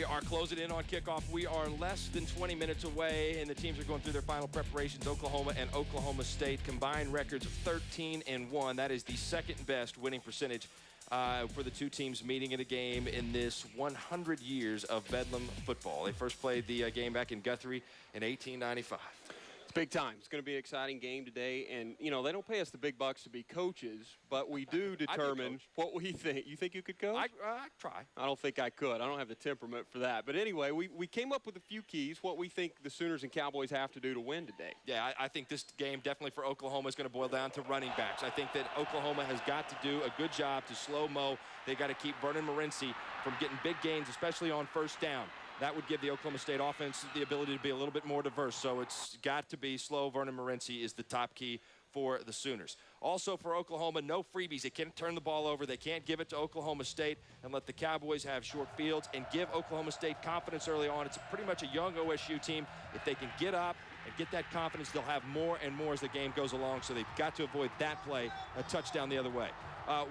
We are closing in on kickoff. We are less than 20 minutes away, and the teams are going through their final preparations. Oklahoma and Oklahoma State combined records of 13-1. That is the second best winning percentage for the two teams meeting in a game in this 100 years of Bedlam football. They first played the game back in Guthrie in 1895. Big time. It's going to be an exciting game today. And, you know, they don't pay us the big bucks to be coaches, but we do determine what we think. You think you could coach? I'd try. I don't think I could. I don't have the temperament for that. But anyway, we came up with a few keys, what we think the Sooners and Cowboys have to do to win today. Yeah, I think this game definitely for Oklahoma is going to boil down to running backs. I think that Oklahoma has got to do a good job to slow-mo. They got to keep Vernon Morency from getting big gains, especially on first down. That would give the Oklahoma State offense the ability to be a little bit more diverse. So it's got to be slow. Vernon Morency is the top key for the Sooners. Also for Oklahoma, no freebies. They can't turn the ball over. They can't give it to Oklahoma State and let the Cowboys have short fields and give Oklahoma State confidence early on. It's pretty much a young OSU team. If they can get up and get that confidence, they'll have more and more as the game goes along. So they've got to avoid that play, a touchdown the other way.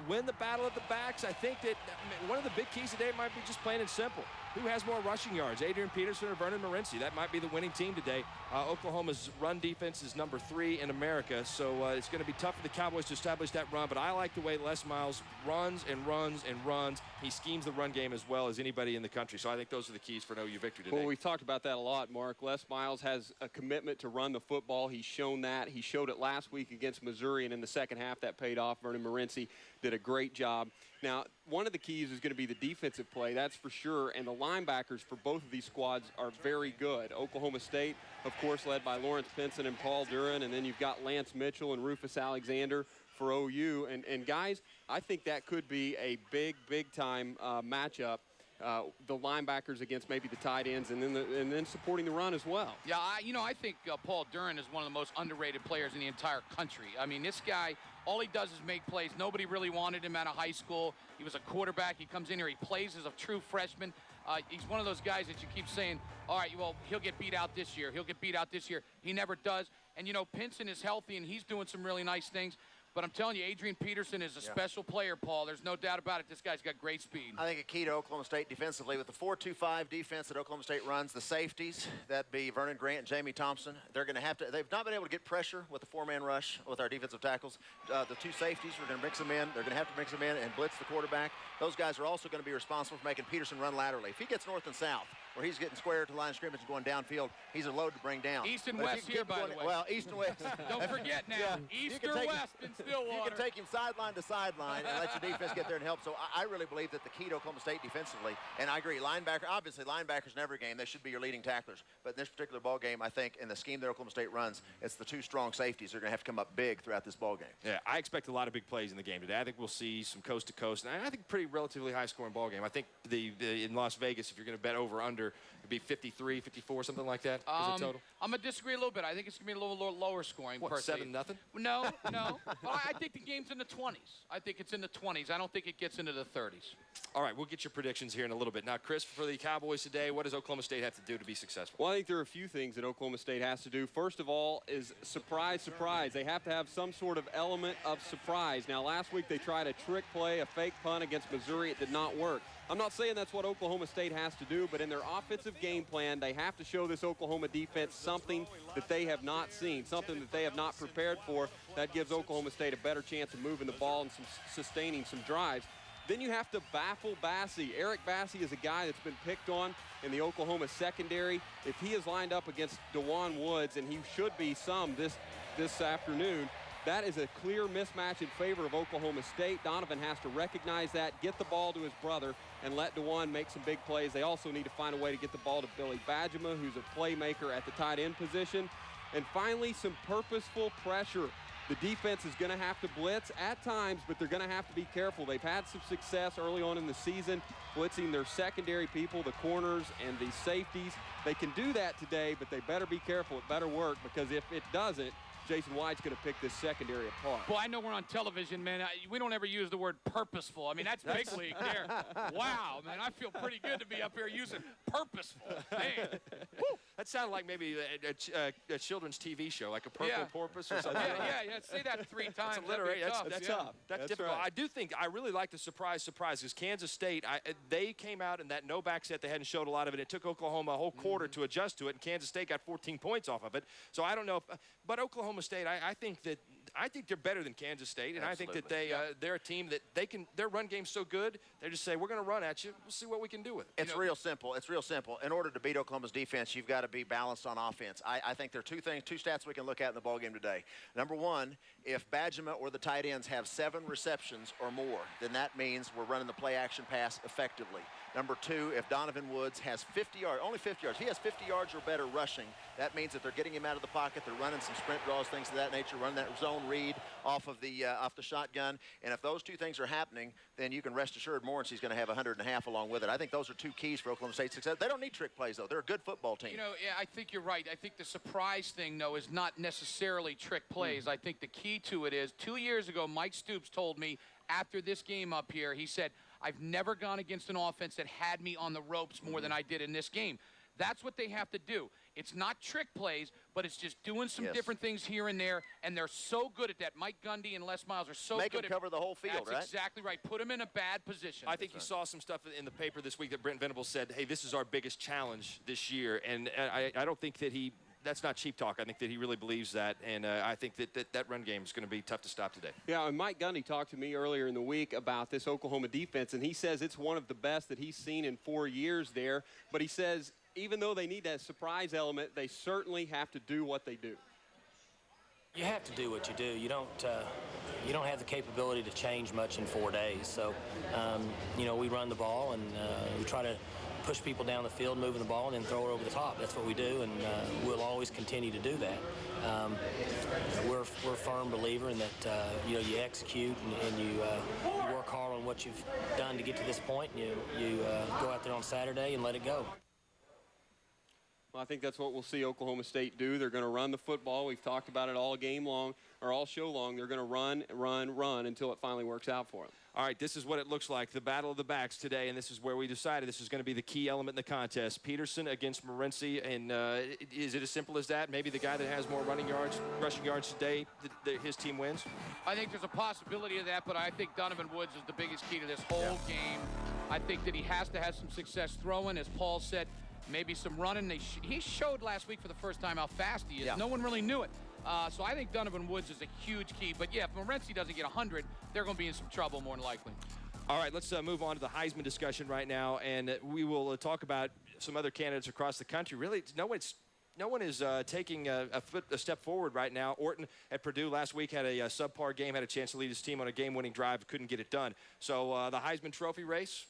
Win the battle of the backs. I think that one of the big keys today might be just plain and simple. Who has more rushing yards, Adrian Peterson or Vernon Morency? That might be the winning team today. Oklahoma's run defense is number 3 in America, so it's going to be tough for the Cowboys to establish that run, but I like the way Les Miles runs and runs and runs. He schemes the run game as well as anybody in the country, so I think those are the keys for an OU victory today. Well, we've talked about that a lot, Mark. Les Miles has a commitment to run the football. He's shown that. He showed it last week against Missouri, and in the second half that paid off. Vernon Morency did a great job. Now, one of the keys is going to be the defensive play, that's for sure, and the linebackers for both of these squads are very good. Oklahoma State, of course, led by Lawrence Pinson and Paul Duran, and then you've got Lance Mitchell and Rufus Alexander for OU. And guys, I think that could be a big-time matchup. The linebackers against maybe the tight ends, and then supporting the run as well. Yeah, I think Paul Duran is one of the most underrated players in the entire country. I mean, this guy, all he does is make plays. Nobody really wanted him out of high school. He was a quarterback. He comes in here. He plays as a true freshman. He's one of those guys that you keep saying, all right, well, he'll get beat out this year. He'll get beat out this year. He never does. And, Pinson is healthy, and he's doing some really nice things. But I'm telling you, Adrian Peterson is a special player, Paul. There's no doubt about it. This guy's got great speed. I think a key to Oklahoma State defensively, with the 4-2-5 defense that Oklahoma State runs, the safeties, that be Vernon Grant and Jamie Thompson, they're going to have to, they've not been able to get pressure with the 4-man rush with our defensive tackles. The two safeties, we're going to mix them in. They're going to have to mix them in and blitz the quarterback. Those guys are also going to be responsible for making Peterson run laterally. If he gets north and south, where he's getting square to the line of scrimmage and going downfield, he's a load to bring down. East and west here, by the way. Well, east and west. Don't forget now, east or west in Stillwater. You can take him sideline to sideline and let your defense get there and help. So I really believe that the key to Oklahoma State defensively, and I agree, obviously linebackers in every game, they should be your leading tacklers. But in this particular ball game, I think in the scheme that Oklahoma State runs, it's the two strong safeties that are going to have to come up big throughout this ball game. Yeah, I expect a lot of big plays in the game today. I think we'll see some coast to coast, and I think pretty relatively high scoring ball game. I think in Las Vegas, if you're going to bet over under, it'd be 53, 54, something like that. Is it total? I'm going to disagree a little bit. I think it's going to be a little lower scoring. What, 7-0? No. Well, I think the game's in the 20s. I think it's in the 20s. I don't think it gets into the 30s. All right, we'll get your predictions here in a little bit. Now, Chris, for the Cowboys today, what does Oklahoma State have to do to be successful? Well, I think there are a few things that Oklahoma State has to do. First of all is surprise. They have to have some sort of element of surprise. Now, last week they tried a trick play, a fake punt against Missouri. It did not work. I'm not saying that's what Oklahoma State has to do, but in their offensive game plan, they have to show this Oklahoma defense something that they have not seen, something that they have not prepared for. That gives Oklahoma State a better chance of moving the ball and sustaining some drives. Then you have to baffle Bassey. Eric Bassey is a guy that's been picked on in the Oklahoma secondary. If he is lined up against DeJuan Woods, and he should be some this afternoon, that is a clear mismatch in favor of Oklahoma State. Donovan has to recognize that, get the ball to his brother, and let DeJuan make some big plays. They also need to find a way to get the ball to Billy Badgema, who's a playmaker at the tight end position. And finally, some purposeful pressure. The defense is going to have to blitz at times, but they're going to have to be careful. They've had some success early on in the season, blitzing their secondary people, the corners and the safeties. They can do that today, but they better be careful. It better work, because if it doesn't, Jason White's going to pick this secondary apart. Well, I know we're on television, man. We don't ever use the word purposeful. I mean, that's big league there. Wow, man, I feel pretty good to be up here using purposeful. Man. Woo. That sounded like maybe a children's TV show, like a Purple Porpoise or something. Yeah. Say that 3 times. That's tough. That's difficult. Right. I really like the surprise because Kansas State, they came out in that no back set. They hadn't showed a lot of it. It took Oklahoma a whole quarter to adjust to it, and Kansas State got 14 points off of it. So I don't know but Oklahoma State, I think they're better than Kansas State, and Absolutely. I think that they're a team that their run game's so good, they just say, we're going to run at you. We'll see what we can do with it. It's real simple. It's real simple. In order to beat Oklahoma's defense, you've got to be balanced on offense. I think there are two stats we can look at in the ballgame today. Number one, if Badgema or the tight ends have 7 receptions or more, then that means we're running the play action pass effectively. Number two, if Donovan Woods has 50 yards, only 50 yards, he has 50 yards or better rushing, that means that they're getting him out of the pocket, they're running some sprint draws, things of that nature, running that zone read off the shotgun. And if those two things are happening, then you can rest assured Morency's going to have 100.5 along with it. I think those are 2 keys for Oklahoma State's success. They don't need trick plays, though. They're a good football team. I think you're right. I think the surprise thing, though, is not necessarily trick plays. I think the key to it is 2 years ago, Mike Stoops told me after this game up here, he said, I've never gone against an offense that had me on the ropes more than I did in this game. That's what they have to do. It's not trick plays, but it's just doing some different things here and there, and they're so good at that. Mike Gundy and Les Miles are so good at Make them cover the whole field, right? That's exactly right. Put them in a bad position. I think you saw some stuff in the paper this week that Brent Venables said, hey, this is our biggest challenge this year, and I don't think that that's not cheap talk. I think that he really believes that, and I think that run game is going to be tough to stop today. Yeah, and Mike Gundy talked to me earlier in the week about this Oklahoma defense, and he says it's one of the best that he's seen in 4 years there. But he says even though they need that surprise element, they certainly have to do what they do. You have to do what you do. You don't have the capability to change much in 4 days. So, we run the ball and we try to push people down the field, moving the ball, and then throw it over the top. That's what we do, and we'll always continue to do that. We're a firm believer in that, you execute and you work hard on what you've done to get to this point, and you go out there on Saturday and let it go. Well, I think that's what we'll see Oklahoma State do. They're going to run the football. We've talked about it all game long, or all show long. They're going to run until it finally works out for them. All right, this is what it looks like, the battle of the backs today, and this is where we decided this is going to be the key element in the contest. Peterson against Morency, and is it as simple as that? Maybe the guy that has more rushing yards today, his team wins? I think there's a possibility of that, but I think Donovan Woods is the biggest key to this whole game. I think that he has to have some success throwing, as Paul said, maybe some running. He showed last week for the first time how fast he is. No one really knew it. So I think Donovan Woods is a huge key. But, yeah, if Morency doesn't get 100, they're going to be in some trouble more than likely. All right, let's move on to the Heisman discussion right now, and we will talk about some other candidates across the country. Really, no one is taking a step forward right now. Orton at Purdue last week had a subpar game, had a chance to lead his team on a game-winning drive, couldn't get it done. So the Heisman Trophy race,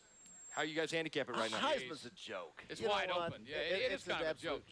how you guys handicap it right now? Heisman's a joke. It's wide open. Yeah, it is kind of a joke.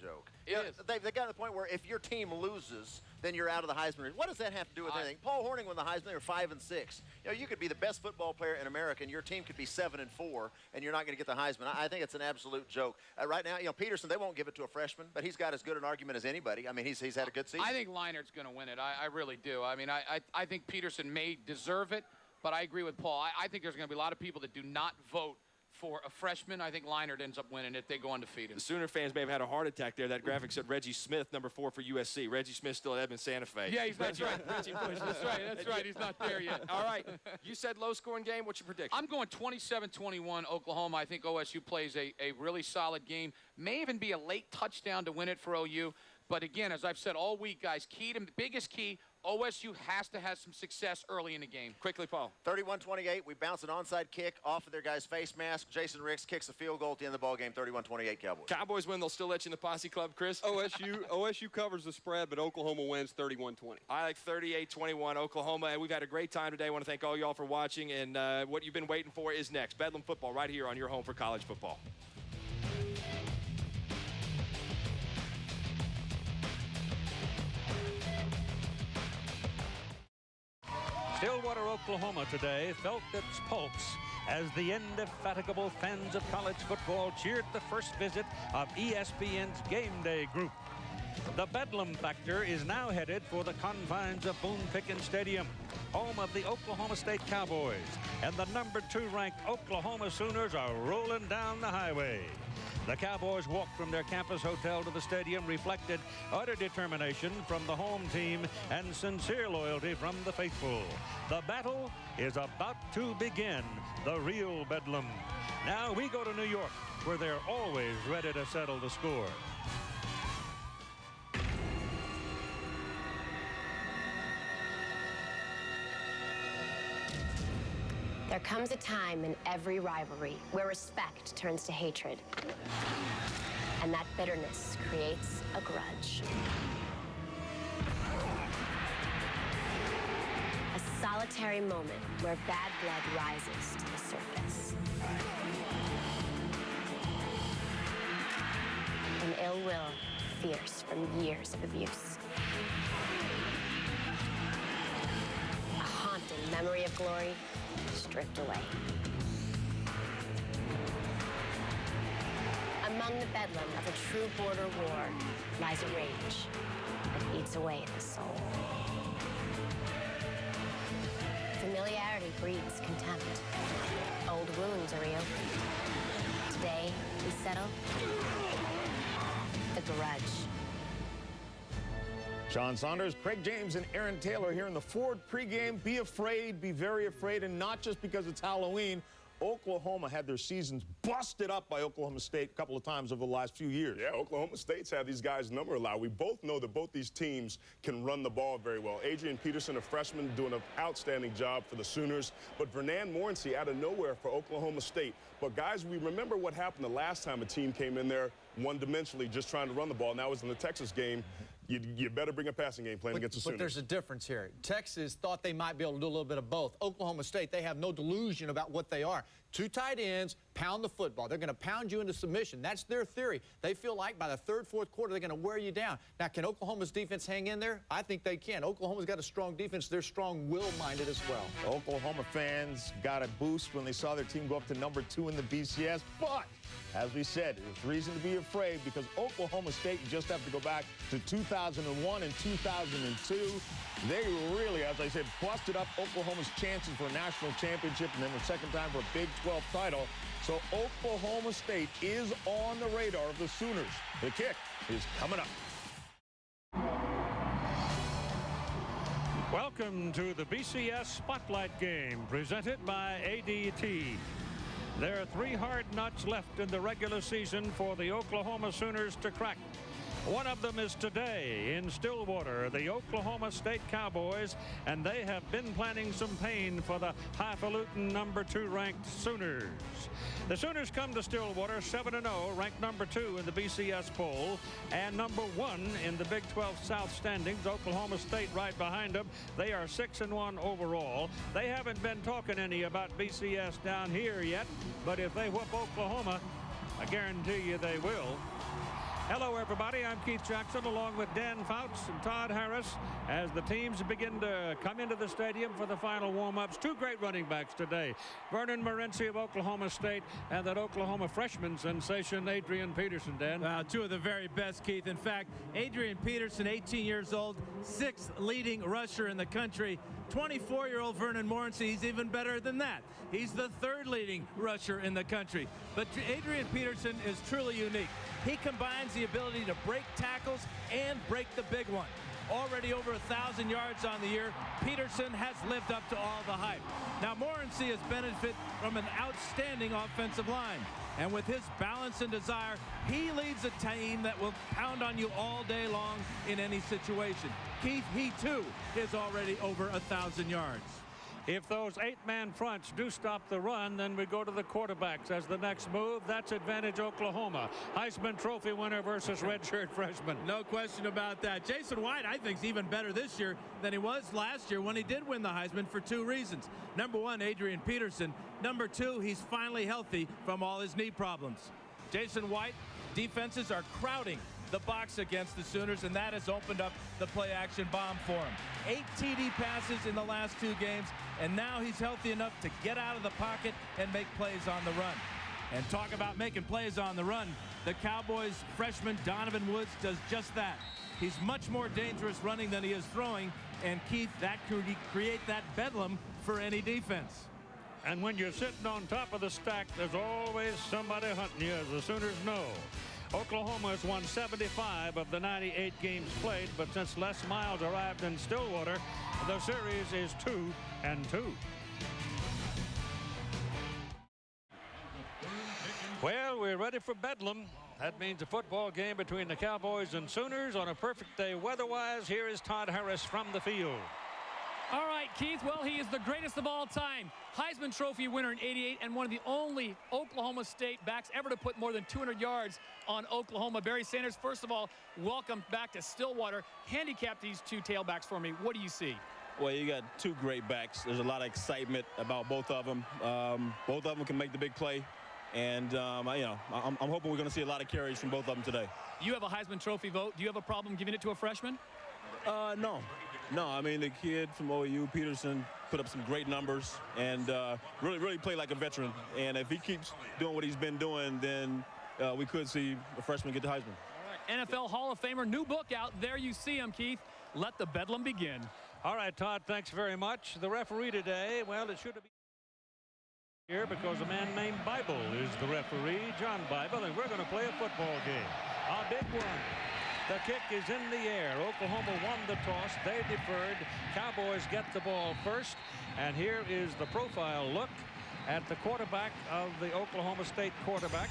It is. They got to the point where if your team loses, then you're out of the Heisman race. What does that have to do with anything? Paul Hornung won the Heisman. They were 5 and 6. You could be the best football player in America, and your team could be 7 and 4, and you're not going to get the Heisman. I think it's an absolute joke. Right now, Peterson, they won't give it to a freshman, but he's got as good an argument as anybody. I mean, he's had a good season. I think Leinert's going to win it. I really do. I mean, I think Peterson may deserve it, but I agree with Paul. I think there's going to be a lot of people that do not vote for a freshman. I think Leinart ends up winning if they go undefeated. The Sooner fans may have had a heart attack there. That graphic said Reggie Smith, number 4 for USC. Reggie Smith still at Edmond Santa Fe. Yeah, that's right. That's right. He's not there yet. All right. You said low-scoring game. What's your prediction? I'm going 27-21 Oklahoma. I think OSU plays a really solid game. May even be a late touchdown to win it for OU. But again, as I've said all week, guys, biggest key, OSU has to have some success early in the game. Quickly, Paul. 31-28. We bounce an onside kick off of their guy's face mask. Jason Ricks kicks a field goal at the end of the ball game. 31-28 Cowboys. Cowboys win. They'll still let you in the Posse Club, Chris? OSU covers the spread, but Oklahoma wins 31-20. I like 38-21 Oklahoma. And we've had a great time today. I want to thank all y'all for watching. And what you've been waiting for is next. Bedlam football right here on your home for college football. Stillwater, Oklahoma today felt its pulse as the indefatigable fans of college football cheered the first visit of ESPN's Game Day group. The Bedlam factor is now headed for the confines of Boone Pickens Stadium, home of the Oklahoma State Cowboys, and the number 2 ranked Oklahoma Sooners are rolling down the highway. The Cowboys walked from their campus hotel to the stadium reflected utter determination from the home team and sincere loyalty from the faithful. The battle is about to begin, the real Bedlam. Now we go to New York, where they're always ready to settle the score. There comes a time in every rivalry where respect turns to hatred. And that bitterness creates a grudge. A solitary moment where bad blood rises to the surface. An ill will fierce from years of abuse. A haunting memory of glory stripped away. Among the bedlam of a true border war lies a rage that eats away at the soul. Familiarity breeds contempt. Old wounds are reopened. Today, we settle the grudge. Sean Saunders, Craig James, and Aaron Taylor here in the Ford pregame. Be afraid, be very afraid, and not just because it's Halloween. Oklahoma had their seasons busted up by Oklahoma State a couple of times over the last few years. Yeah, Oklahoma State's had these guys number a lot. We both know that both these teams can run the ball very well. Adrian Peterson, a freshman, doing an outstanding job for the Sooners. But Vernon Morency out of nowhere for Oklahoma State. But, guys, we remember what happened the last time a team came in there one-dimensionally just trying to run the ball. Now it's in the Texas game. You better bring a passing game playing against the Sooners. But there's a difference here. Texas thought they might be able to do a little bit of both. Oklahoma State, they have no delusion about what they are. Two tight ends, pound the football. They're going to pound you into submission. That's their theory. They feel like by the third, fourth quarter, they're going to wear you down. Now, can Oklahoma's defense hang in there? I think they can. Oklahoma's got a strong defense. They're strong-will-minded as well. Oklahoma fans got a boost when they saw their team go up to #2 in the BCS, but as we said, there's reason to be afraid because Oklahoma State, you just have to go back to 2001 and 2002. They really, as I said, busted up Oklahoma's chances for a national championship and then the second time for a Big 12 title. So Oklahoma State is on the radar of the Sooners. The kick is coming up. Welcome to the BCS Spotlight Game, presented by ADT. There are 3 hard nuts left in the regular season for the Oklahoma Sooners to crack. One of them is today in Stillwater, the Oklahoma State Cowboys, and they have been planning some pain for the highfalutin #2 ranked Sooners. The Sooners come to Stillwater 7-0, ranked #2 in the BCS poll, and #1 in the Big 12 South standings. Oklahoma State right behind them. They are 6-1 overall. They haven't been talking any about BCS down here yet, but if they whoop Oklahoma, I guarantee you they will. Hello, everybody. I'm Keith Jackson, along with Dan Fouts and Todd Harris, as the teams begin to come into the stadium for the final warm-ups. 2 great running backs today. Vernon Morency of Oklahoma State and that Oklahoma freshman sensation, Adrian Peterson, Dan. 2 of the very best, Keith. In fact, Adrian Peterson, 18 years old, 6th leading rusher in the country. 24-year-old Vernon Morency, he's even better than that. He's the 3rd leading rusher in the country. But Adrian Peterson is truly unique. He combines the ability to break tackles and break the big one. Already over 1,000 yards on the year, Peterson has lived up to all the hype. Now, Morency has benefited from an outstanding offensive line. And with his balance and desire, he leads a team that will pound on you all day long in any situation. Keith, he too is already over 1,000 yards. If those 8-man fronts do stop the run, then we go to the quarterbacks as the next move. That's advantage Oklahoma. Heisman Trophy winner versus redshirt freshman. No question about that. Jason White, I think, is even better this year than he was last year when he did win the Heisman for 2 reasons. Number 1, Adrian Peterson. Number 2, he's finally healthy from all his knee problems. Jason White, defenses are crowding the box against the Sooners, and that has opened up the play-action bomb for him. 8 TD passes in the last 2 games, and now he's healthy enough to get out of the pocket and make plays on the run. And talk about making plays on the run. The Cowboys freshman Donovan Woods does just that. He's much more dangerous running than he is throwing, and Keith, that could create that bedlam for any defense. And when you're sitting on top of the stack, there's always somebody hunting you, as the Sooners know. Oklahoma has won 75 of the 98 games played, but since Les Miles arrived in Stillwater, the series is 2-2. Well, we're ready for Bedlam. That means a football game between the Cowboys and Sooners on a perfect day weather-wise. Here is Todd Harris from the field. All right, Keith. Well, he is the greatest of all time. Heisman Trophy winner in '88 and one of the only Oklahoma State backs ever to put more than 200 yards on Oklahoma. Barry Sanders, first of all, welcome back to Stillwater. Handicap these two tailbacks for me. What do you see? Well, you got two great backs. There's a lot of excitement about both of them. Both of them can make the big play. And, I'm hoping we're going to see a lot of carries from both of them today. You have a Heisman Trophy vote. Do you have a problem giving it to a freshman? No, I mean, the kid from OU, Peterson, put up some great numbers and really played like a veteran. And if he keeps doing what he's been doing, then we could see a freshman get the Heisman. All right, NFL Hall of Famer, new book out. There you see him, Keith. Let the Bedlam begin. All right, Todd, thanks very much. The referee today, well, it should have been here because a man named Bible is the referee, John Bible, and we're going to play a football game. A big one. The kick is in the air. Oklahoma won the toss. They deferred. Cowboys get the ball first. And here is the profile look at the quarterback of the Oklahoma State quarterback.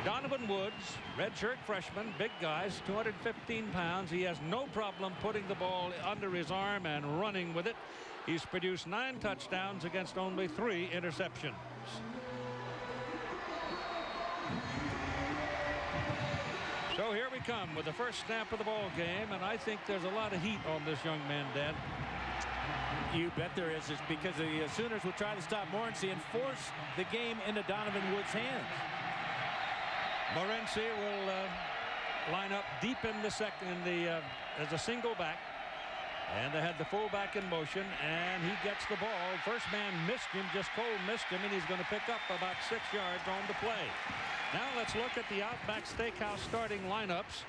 Donovan Woods, redshirt freshman, big guys, 215 pounds. He has no problem putting the ball under his arm and running with it. He's produced 9 touchdowns against only 3 interceptions. So here we come with the first snap of the ball game, and I think there's a lot of heat on this young man, Dad. You bet there is. It's because the Sooners will try to stop Morency and force the game into Donovan Woods' hands. Morency will line up deep in the second as a single back. And they had the fullback in motion, and he gets the ball. First man missed him, just cold missed him, and he's going to pick up about 6 yards on the play. Now let's look at the Outback Steakhouse starting lineups.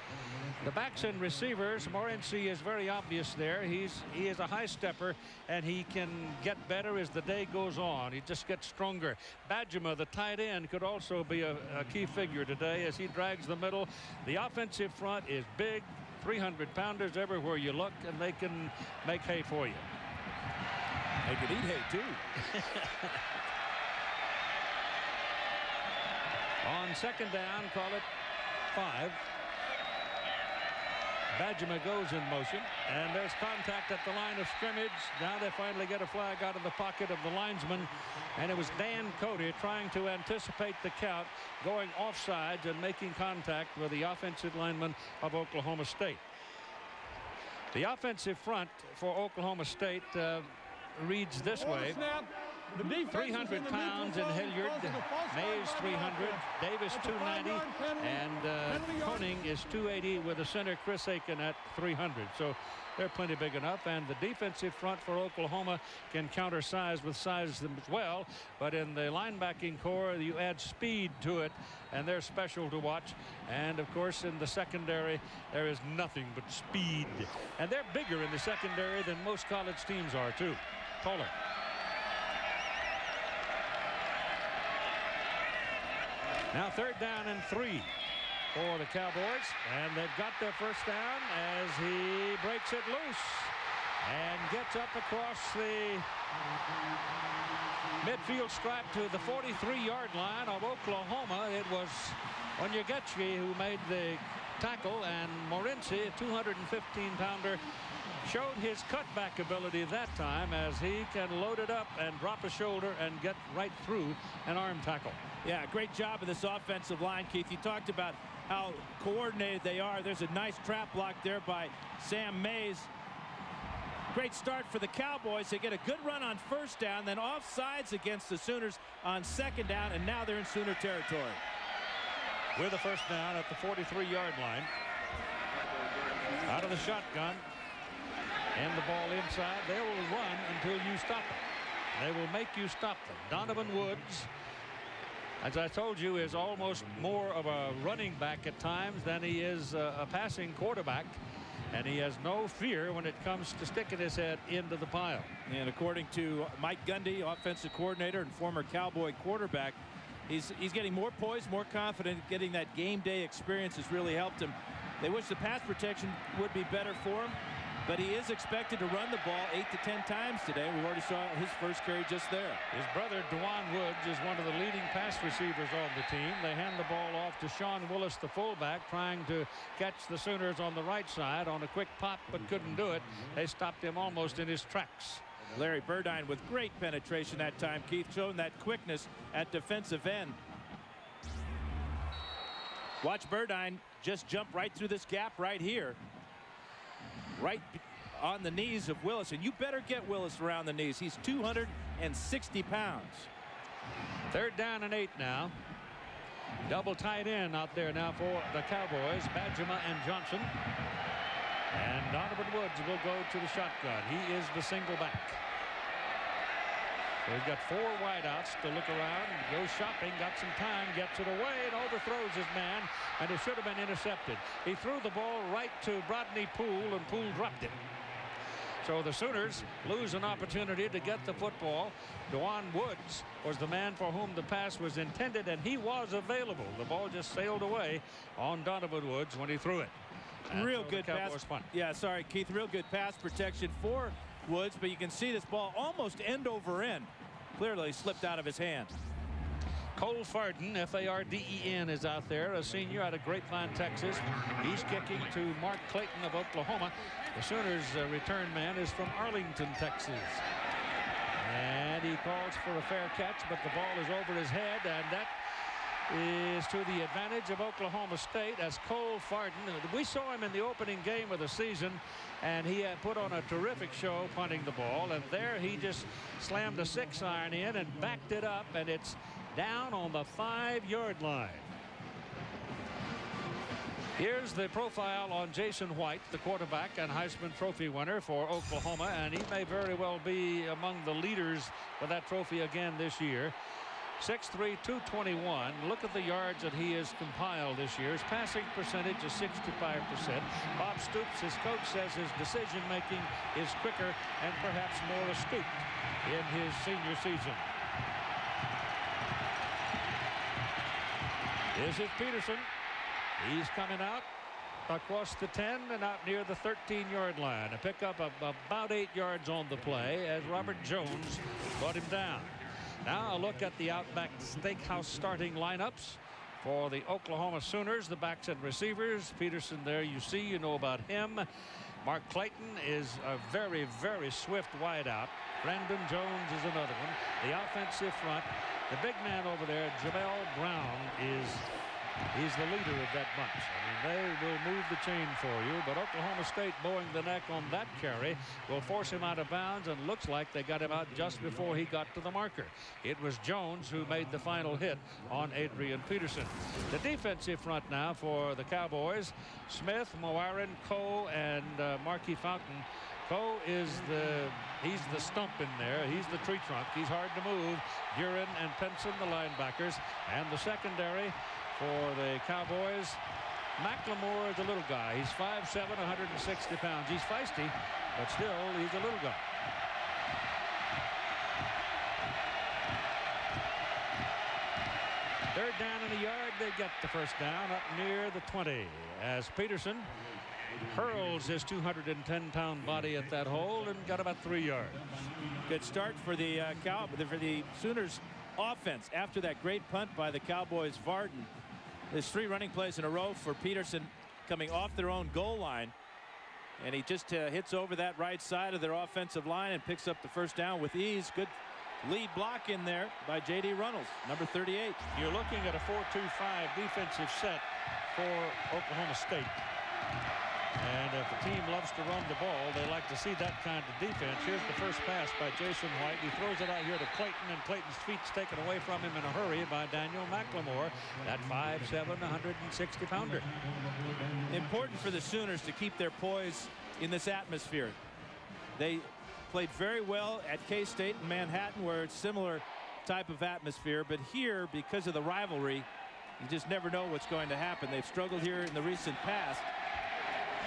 The backs and receivers, Morency is very obvious there. He is a high stepper, and he can get better as the day goes on. He just gets stronger. Badgema, the tight end, could also be a key figure today as he drags the middle. The offensive front is big. 300-pounders everywhere you look, and they can make hay for you. They could eat hay, too. On second down, call it 5. Badgema goes in motion, and there's contact at the line of scrimmage. Now they finally get a flag out of the pocket of the linesman, and it was Dan Cody trying to anticipate the count, going offsides and making contact with the offensive lineman of Oklahoma State. The offensive front for Oklahoma State reads this way. 300 pounds in Hilliard, Mays 300, Davis 290, and Koning is 280 with the center Chris Aiken at 300. So they're plenty big enough, and the defensive front for Oklahoma can counter size with size as well. But in the linebacking core, you add speed to it, and they're special to watch. And of course, in the secondary, there is nothing but speed, and they're bigger in the secondary than most college teams are too. Taller. Now third down and 3 for the Cowboys, and they've got their first down as he breaks it loose and gets up across the midfield stripe to the 43-yard line of Oklahoma. It was Onyegetchi who made the tackle, and Morency, a 215-pounder, showed his cutback ability that time as he can load it up and drop a shoulder and get right through an arm tackle. Yeah, great job of this offensive line, Keith. You talked about how coordinated they are. There's a nice trap block there by Sam Mays. Great start for the Cowboys. They get a good run on first down, then offsides against the Sooners on second down, and now they're in Sooner territory. With a first down at the 43-yard line. Out of the shotgun. And the ball inside. They will run until you stop them. They will make you stop them. Donovan Woods, as I told you, is almost more of a running back at times than he is a passing quarterback. and he has no fear when it comes to sticking his head into the pile. And according to Mike Gundy, offensive coordinator and former Cowboy quarterback, he's getting more poised, more confident. Getting that game day experience has really helped him. They wish the pass protection would be better for him, but he is expected to run the ball 8 to 10 times today. We already saw his first carry just there. His brother, Dewan Woods, is one of the leading pass receivers on the team. They hand the ball off to Sean Willis, the fullback, trying to catch the Sooners on the right side on a quick pop, but couldn't do it. They stopped him almost in his tracks. Larry Burdine with great penetration that time, Keith, showing that quickness at defensive end. Watch Burdine just jump right through this gap right here. Right on the knees of Willis, and you better get Willis around the knees. He's 260 pounds. 3rd down and 8 now. Double tight end out there now for the Cowboys, Badgema and Johnson. And Donovan Woods will go to the shotgun. He is the single back. So he's got 4 wideouts to look around, goes shopping, got some time, gets it away, and overthrows his man, and it should have been intercepted. He threw the ball right to Brodney Poole, and Poole dropped it. So the Sooners lose an opportunity to get the football. Dewan Woods was the man for whom the pass was intended, and he was available. The ball just sailed away on Donovan Woods when he threw it. And real so good pass. Yeah, sorry, Keith. Real good pass protection for Woods, but you can see this ball almost end over end. Clearly slipped out of his hand. Cole Farden, F-A-R-D-E-N, is out there, a senior out of Grapevine, Texas. He's kicking to Mark Clayton of Oklahoma. The Sooners' return man is from Arlington, Texas. And he calls for a fair catch, but the ball is over his head, and that is to the advantage of Oklahoma State as Cole Farden. We saw him in the opening game of the season, and he had put on a terrific show punting the ball, and there he just slammed a 6-iron in and backed it up, and it's down on the 5-yard line. Here's the profile on Jason White, the quarterback and Heisman Trophy winner for Oklahoma, and he may very well be among the leaders for that trophy again this year. 6'3", 221. Look at the yards that he has compiled this year. His passing percentage is 65%. Bob Stoops, his coach, says his decision-making is quicker and perhaps more astute in his senior season. This is Peterson. He's coming out across the 10 and out near the 13-yard line. A pickup of about 8 yards on the play as Robert Jones brought him down. Now a look at the Outback Steakhouse starting lineups for the Oklahoma Sooners. The backs and receivers. Peterson there, you see, you know about him. Mark Clayton is a very, very swift wideout. Brandon Jones is another one. The offensive front. The big man over there, Jamel Brown, he's the leader of that bunch. I mean, they will move the chain for you, but Oklahoma State bowing the neck on that carry will force him out of bounds, and looks like they got him out just before he got to the marker. It was Jones who made the final hit on Adrian Peterson. The defensive front now for the Cowboys: Smith, Mowarin, Coe, and Marquis Fountain. Coe is he's the stump in there. He's the tree trunk. He's hard to move. Buren and Penson, the linebackers, and the secondary for the Cowboys. McLemore is a little guy. He's 5'7", 160 pounds. He's feisty, but still, he's a little guy. Third down and a yard. They get the first down up near the 20 as Peterson hurls his 210-pound body at that hole and got about 3 yards. Good start for the Sooners offense after that great punt by the Cowboys. Varden. There's 3 running plays in a row for Peterson coming off their own goal line, and he just hits over that right side of their offensive line and picks up the first down with ease. Good lead block in there by J.D. Runnels, number 38. You're looking at a 4-2-5 defensive set for Oklahoma State. And if a team loves to run the ball, they like to see that kind of defense. Here's the first pass by Jason White. He throws it out here to Clayton, and Clayton's feet's taken away from him in a hurry by Daniel McLemore, that 5'7", 160-pounder. Important for the Sooners to keep their poise in this atmosphere. They played very well at K-State in Manhattan, where it's similar type of atmosphere. But here, because of the rivalry, you just never know what's going to happen. They've struggled here in the recent past.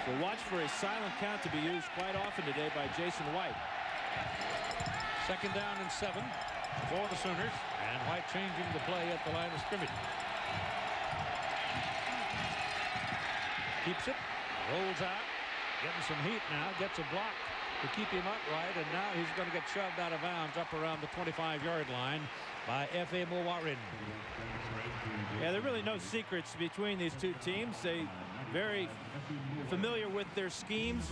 So watch for a silent count to be used quite often today by Jason White. 2nd down and 7 for the Sooners, and White changing the play at the line of scrimmage. Keeps it, rolls out, getting some heat now, gets a block to keep him upright, and now he's going to get shoved out of bounds up around the 25-yard line by F.A. Mowarin. Yeah, there are really no secrets between these two teams. They very familiar with their schemes.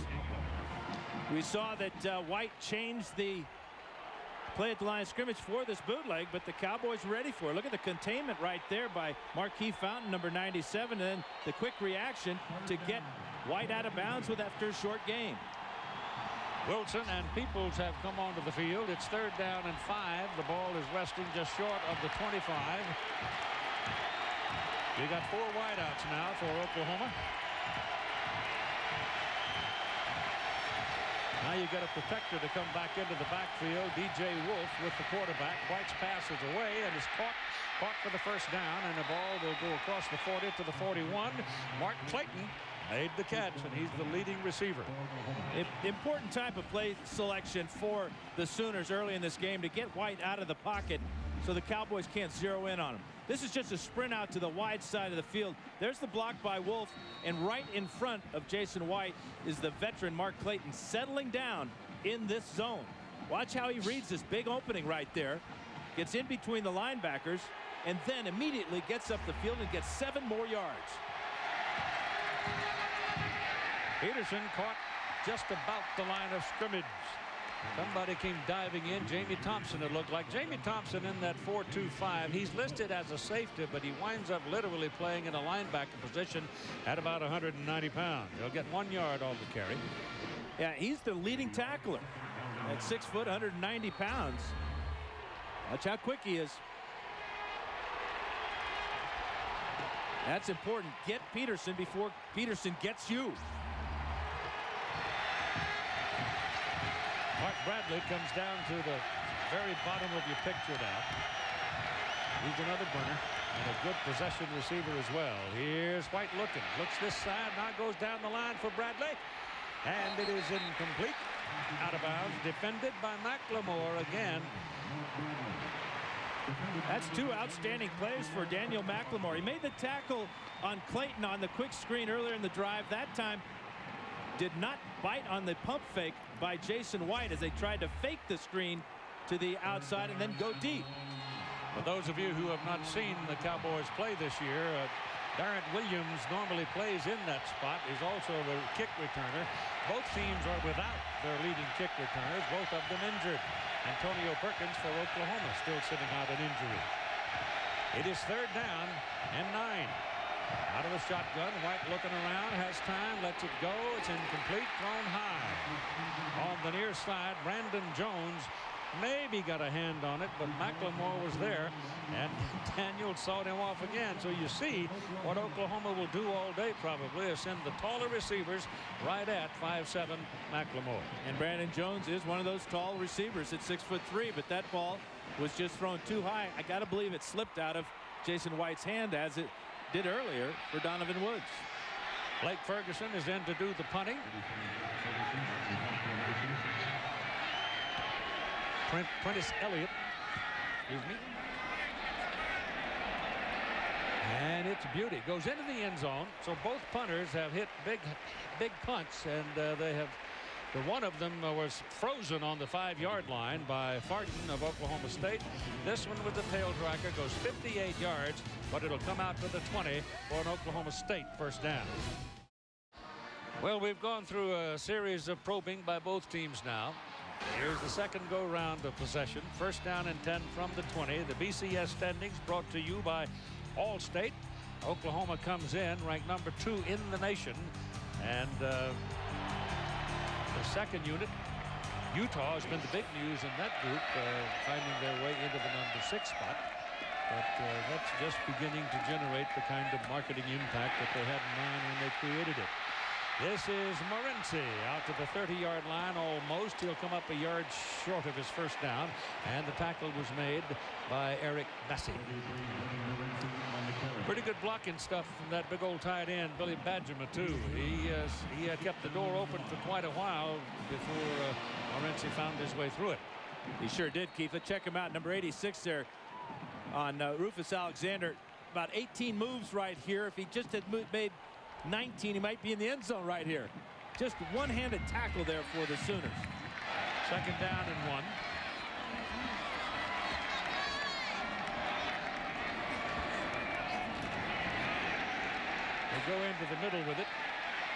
We saw that White changed the play at the line of scrimmage for this bootleg, but the Cowboys were ready for it. Look at the containment right there by Marquis Fountain, number 97, and then the quick reaction to get White out of bounds after a short game. Wilson and Peoples have come onto the field. It's 3rd down and 5. The ball is resting just short of the 25. We got 4 wideouts now for Oklahoma. Now you get a protector to come back into the backfield. DJ Wolf with the quarterback. White's pass is away and is caught for the 1st down, and the ball will go across the 40 to the 41. Mark Clayton made the catch, and he's the leading receiver. Important type of play selection for the Sooners early in this game to get White out of the pocket so the Cowboys can't zero in on him. This is just a sprint out to the wide side of the field. There's the block by Wolf, and right in front of Jason White is the veteran Mark Clayton settling down in this zone. Watch how he reads this big opening right there, gets in between the linebackers, and then immediately gets up the field and gets 7 more yards. Peterson caught just about the line of scrimmage. Somebody came diving in. Jamie Thompson, it looked like. Jamie Thompson in that 4-2-5. He's listed as a safety, but he winds up literally playing in a linebacker position at about 190 pounds. He'll get 1 yard on the carry. Yeah, he's the leading tackler at 6 foot, 190 pounds. Watch how quick he is. That's important. Get Peterson before Peterson gets you. Mark Bradley comes down to the very bottom of your picture now. He's another burner and a good possession receiver as well. Here's White looking. Looks this side. Now goes down the line for Bradley. And it is incomplete. Out of bounds. Defended by McLemore again. That's 2 outstanding plays for Daniel McLemore. He made the tackle on Clayton on the quick screen earlier in the drive. That time did not bite on the pump fake by Jason White as they tried to fake the screen to the outside and then go deep. For those of you who have not seen the Cowboys play this year, Darrent Williams normally plays in that spot. He's also the kick returner. Both teams are without their leading kick returners, both of them injured. Antonio Perkins for Oklahoma still sitting out an injury. It is 3rd down and 9. Out of the shotgun, White looking around, has time, lets it go. It's incomplete, thrown high. On the near side, Brandon Jones maybe got a hand on it, but McLemore was there, and Daniel sawed him off again. So you see what Oklahoma will do all day probably is send the taller receivers right at 5'7" McLemore. And Brandon Jones is one of those tall receivers at 6'3", but that ball was just thrown too high. I got to believe it slipped out of Jason White's hand as it did earlier for Donovan Woods. Blake Ferguson is in to do the punting. Prentice Elliott, excuse me. And it's beauty. Goes into the end zone. So both punters have hit big punts, and they have. One of them was frozen on the 5-yard line by Farton of Oklahoma State. This one with the tail dragger goes 58 yards, but it'll come out to the 20 for an Oklahoma State 1st down. Well, we've gone through a series of probing by both teams now. Here's the second go-round of possession. 1st down and 10 from the 20. The BCS standings brought to you by Allstate. Oklahoma comes in ranked number 2 in the nation, and the second unit, Utah, has been the big news in that group, finding their way into the number 6 spot. But that's just beginning to generate the kind of marketing impact that they had in mind when they created it. This is Morency out to the 30-yard line almost. He'll come up a yard short of his first down, and the tackle was made by Eric Massey. Pretty good blocking stuff from that big old tight end, Billy Badgerma, too. He had kept the door open for quite a while before Morency found his way through it. He sure did, Keith. Let's check him out. Number 86 there on Rufus Alexander. About 18 moves right here. If he just had made 19, he might be in the end zone right here. Just one-handed tackle there for the Sooners. Second down and 1. They go into the middle with it.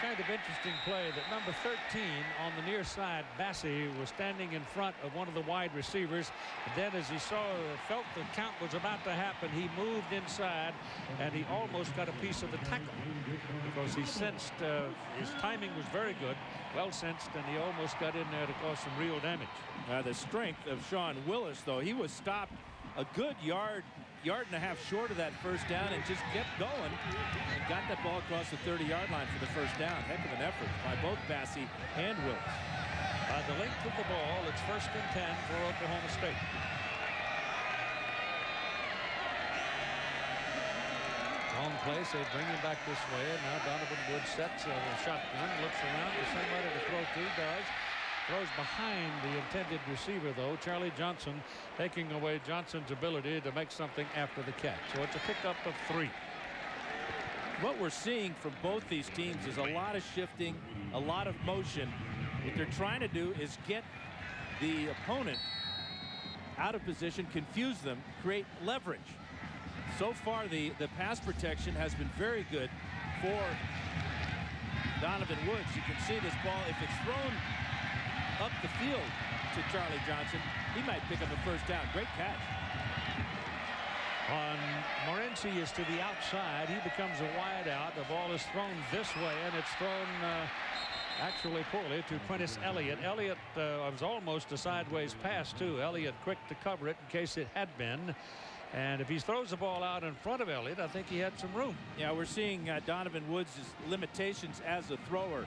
Kind of interesting play that number 13 on the near side, Bassey, was standing in front of one of the wide receivers. And then as he felt the count was about to happen, he moved inside and he almost got a piece of the tackle because he sensed his timing was very good, well sensed, and he almost got in there to cause some real damage. The strength of Sean Willis, though, he was stopped a good yard and a half short of that first down and just kept going and got that ball across the 30-yard line for the first down. Heck of an effort by both Bassey and Willis. By the length of the ball, it's 1st and 10 for Oklahoma State. Long place, they bring him back this way. Now Donovan Woods sets a shotgun, looks around for somebody to throw to, does. Throws behind the intended receiver, though. Charlie Johnson taking away Johnson's ability to make something after the catch. So it's a pickup of 3. What we're seeing from both these teams is a lot of shifting, a lot of motion. What they're trying to do is get the opponent out of position, confuse them, create leverage. So far, the pass protection has been very good for Donovan Woods. You can see this ball, if it's thrown up the field to Charlie Johnson, he might pick up a first down. Great catch. On Morency is to the outside. He becomes a wide out. The ball is thrown this way, and it's thrown actually poorly to Quintus Elliott. Elliott was almost a sideways pass, too. Elliott quick to cover it in case it had been. And if he throws the ball out in front of Elliott, I think he had some room. Yeah, we're seeing Donovan Woods' limitations as a thrower.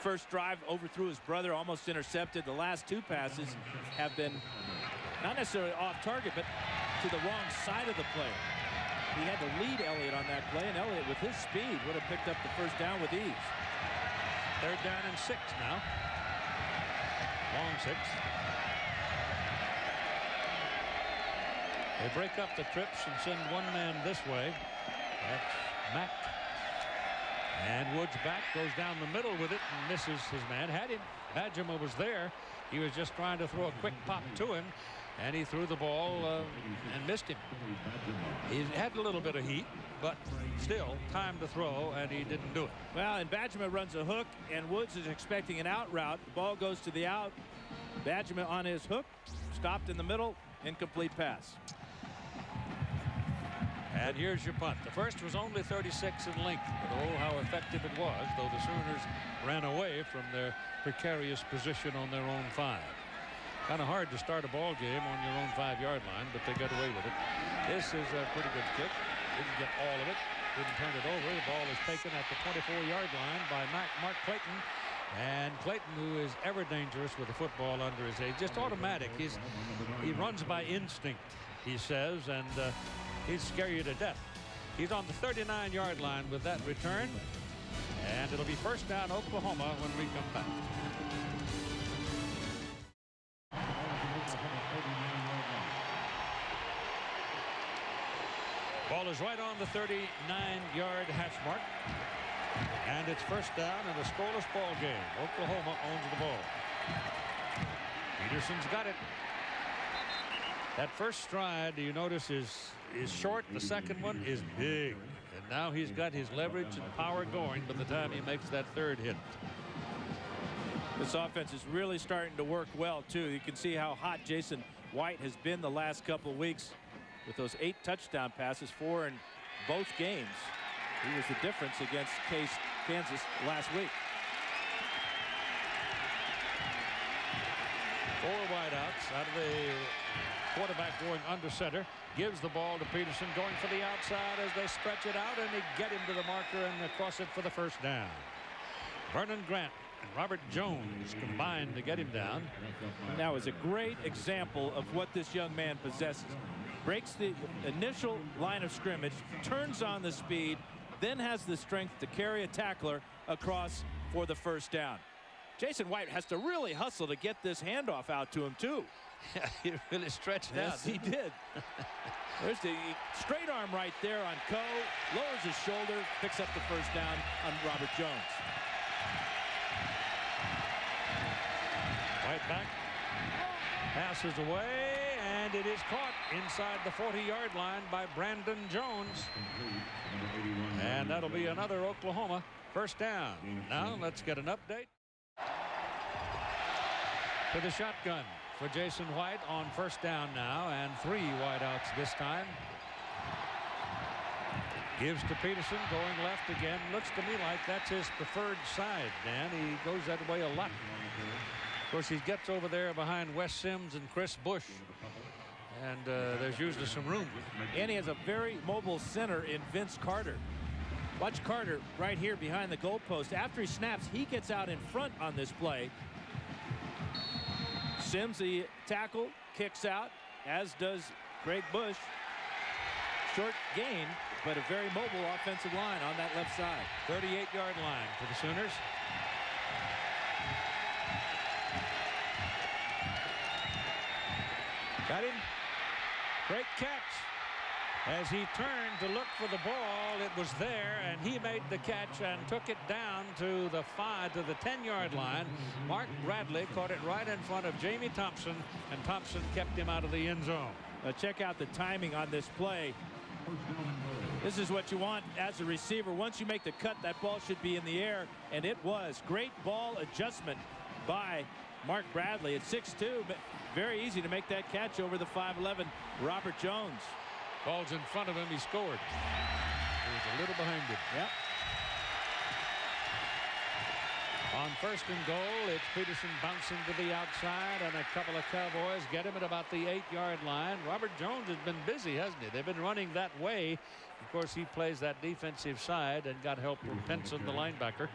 First drive overthrew his brother, almost intercepted. The last 2 passes have been not necessarily off target, but to the wrong side of the play. He had to lead Elliott on that play, and Elliott, with his speed, would have picked up the first down with ease. 3rd down and 6 now. Long 6. They break up the trips and send one man this way. That's Mack. And Woods back, goes down the middle with it and misses his man. Had him. Badgerma was there. He was just trying to throw a quick pop to him, and he threw the ball and missed him. He had a little bit of heat, but still time to throw, and he didn't do it. Well, and Badgerma runs a hook, and Woods is expecting an out route. The ball goes to the out. Badgerma on his hook, stopped in the middle, incomplete pass. And here's your punt. The first was only 36 in length, but oh, how effective it was, though the Sooners ran away from their precarious position on their own 5. Kind of hard to start a ball game on your own 5-yard line, but they got away with it. This is a pretty good kick. Didn't get all of it. Didn't turn it over. The ball is taken at the 24-yard line by Mark Clayton. And Clayton, who is ever dangerous with a football under his age, just automatic. He runs by instinct, he says, and he'd scare you to death. He's on the 39-yard line with that return, and it'll be first down Oklahoma when we come back. Ball is right on the 39-yard hash mark, and it's first down in a scoreless ball game. Oklahoma owns the ball. Peterson's got it. That first stride, do you notice, is short. The second one is big. And now he's got his leverage and power going by the time he makes that 3rd hit. This offense is really starting to work well, too. You can see how hot Jason White has been the last couple of weeks with those 8 touchdown passes, 4 in both games. He was the difference against Kansas last week. 4 wideouts out of the quarterback going under center. Gives the ball to Peterson, going for the outside as they stretch it out, and they get him to the marker and across it for the first down. Vernon Grant and Robert Jones combined to get him down. Now is a great example of what this young man possesses. Breaks the initial line of scrimmage, turns on the speed, then has the strength to carry a tackler across for the first down. Jason White has to really hustle to get this handoff out to him, too. Yeah, he really stretched out. Yes, he did. There's the straight arm right there on Coe. Lowers his shoulder, picks up the first down on Robert Jones. White back. Passes away, and it is caught inside the 40-yard line by Brandon Jones. And that'll be another Oklahoma first down. Now let's get an update. To the shotgun for Jason White on first down now, and 3 wideouts this time. Gives to Peterson, going left again. Looks to me like that's his preferred side, Dan. He goes that way a lot. Of course, he gets over there behind Wes Sims and Chris Bush, and there's usually some room. And he has a very mobile center in Vince Carter. Watch Carter right here behind the goalpost. After he snaps, he gets out in front on this play. Sims, the tackle, kicks out, as does Greg Bush. Short gain, but a very mobile offensive line on that left side. 38-yard line for the Sooners. Got him. Great catch. As he turned to look for the ball, it was there, and he made the catch and took it down to the 10-yard line. Mark Bradley caught it right in front of Jamie Thompson, and Thompson kept him out of the end zone. Now check out the timing on this play. This is what you want as a receiver. Once you make the cut, that ball should be in the air, and it was. Great ball adjustment by Mark Bradley at 6'2", but very easy to make that catch over the 5'11" Robert Jones. Ball's in front of him. He scored. He was a little behind him. Yep. On first and goal, it's Peterson bouncing to the outside, and a couple of Cowboys get him at about the 8-yard line. Robert Jones has been busy, hasn't he? They've been running that way. Of course, he plays that defensive side and got help from Benson, the linebacker.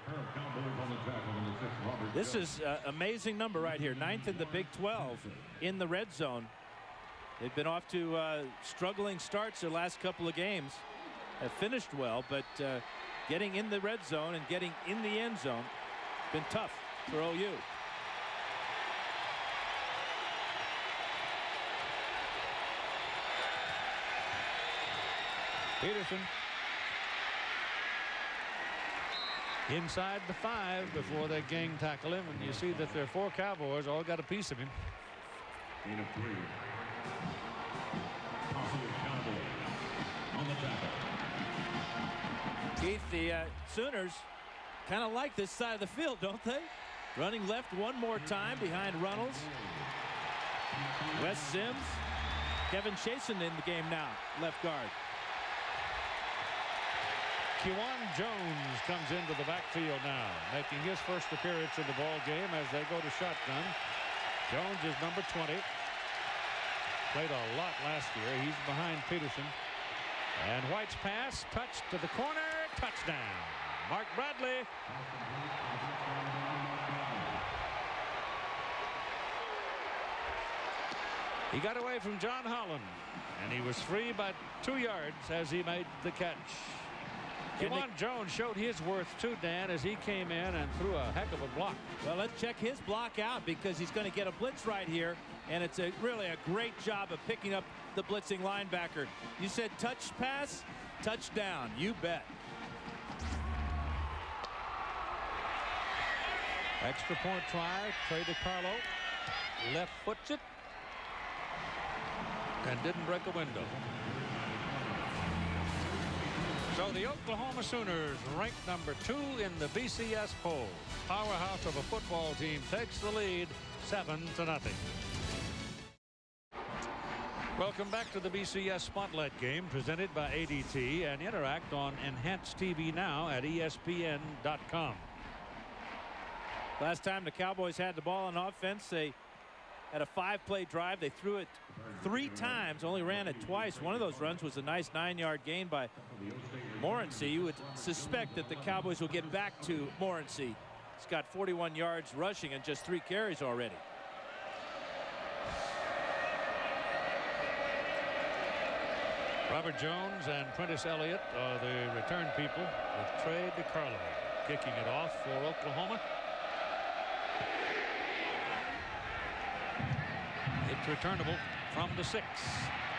This is an amazing number right here. 9th in the Big 12 in the red zone. They've been off to struggling starts their last couple of games. Have finished well, but getting in the red zone and getting in the end zone been tough for OU. Peterson inside the 5 before they gang tackle him, and you see that their 4 Cowboys all got a piece of him. Keith, the Sooners kind of like this side of the field, don't they? Running left one more time behind Runnels. Wes Sims. Kevin Chasen in the game now, left guard. Kewan Jones comes into the backfield now, making his first appearance in the ball game as they go to shotgun. Jones is number 20. Played a lot last year. He's behind Peterson. And White's pass touched to the corner. Touchdown. Mark Bradley. He got away from John Holland, and he was free by 2 yards as he made the catch. Kewan Jones showed his worth too, Dan, as he came in and threw a heck of a block. Well, let's check his block out because he's going to get a blitz right here, and it's really a great job of picking up the blitzing linebacker. You said touch pass, touchdown. You bet. Extra point try. Trey DiCarlo left foots it and didn't break a window. So the Oklahoma Sooners, ranked number 2 in the BCS poll. Powerhouse of a football team takes the lead 7-0. Welcome back to the BCS Spotlight game presented by ADT, and interact on Enhanced TV now at ESPN.com. Last time the Cowboys had the ball on offense, they had a 5-play drive. They threw it 3 times, only ran it twice. One of those runs was a nice 9-yard gain by Morency. You would suspect that the Cowboys will get back to Morency. He's got 41 yards rushing and just 3 carries already. Robert Jones and Prentice Elliott are the return people with Trey DiCarlo kicking it off for Oklahoma. It's returnable from the 6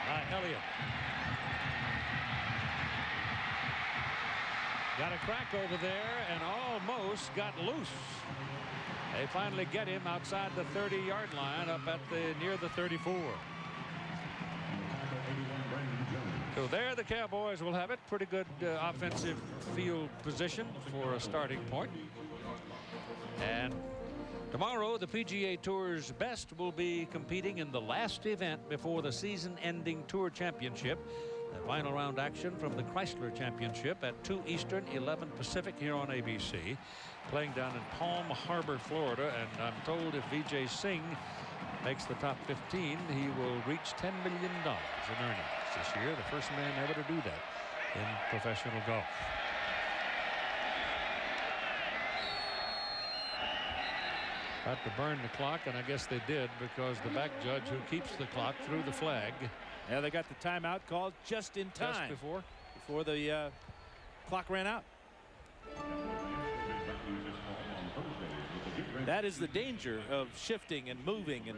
by Elliott. Got a crack over there and almost got loose. They finally get him outside the 30-yard line up at near the 34. So there the Cowboys will have it. Pretty good offensive field position for a starting point. And tomorrow the PGA Tour's best will be competing in the last event before the season-ending Tour Championship. The final round action from the Chrysler Championship at 2 Eastern, 11 Pacific here on ABC. Playing down in Palm Harbor, Florida. And I'm told if Vijay Singh makes the top 15, he will reach $10 million in earnings this year. The first man ever to do that in professional golf. About to burn the clock, and I guess they did, because the back judge who keeps the clock threw the flag. Yeah, they got the timeout called just in time. Just before the clock ran out. That is the danger of shifting and moving and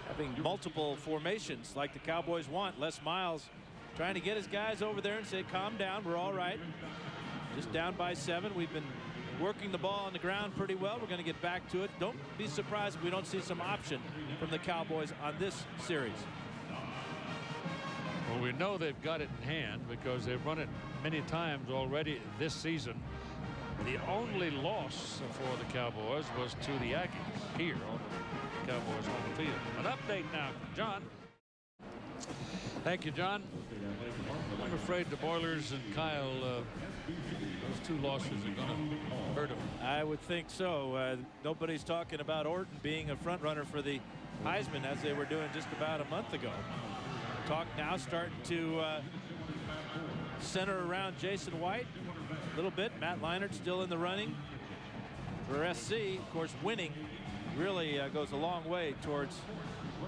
having multiple formations like the Cowboys want. Les Miles trying to get his guys over there and say, calm down, we're all right. Just down by 7. We've been working the ball on the ground pretty well. We're going to get back to it. Don't be surprised if we don't see some option from the Cowboys on this series. Well, we know they've got it in hand because they've run it many times already this season. The only loss for the Cowboys was to the Aggies here on the Cowboys home field. An update now from John. Thank you, John. I'm afraid the Boilers and Kyle, those 2 losses are going to hurt them. I would think so. Nobody's talking about Orton being a front runner for the Heisman as they were doing just about a month ago. Talk now starting to center around Jason White a little bit. Matt Leinart still in the running for SC. Of course, winning really goes a long way towards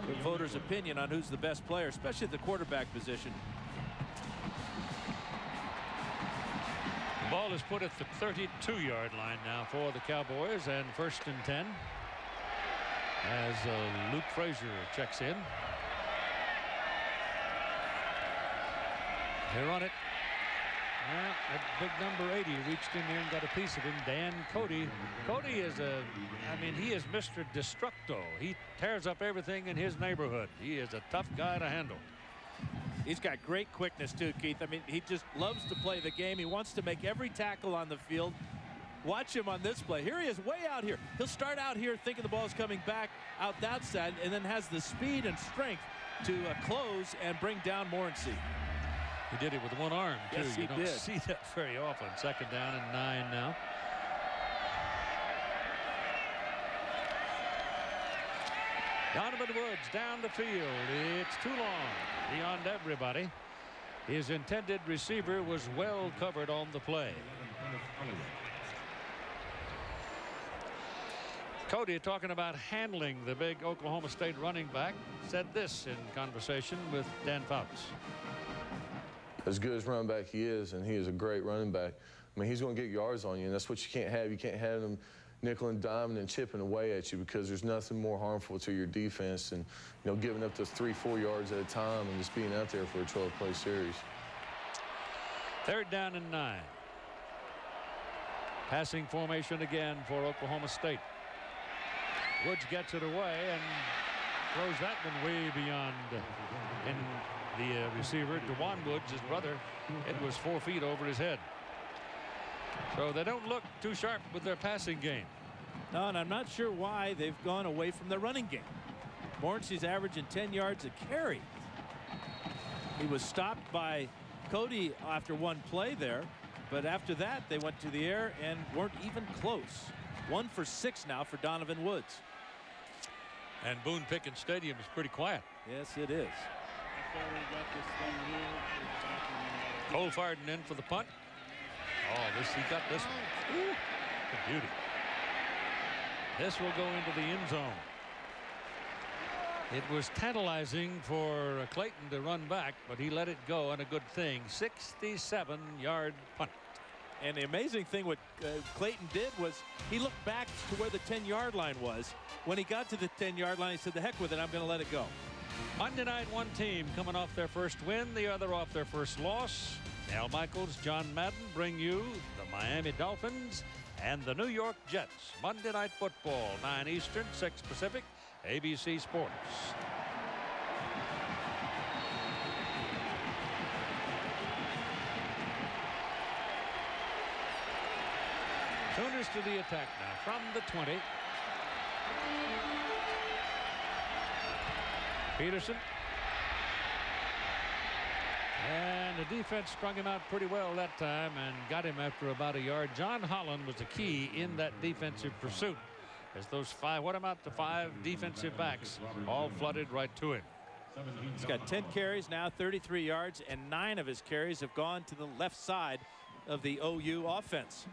the voters' opinion on who's the best player, especially at the quarterback position. The ball is put at the 32-yard line now for the Cowboys, and 1st and 10 as Luke Frazier checks in. They run it. Well, that big number 80 reached in there and got a piece of him. Dan Cody. Cody is he is Mr. Destructo. He tears up everything in his neighborhood. He is a tough guy to handle. He's got great quickness too, Keith. I mean, he just loves to play the game. He wants to make every tackle on the field. Watch him on this play. Here he is way out here. He'll start out here thinking the ball's coming back out that side, and then has the speed and strength to close and bring down Morency. He did it with one arm, too. Yes, you don't see that very often. 2nd down and 9 now. Donovan Woods down the field. It's too long beyond everybody. His intended receiver was well covered on the play. Cody, talking about handling the big Oklahoma State running back, said this in conversation with Dan Fouts. As good as running back he is, and he is a great running back, I mean, he's going to get yards on you, and that's what you can't have. You can't have him nickel and diming and chipping away at you, because there's nothing more harmful to your defense than, you know, giving up those 3-4 yards at a time and just being out there for a 12-play series. 3rd down and 9. Passing formation again for Oklahoma State. Woods gets it away and throws that one way beyond in the receiver. DeJuan Woods, his brother, it was 4 feet over his head. So they don't look too sharp with their passing game. No, and I'm not sure why they've gone away from their running game. Morency's averaging 10 yards a carry. He was stopped by Cody after one play there, but after that they went to the air and weren't even close. 1 for 6 now for Donovan Woods. And Boone Pickens Stadium is pretty quiet. Yes, it is. Cole Farden in for the punt. Oh, he got this one. Ooh, a beauty. This will go into the end zone. It was tantalizing for Clayton to run back, but he let it go, and a good thing. 67-yard punt. And the amazing thing what Clayton did was he looked back to where the 10-yard line was. When he got to the 10-yard line, he said, the heck with it, I'm going to let it go. Monday night, one team coming off their first win, the other off their first loss. Al Michaels, John Madden bring you the Miami Dolphins and the New York Jets. Monday Night Football, 9 Eastern, 6 Pacific, ABC Sports. Sooners to the attack now from the 20. Peterson. And the defense strung him out pretty well that time and got him after about a yard. John Holland was the key in that defensive pursuit as those five defensive backs all flooded right to him. He's got 10 carries now, 33 yards, and 9 of his carries have gone to the left side of the OU offense.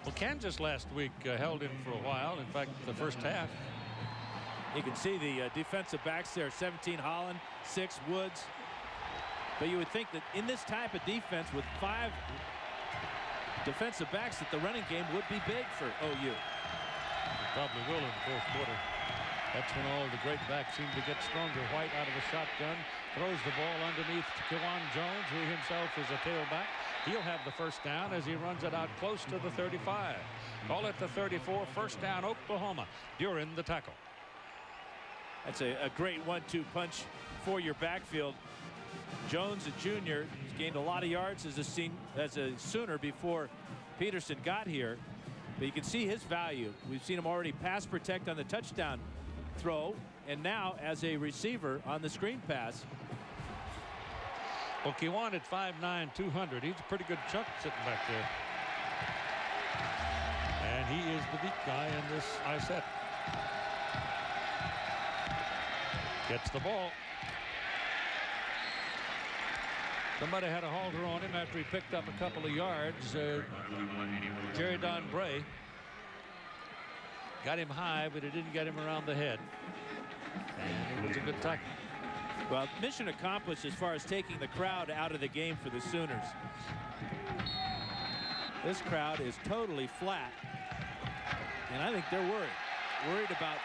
Well, Kansas last week held him for a while. In fact, the first half. You can see the defensive backs there, 17 Holland, 6 Woods. But you would think that in this type of defense with 5 defensive backs that the running game would be big for OU. It probably will in the fourth quarter. That's when all the great backs seem to get stronger. White out of a shotgun, throws the ball underneath Kewan Jones, who himself is a tailback. He'll have the first down as he runs it out close to the 35. Call it the 34. First down, Oklahoma during the tackle. That's a great 1-2 punch for your backfield. Jones, a junior, has gained a lot of yards as a Sooner before Peterson got here. But you can see his value. We've seen him already pass protect on the touchdown throw, and now as a receiver on the screen pass. Well, Kewan at 5'9", 200. He's a pretty good chunk sitting back there. And he is the deep guy in this I set. Gets the ball. Somebody had a halter on him after he picked up a couple of yards. Jerry Don Bray got him high, but it didn't get him around the head. And it was a good tackle. Well, mission accomplished as far as taking the crowd out of the game for the Sooners. This crowd is totally flat. And I think they're worried about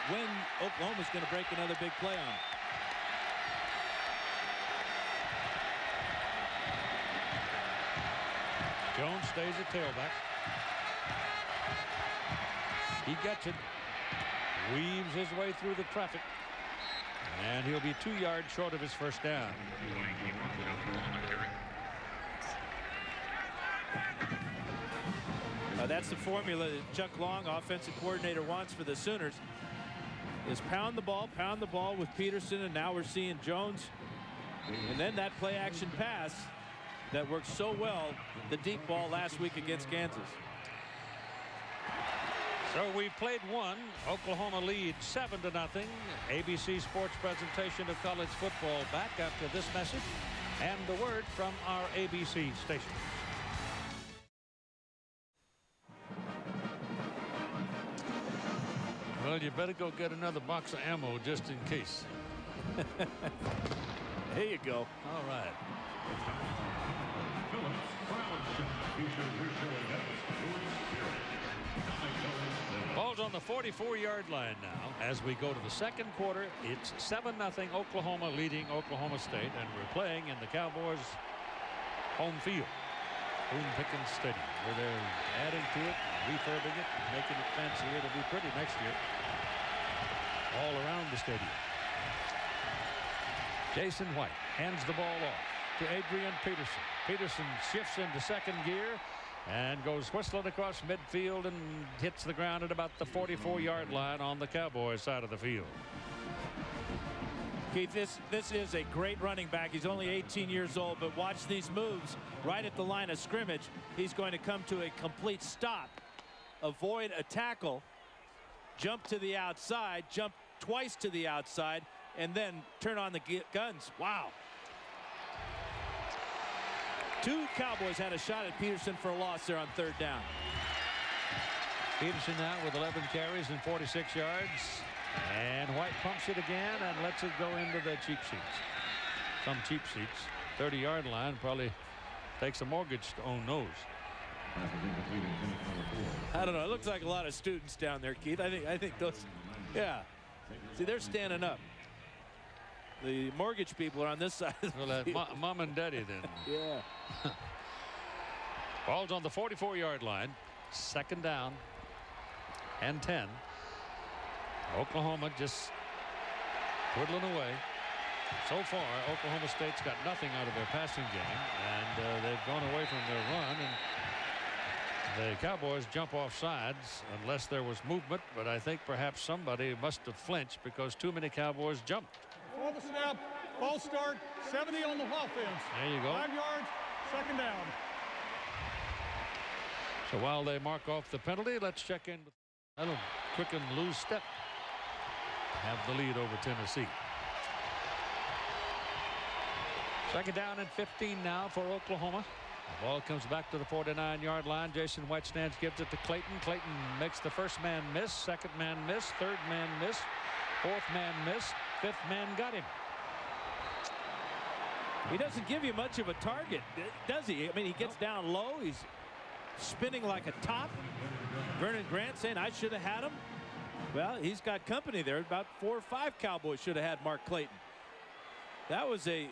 when Oklahoma's going to break another big play on them. Jones stays at tailback. He gets it. Weaves his way through the traffic. And he'll be 2 yards short of his first down. That's the formula that Chuck Long, offensive coordinator, wants for the Sooners. Is pound the ball with Peterson, and now we're seeing Jones. And then that play action pass that worked so well, the deep ball last week against Kansas. So we played one. Oklahoma leads 7-0. ABC Sports presentation of college football back after this message and the word from our ABC station. Well, you better go get another box of ammo just in case. There you go. All right. Ball's on the 44-yard line now. As we go to the second quarter, it's 7-0 Oklahoma leading Oklahoma State, and we're playing in the Cowboys' home field, Boone Pickens Stadium, where they're adding to it, refurbing it, making it fancier. It'll be pretty next year, all around the stadium. Jason White hands the ball off to Adrian Peterson. Peterson shifts into second gear and goes whistling across midfield and hits the ground at about the 44-yard line on the Cowboys side of the field. Keith, this is a great running back. He's only 18 years old, but watch these moves right at the line of scrimmage. He's going to come to a complete stop, avoid a tackle, jump to the outside, jump twice to the outside and then turn on the guns. Wow. 2 Cowboys had a shot at Peterson for a loss there on 3rd down. Peterson now with 11 carries and 46 yards. And White pumps it again and lets it go into the cheap seats. Some cheap seats. 30-yard line probably takes a mortgage to own those. I don't know. It looks like a lot of students down there, Keith. I think those, yeah. See, they're standing up. The mortgage people are on this side. Well, that's mom and daddy then. Yeah. Ball's on the 44-yard line. 2nd down and 10. Oklahoma just twiddling away. So far, Oklahoma State's got nothing out of their passing game, and they've gone away from their run. And the Cowboys jump off sides unless there was movement, but I think perhaps somebody must have flinched because too many Cowboys jumped. Before the snap, false start, 70 on the offense. There you go. 5 yards, 2nd down. So while they mark off the penalty, let's check in with that'll quicken Lou's step. Have the lead over Tennessee. 2nd down and 15 now for Oklahoma. The ball comes back to the 49-yard line. Jason White stands, gives it to Clayton. Clayton makes the 1st man miss, 2nd man miss, 3rd man miss, 4th man miss, 5th man got him. He doesn't give you much of a target, does he? I mean, he gets down low. He's spinning like a top. Vernon Grant saying, I should have had him. Well, he's got company there. About 4 or 5 Cowboys should have had Mark Clayton. That was a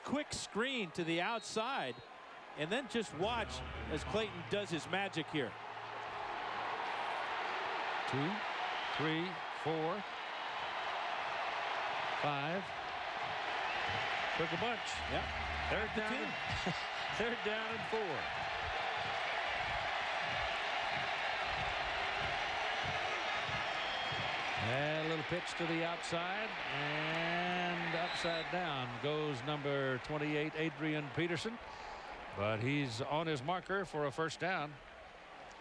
quick screen to the outside. And then just watch as Clayton does his magic here. 2, 3, 4, 5. Took a bunch. Yep. 3rd down. 3rd down and 4. And a little pitch to the outside, and upside down goes number 28, Adrian Peterson. But he's on his marker for a 1st down.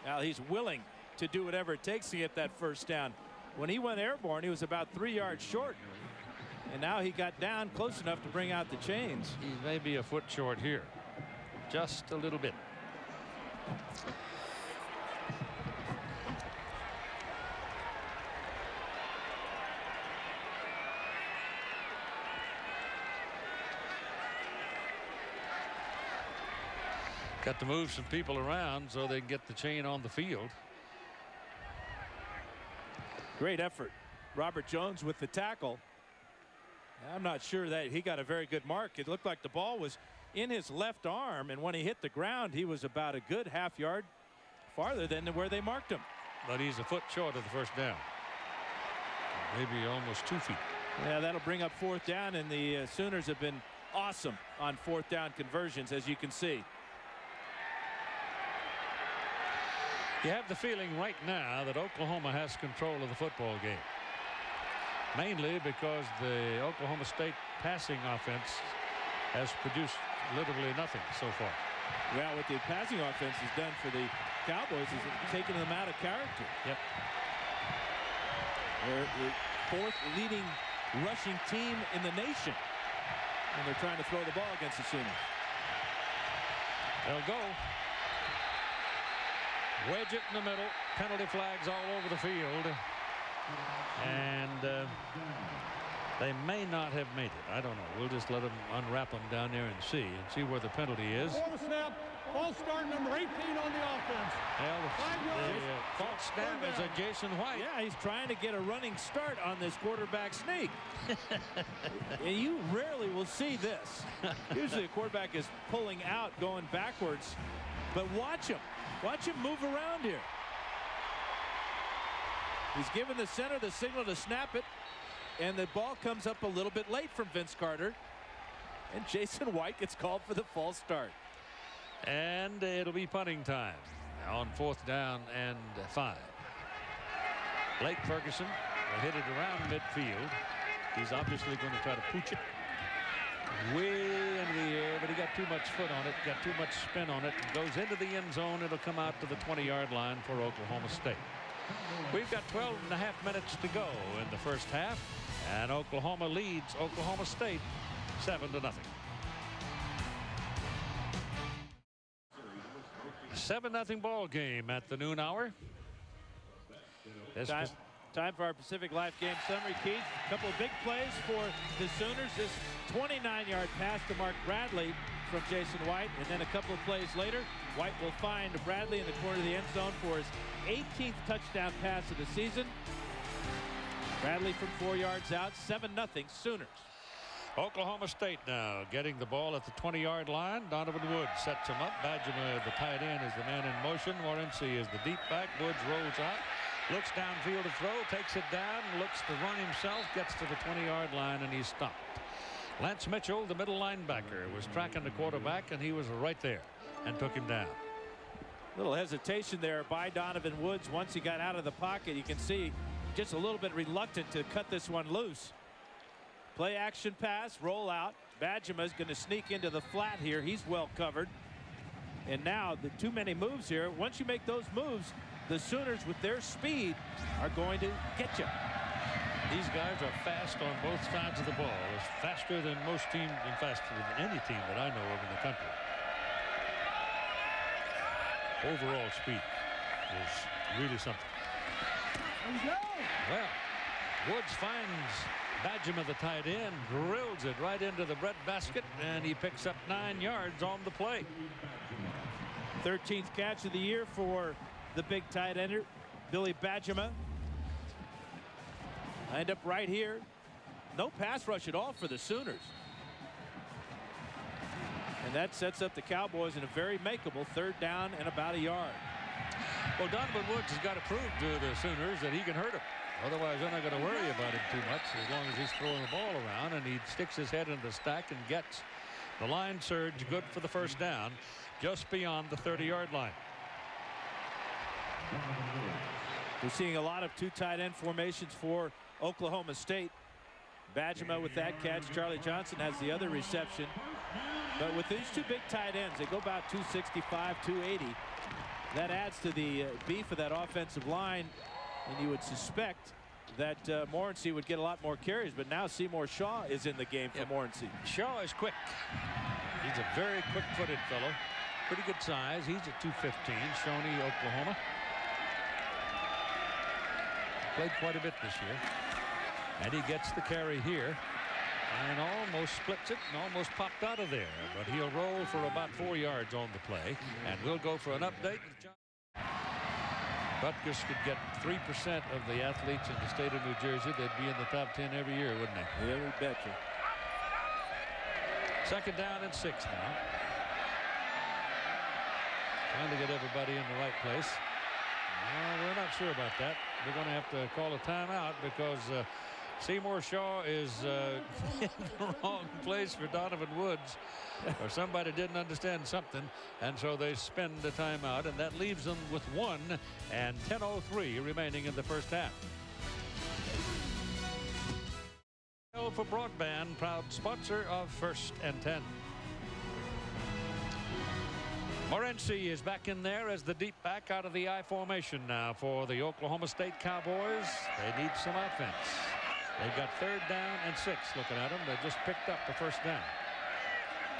Now he's willing to do whatever it takes to get that 1st down. When he went airborne, he was about 3 yards short. And now he got down close enough to bring out the chains. He's maybe a foot short here. Just a little bit. Got to move some people around so they can get the chain on the field. Great effort. Robert Jones with the tackle. I'm not sure that he got a very good mark. It looked like the ball was in his left arm, and when he hit the ground, he was about a good half yard farther than where they marked him. But he's a foot short of the 1st down. Maybe almost 2 feet. Yeah, that'll bring up 4th down, and the Sooners have been awesome on 4th down conversions, as you can see. You have the feeling right now that Oklahoma has control of the football game. Mainly because the Oklahoma State passing offense has produced literally nothing so far. Well, what the passing offense has done for the Cowboys is taking them out of character. Yep. They're the 4th leading rushing team in the nation. And they're trying to throw the ball against the Sooners. They'll go. Wedge it in the middle. Penalty flags all over the field. And they may not have made it. I don't know. We'll just let them unwrap them down there and see where the penalty is. Before the snap, false start, number 18 on the offense. Well, the false snap is a Jason White. Yeah, he's trying to get a running start on this quarterback sneak. And you rarely will see this. Usually a quarterback is pulling out, going backwards. But watch him. Watch him move around here. He's given the center the signal to snap it, and the ball comes up a little bit late from Vince Carter, and Jason White gets called for the false start. And it'll be punting time on 4th down and 5. Blake Ferguson will hit it around midfield. He's obviously going to try to pooch it way into the air, but he got too much foot on it, got too much spin on it. It goes into the end zone. It'll come out to the 20-yard line for Oklahoma State. We've got 12.5 minutes to go in the first half, and Oklahoma leads Oklahoma State 7-0. 7-0 ball game at the noon hour. Time for our Pacific Life game summary, Keith. A couple of big plays for the Sooners. This 29-yard pass to Mark Bradley from Jason White, and then a couple of plays later, White will find Bradley in the corner of the end zone for his 18th touchdown pass of the season. Bradley from 4 yards out, 7-0 Sooners. Oklahoma State now getting the ball at the 20-yard line. Donovan Woods sets him up. Badgema, the tight end, is the man in motion. Morency is the deep back. Woods rolls out, looks downfield to throw, takes it down, looks to run himself, gets to the 20-yard line, and he's stopped. Lance Mitchell, the middle linebacker, was tracking the quarterback, and he was right there and took him down. Little hesitation there by Donovan Woods. Once he got out of the pocket, you can see just a little bit reluctant to cut this one loose. Play action pass, roll out. Badgema is going to sneak into the flat here. He's well covered. And now the too many moves here. Once you make those moves, the Sooners with their speed are going to get you. These guys are fast on both sides of the ball. It's faster than most teams and faster than any team that I know of in the country. Overall speed is really something. Well, Woods finds Badgema, the tight end, drills it right into the breadbasket, and he picks up 9 yards on the play. 13th catch of the year for the big tight ender, Billy Badgema. End up right here. No pass rush at all for the Sooners. And that sets up the Cowboys in a very makeable 3rd down and about a yard. Well, Donovan Woods has got to prove to the Sooners that he can hurt them. Otherwise, they're not going to worry about him too much as long as he's throwing the ball around, and he sticks his head in the stack and gets the line surge good for the 1st down just beyond the 30-yard line. We're seeing a lot of 2 tight end formations for Oklahoma State. Badgema with that catch. Charlie Johnson has the other reception. But with these 2 big tight ends, they go about 265, 280. That adds to the beef of that offensive line. And you would suspect that Morency would get a lot more carries, but now Seymour Shaw is in the game for Morency. Shaw is quick. He's a very quick-footed fellow. Pretty good size. He's at 215, Shawnee, Oklahoma. Played quite a bit this year. And he gets the carry here and almost splits it and almost popped out of there. But he'll roll for about 4 yards on the play. And we'll go for an update. Butkus could get 3% of the athletes in the state of New Jersey. They'd be in the top 10 every year, wouldn't they? Yeah, we bet you. 2nd down and 6 now. Trying to get everybody in the right place. We're not sure about that. We're going to have to call a timeout because Seymour Shaw is in the wrong place for Donovan Woods, or somebody didn't understand something, and so they spend the timeout, and that leaves them with 1 and 10:03 remaining in the 1st half. For Broadband, proud sponsor of 1st and 10. Morency is back in there as the deep back out of the I formation now for the Oklahoma State Cowboys. They need some offense. They've got 3rd down and 6. Looking at them, they just picked up the 1st down.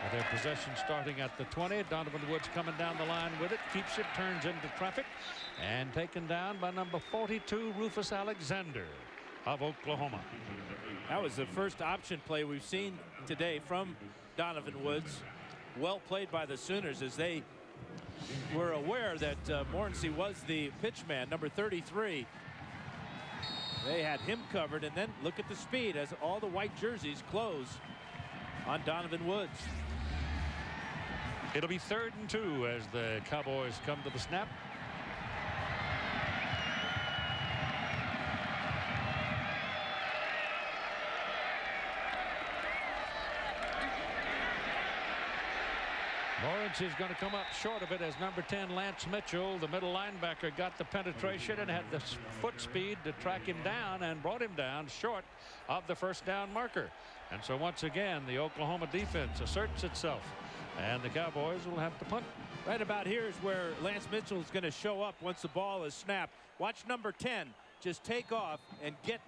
With their possession starting at the 20, Donovan Woods coming down the line with it, keeps it, turns into traffic, and taken down by number 42, Rufus Alexander of Oklahoma. That was the first option play we've seen today from Donovan Woods. Well played by the Sooners as they were aware that Morency was the pitch man, number 33. They had him covered, and then look at the speed as all the white jerseys close on Donovan Woods. It'll be 3rd and 2 as the Cowboys come to the snap. Morency is going to come up short of it as number 10, Lance Mitchell, the middle linebacker, got the penetration and had the foot speed to track him down and brought him down short of the 1st down marker. And so once again, the Oklahoma defense asserts itself. And the Cowboys will have to punt. Right about here is where Lance Mitchell is going to show up once the ball is snapped. Watch number 10 just take off and get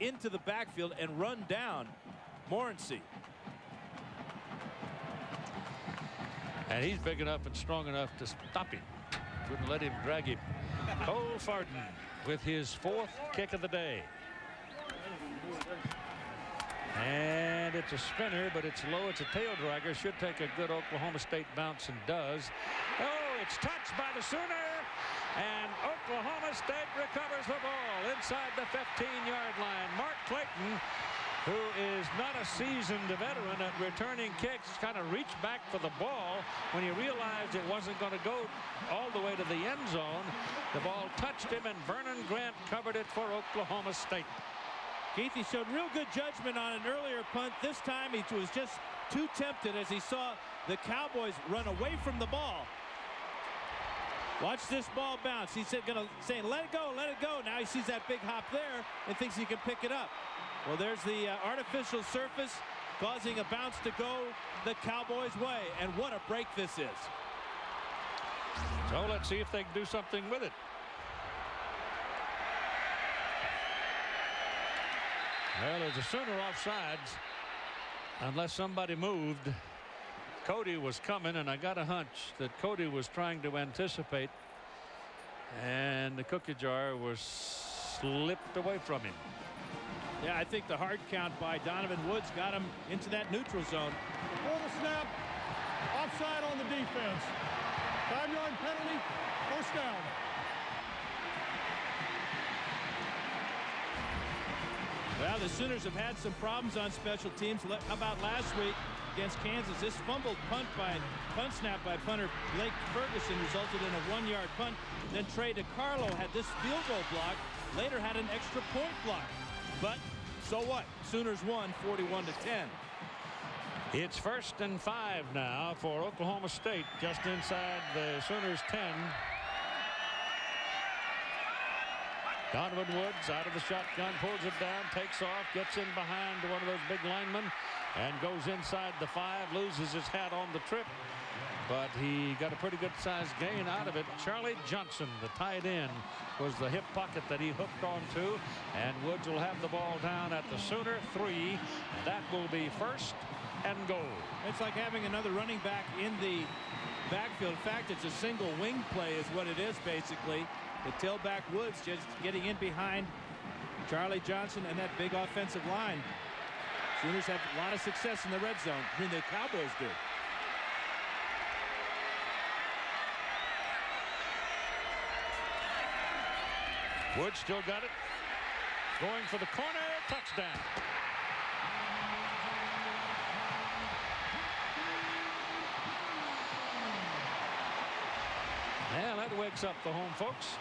into the backfield and run down Morency. And he's big enough and strong enough to stop him. Wouldn't let him drag him. Cole Farden with his 4th kick of the day. And it's a spinner, but it's low. It's a tail dragger. Should take a good Oklahoma State bounce, and does. Oh, it's touched by the Sooner. And Oklahoma State recovers the ball inside the 15-yard line. Mark Clayton, who is not a seasoned veteran at returning kicks, kind of reached back for the ball when he realized it wasn't going to go all the way to the end zone. The ball touched him, and Vernon Grant covered it for Oklahoma State. Keith, he showed real good judgment on an earlier punt. This time he was just too tempted as he saw the Cowboys run away from the ball. Watch this ball bounce. He's saying, let it go, let it go. Now he sees that big hop there and thinks he can pick it up. Well, there's the artificial surface causing a bounce to go the Cowboys' way. And what a break this is. So let's see if they can do something with it. Well, there's a Sooner offsides unless somebody moved. Cody was coming, and I got a hunch that Cody was trying to anticipate, and the cookie jar was slipped away from him. Yeah, I think the hard count by Donovan Woods got him into that neutral zone. Before the snap, offside on the defense. 5-yard penalty, first down. Well, the Sooners have had some problems on special teams. How about last week against Kansas? This fumbled punt snap by punter Blake Ferguson resulted in a 1-yard punt. Then Trey DiCarlo had this field goal block. Later had an extra point block. But so what? Sooners won 41-10. It's 1st and 5 now for Oklahoma State, just inside the Sooners 10. Donovan Woods out of the shotgun, pulls it down, takes off, gets in behind one of those big linemen, and goes inside the 5, loses his hat on the trip, but he got a pretty good sized gain out of it. Charlie Johnson, the tight end, was the hip pocket that he hooked onto, and Woods will have the ball down at the Sooner 3. That will be 1st and goal. It's like having another running back in the backfield. In fact, it's a single wing play is what it is basically. The tailback Woods just getting in behind Charlie Johnson and that big offensive line. Sooners have a lot of success in the red zone. I mean, the Cowboys do. Woods still got it. Going for the corner. Touchdown. Yeah, that wakes up the home folks.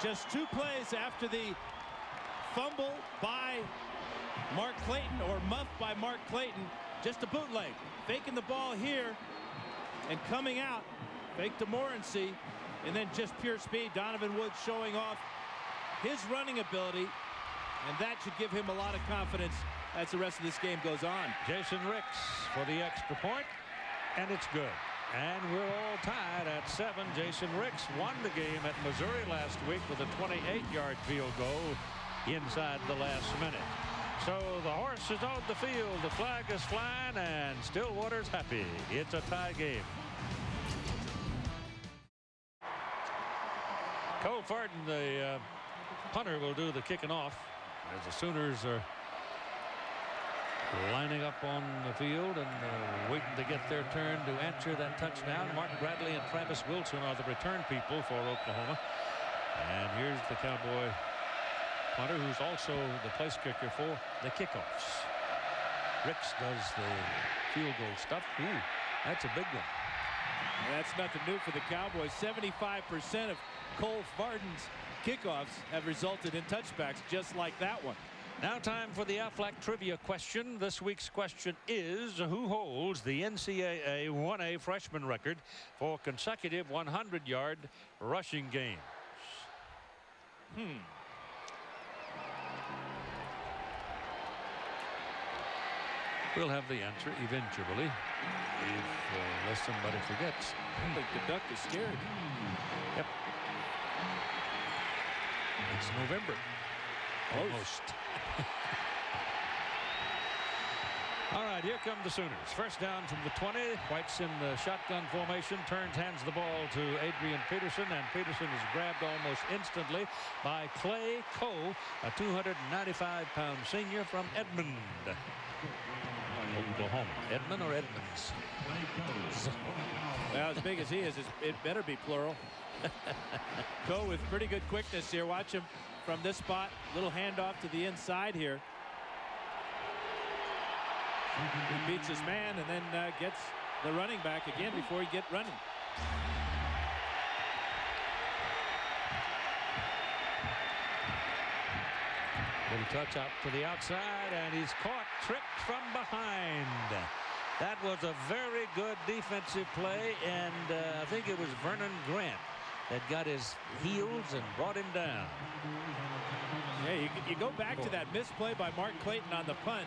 Just 2 plays after the fumble by Mark Clayton, or muffed by Mark Clayton. Just a bootleg. Faking the ball here and coming out. Fake to Morency. And then just pure speed. Donovan Woods showing off his running ability. And that should give him a lot of confidence as the rest of this game goes on. Jason Ricks for the extra point. And it's good. And we're all tied at 7. Jason Ricks won the game at Missouri last week with a 28-yard field goal inside the last minute. So the horse is on the field. The flag is flying, and Stillwater's happy. It's a tie game. Cole Farden, the punter, will do the kicking off as the Sooners are lining up on the field and waiting to get their turn to answer that touchdown. Mark Bradley and Travis Wilson are the return people for Oklahoma. And here's the Cowboy punter, who's also the place kicker for the kickoffs. Ricks does the field goal stuff. Ooh, that's a big one. That's nothing new for the Cowboys. 75% of Cole Farden's kickoffs have resulted in touchbacks just like that one. Now time for the Aflac trivia question. This week's question is, who holds the NCAA 1A freshman record for consecutive 100-yard rushing games? We'll have the answer eventually, unless somebody forgets. I think the duck is scared. Yep. It's November. Almost. All right, here come the Sooners. First down from the 20. White's in the shotgun formation. Turns, hands the ball to Adrian Peterson, and Peterson is grabbed almost instantly by Clay Coe, a 295-pound senior from Edmond, Oklahoma. Edmond or Edmonds? Well, as big as he is, it better be plural. Coe with pretty good quickness here. Watch him from this spot. Little handoff to the inside here. He beats his man and then gets the running back again before he gets running. Little touch out to the outside, and he's caught, tripped from behind. That was a very good defensive play, and I think it was Vernon Grant that got his heels and brought him down. Yeah, you go back to that misplay by Mark Clayton on the punt,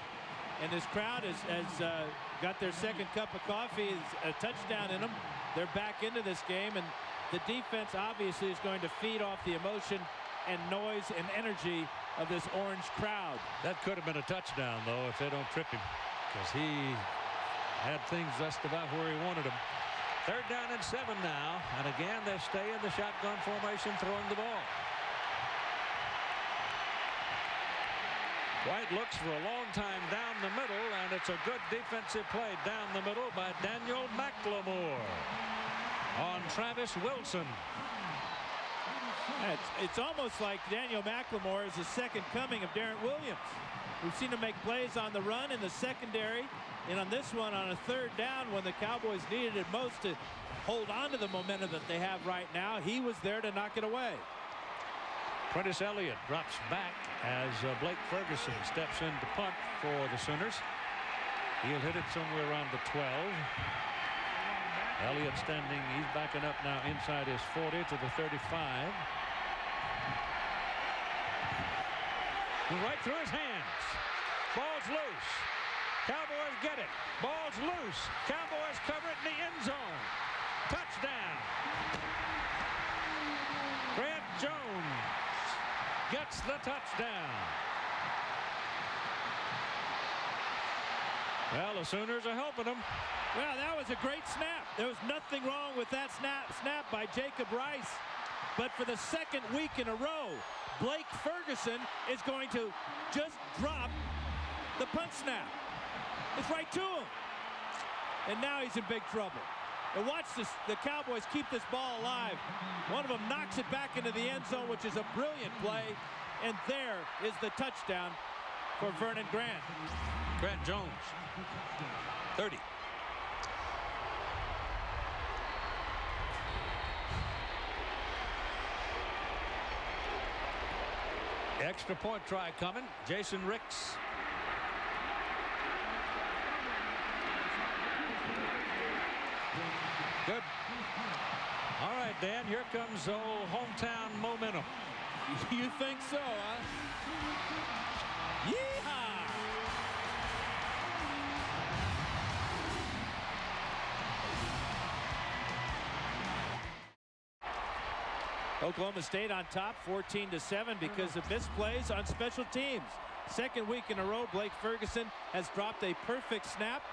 and this crowd has got their second cup of coffee. It's a touchdown in them. They're back into this game, and the defense obviously is going to feed off the emotion and noise and energy of this orange crowd. That could have been a touchdown, though, if they don't trip him, because he had things just about where he wanted them. Third down and 7 now, and again they stay in the shotgun formation, throwing the ball. White looks for a long time down the middle, and it's a good defensive play down the middle by Daniel McLemore on Travis Wilson. It's almost like Daniel McLemore is the second coming of Darren Williams. We've seen him make plays on the run in the secondary, and on this one on a third down when the Cowboys needed it most to hold on to the momentum that they have right now, he was there to knock it away. Prentice Elliott drops back as Blake Ferguson steps in to punt for the Sooners. He'll hit it somewhere around the 12. Elliott standing, he's backing up now inside his 40 to the 35. Right through his hands. Ball's loose. Cowboys get it. Ball's loose. Cowboys cover it in the end zone. Touchdown. Grant Jones gets the touchdown. Well, the Sooners are helping them. Well, that was a great snap. There was nothing wrong with that snap by Jacob Rice. But for the second week in a row, Blake Ferguson is going to just drop the punt snap. It's right to him. And now he's in big trouble. And watch this, the Cowboys keep this ball alive. One of them knocks it back into the end zone, which is a brilliant play. And there is the touchdown for Vernon Grant. Grant Jones, 30. Extra point try coming. Jason Ricks. Good. All right, Dan, here comes old hometown momentum. You think so, huh? Yeehaw! Oklahoma State on top 14-7 because of misplays on special teams. Second week in a row, Blake Ferguson has dropped a perfect snap.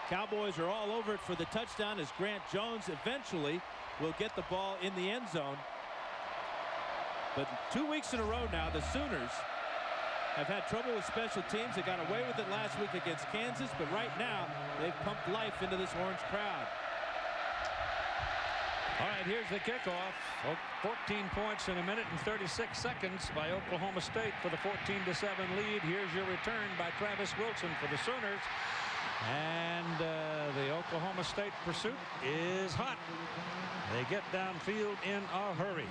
Cowboys are all over it for the touchdown as Grant Jones eventually will get the ball in the end zone. But 2 weeks in a row now, the Sooners have had trouble with special teams. They got away with it last week against Kansas, but right now they've pumped life into this orange crowd. All right, here's the kickoff. 14 points in a minute and 36 seconds by Oklahoma State for the 14-7 lead. Here's your return by Travis Wilson for the Sooners. And the Oklahoma State pursuit is hot. They get downfield in a hurry.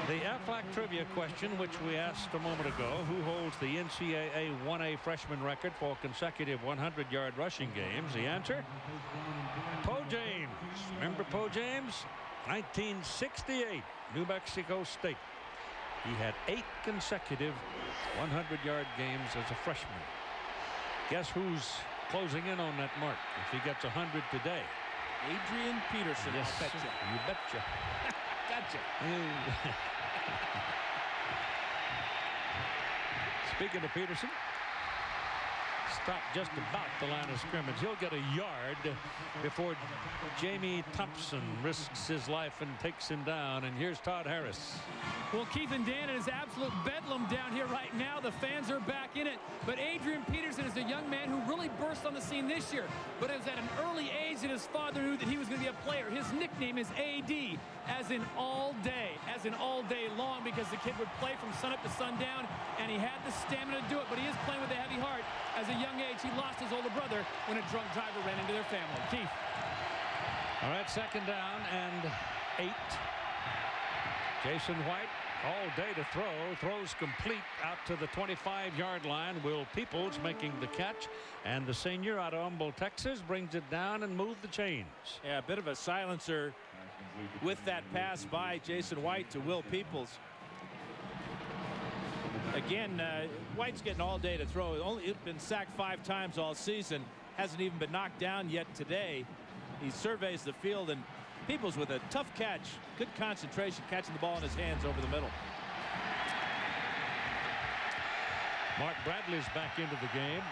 The Aflac trivia question, which we asked a moment ago, who holds the NCAA 1A freshman record for consecutive 100-yard rushing games? The answer? Poe James. Remember Poe James? 1968, New Mexico State. He had 8 consecutive 100-yard games as a freshman. Guess who's closing in on that mark if he gets 100 today? Adrian Peterson. Yes, I'll bet you betcha. Gotcha. Speaking of Peterson, stopped just about the line of scrimmage. He'll get a yard before Jamie Thompson risks his life and takes him down. And here's Todd Harris. Well, Keith and Dan, it is absolute bedlam down here right now. The fans are back in it. But Adrian Peterson is a young man who really burst on the scene this year. But it was at an early age that his father knew that he was going to be a player. His nickname is AD, as in all day long, because the kid would play from sunup to sundown, and he had the stamina to do it. But he is playing with a heavy heart. As a young age, he lost his older brother when a drunk driver ran into their family. Keith. All right, 2nd down and 8. Jason White all day to throw. Throws complete out to the 25-yard line. Will Peoples making the catch. And the senior out of Humboldt, Texas, brings it down and moved the chains. Yeah, a bit of a silencer with that pass by Jason White to Will Peoples. Again, White's getting all day to throw. Only been sacked 5 times all season. Hasn't even been knocked down yet today. He surveys the field, and Peoples with a tough catch. Good concentration, catching the ball in his hands over the middle. Mark Bradley's back into the game.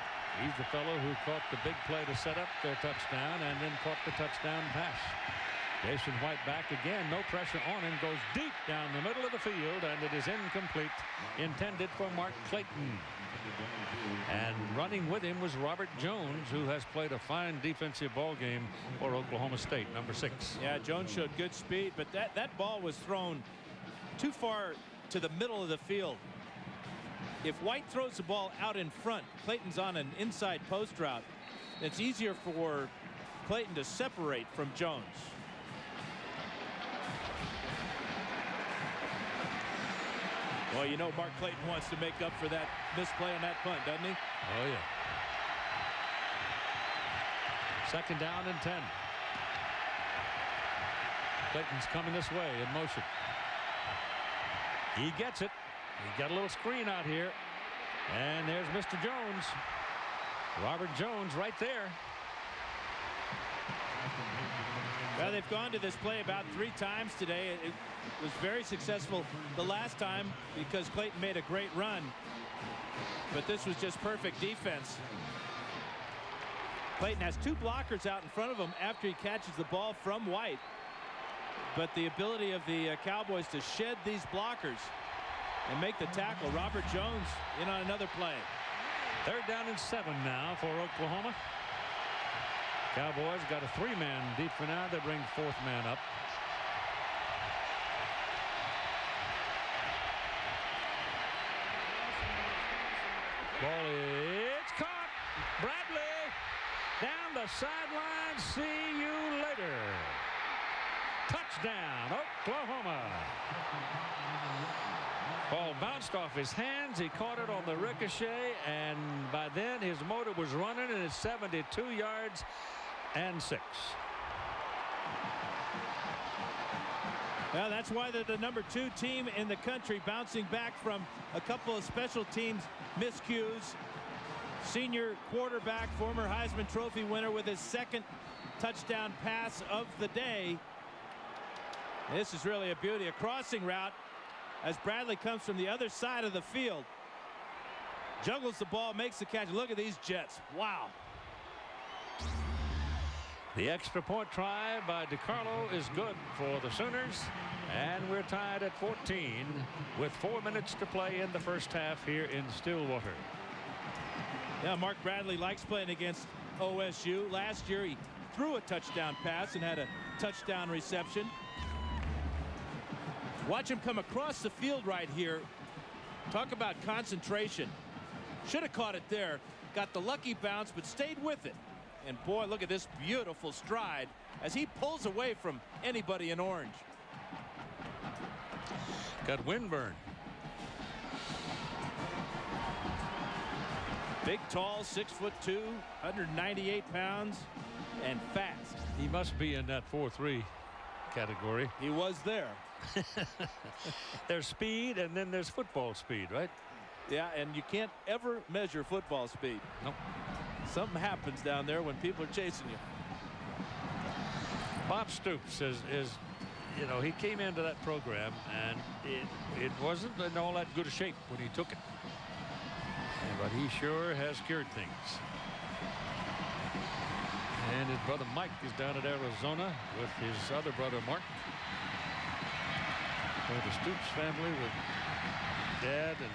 He's the fellow who caught the big play to set up their touchdown and then caught the touchdown pass. Jason White back again. No pressure on him. Goes deep down the middle of the field, and it is incomplete. Intended for Mark Clayton. And running with him was Robert Jones, who has played a fine defensive ball game for Oklahoma State, number 6. Yeah, Jones showed good speed, but that ball was thrown too far to the middle of the field. If White throws the ball out in front, Clayton's on an inside post route. It's easier for Clayton to separate from Jones. Well, you know Mark Clayton wants to make up for that misplay on that punt, doesn't he? Oh, yeah. 2nd down and 10. Clayton's coming this way in motion. He gets it. He got a little screen out here. And there's Mr. Jones. Robert Jones right there. Well, they've gone to this play about 3 times today. It was very successful the last time because Clayton made a great run. But this was just perfect defense. Clayton has 2 blockers out in front of him after he catches the ball from White. But the ability of the Cowboys to shed these blockers and make the tackle. Robert Jones in on another play. 3rd down and 7 now for Oklahoma. Cowboys got a 3-man deep for now. They bring 4th man up. Ball is caught. Bradley down the sideline. See you later. Touchdown, Oklahoma. Ball bounced off his hands. He caught it on the ricochet, and by then his motor was running, and it's 72 yards and 6. Well, that's why they're the number 2 team in the country, bouncing back from a couple of special teams miscues. Senior quarterback, former Heisman Trophy winner, with his 2nd touchdown pass of the day. This is really a beauty. A crossing route as Bradley comes from the other side of the field. Juggles the ball, makes the catch. Look at these Jets. Wow. The extra point try by DiCarlo is good for the Sooners, and we're tied at 14 with 4 minutes to play in the first half here in Stillwater. Yeah, Mark Bradley likes playing against OSU. Last year he threw a touchdown pass and had a touchdown reception. Watch him come across the field right here. Talk about concentration. Should have caught it there. Got the lucky bounce, but stayed with it. And boy, look at this beautiful stride as he pulls away from anybody in orange. Got Winburn. Big, tall, 6'2", 198 pounds, and fast. He must be in that 4-3. category. He was there. There's speed, and then there's football speed, right? Yeah, and you can't ever measure football speed. Nope. Something happens down there when people are chasing you. Bob Stoops is you know, he came into that program, and it wasn't in all that good a shape when he took it. But he sure has cured things. And his brother Mike is down at Arizona with his other brother Mark. So the Stoops family with Dad and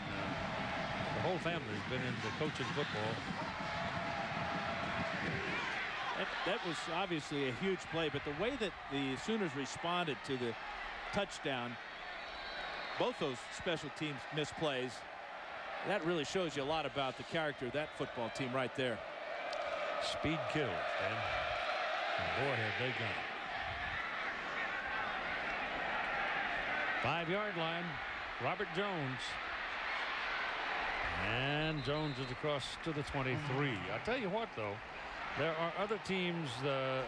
the whole family has been into coaching football. That was obviously a huge play, but the way that the Sooners responded to the touchdown, both those special teams missed plays, that really shows you a lot about the character of that football team right there. Speed kills, man. And boy, have they got it. 5-yard line, Robert Jones. And Jones is across to the 23. I'll tell you what, though. There are other teams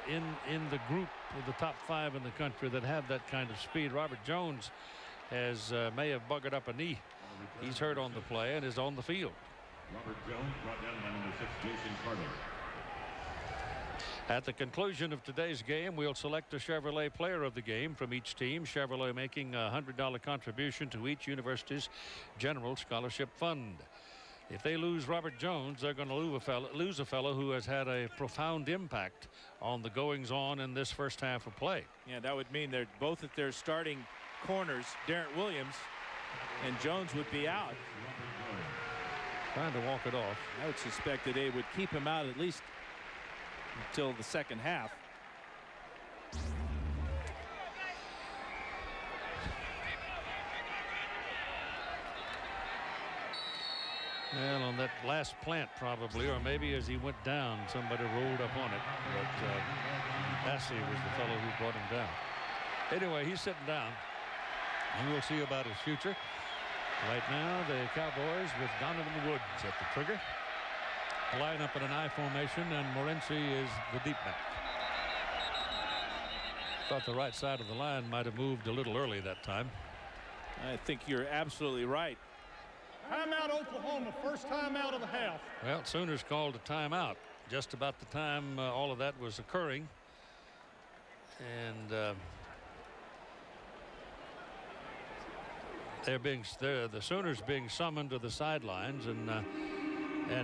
in the group of the top 5 in the country that have that kind of speed. Robert Jones may have buggered up a knee. He's hurt on the play and is on the field. Robert Jones brought down by number 6, Jason Carter. At the conclusion of today's game, we'll select a Chevrolet player of the game from each team. Chevrolet making a $100 contribution to each university's general scholarship fund. If they lose Robert Jones, they're going to lose a fellow who has had a profound impact on the goings-on in this first half of play. Yeah, that would mean they're both at their starting corners. Darrent Williams and Jones would be out. Trying to walk it off. I would suspect that they would keep him out at least until the second half. Well, on that last plant probably, or maybe as he went down, somebody rolled up on it. But Massey was the fellow who brought him down. Anyway, he's sitting down, and we'll see about his future. Right now, the Cowboys with Donovan Woods at the trigger. Line up in an I formation, and Morency is the deep back. Thought the right side of the line might have moved a little early that time. I think you're absolutely right. Timeout, Oklahoma. First timeout of the half. Well, Sooners called a timeout just about the time all of that was occurring. And the Sooners being summoned to the sidelines, and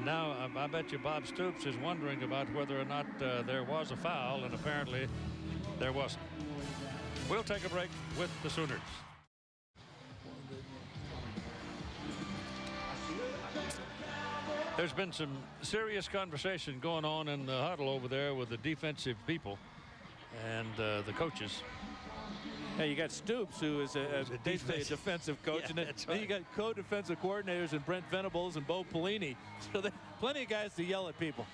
now I bet you Bob Stoops is wondering about whether or not there was a foul, and apparently there wasn't. We'll take a break with the Sooners. There's been some serious conversation going on in the huddle over there with the defensive people and the coaches. Yeah, you got Stoops, who is a defensive coach, Yeah, and then that's right. you got co-defensive coordinators and Brent Venables and Bo Pelini. So there plenty of guys to yell at people.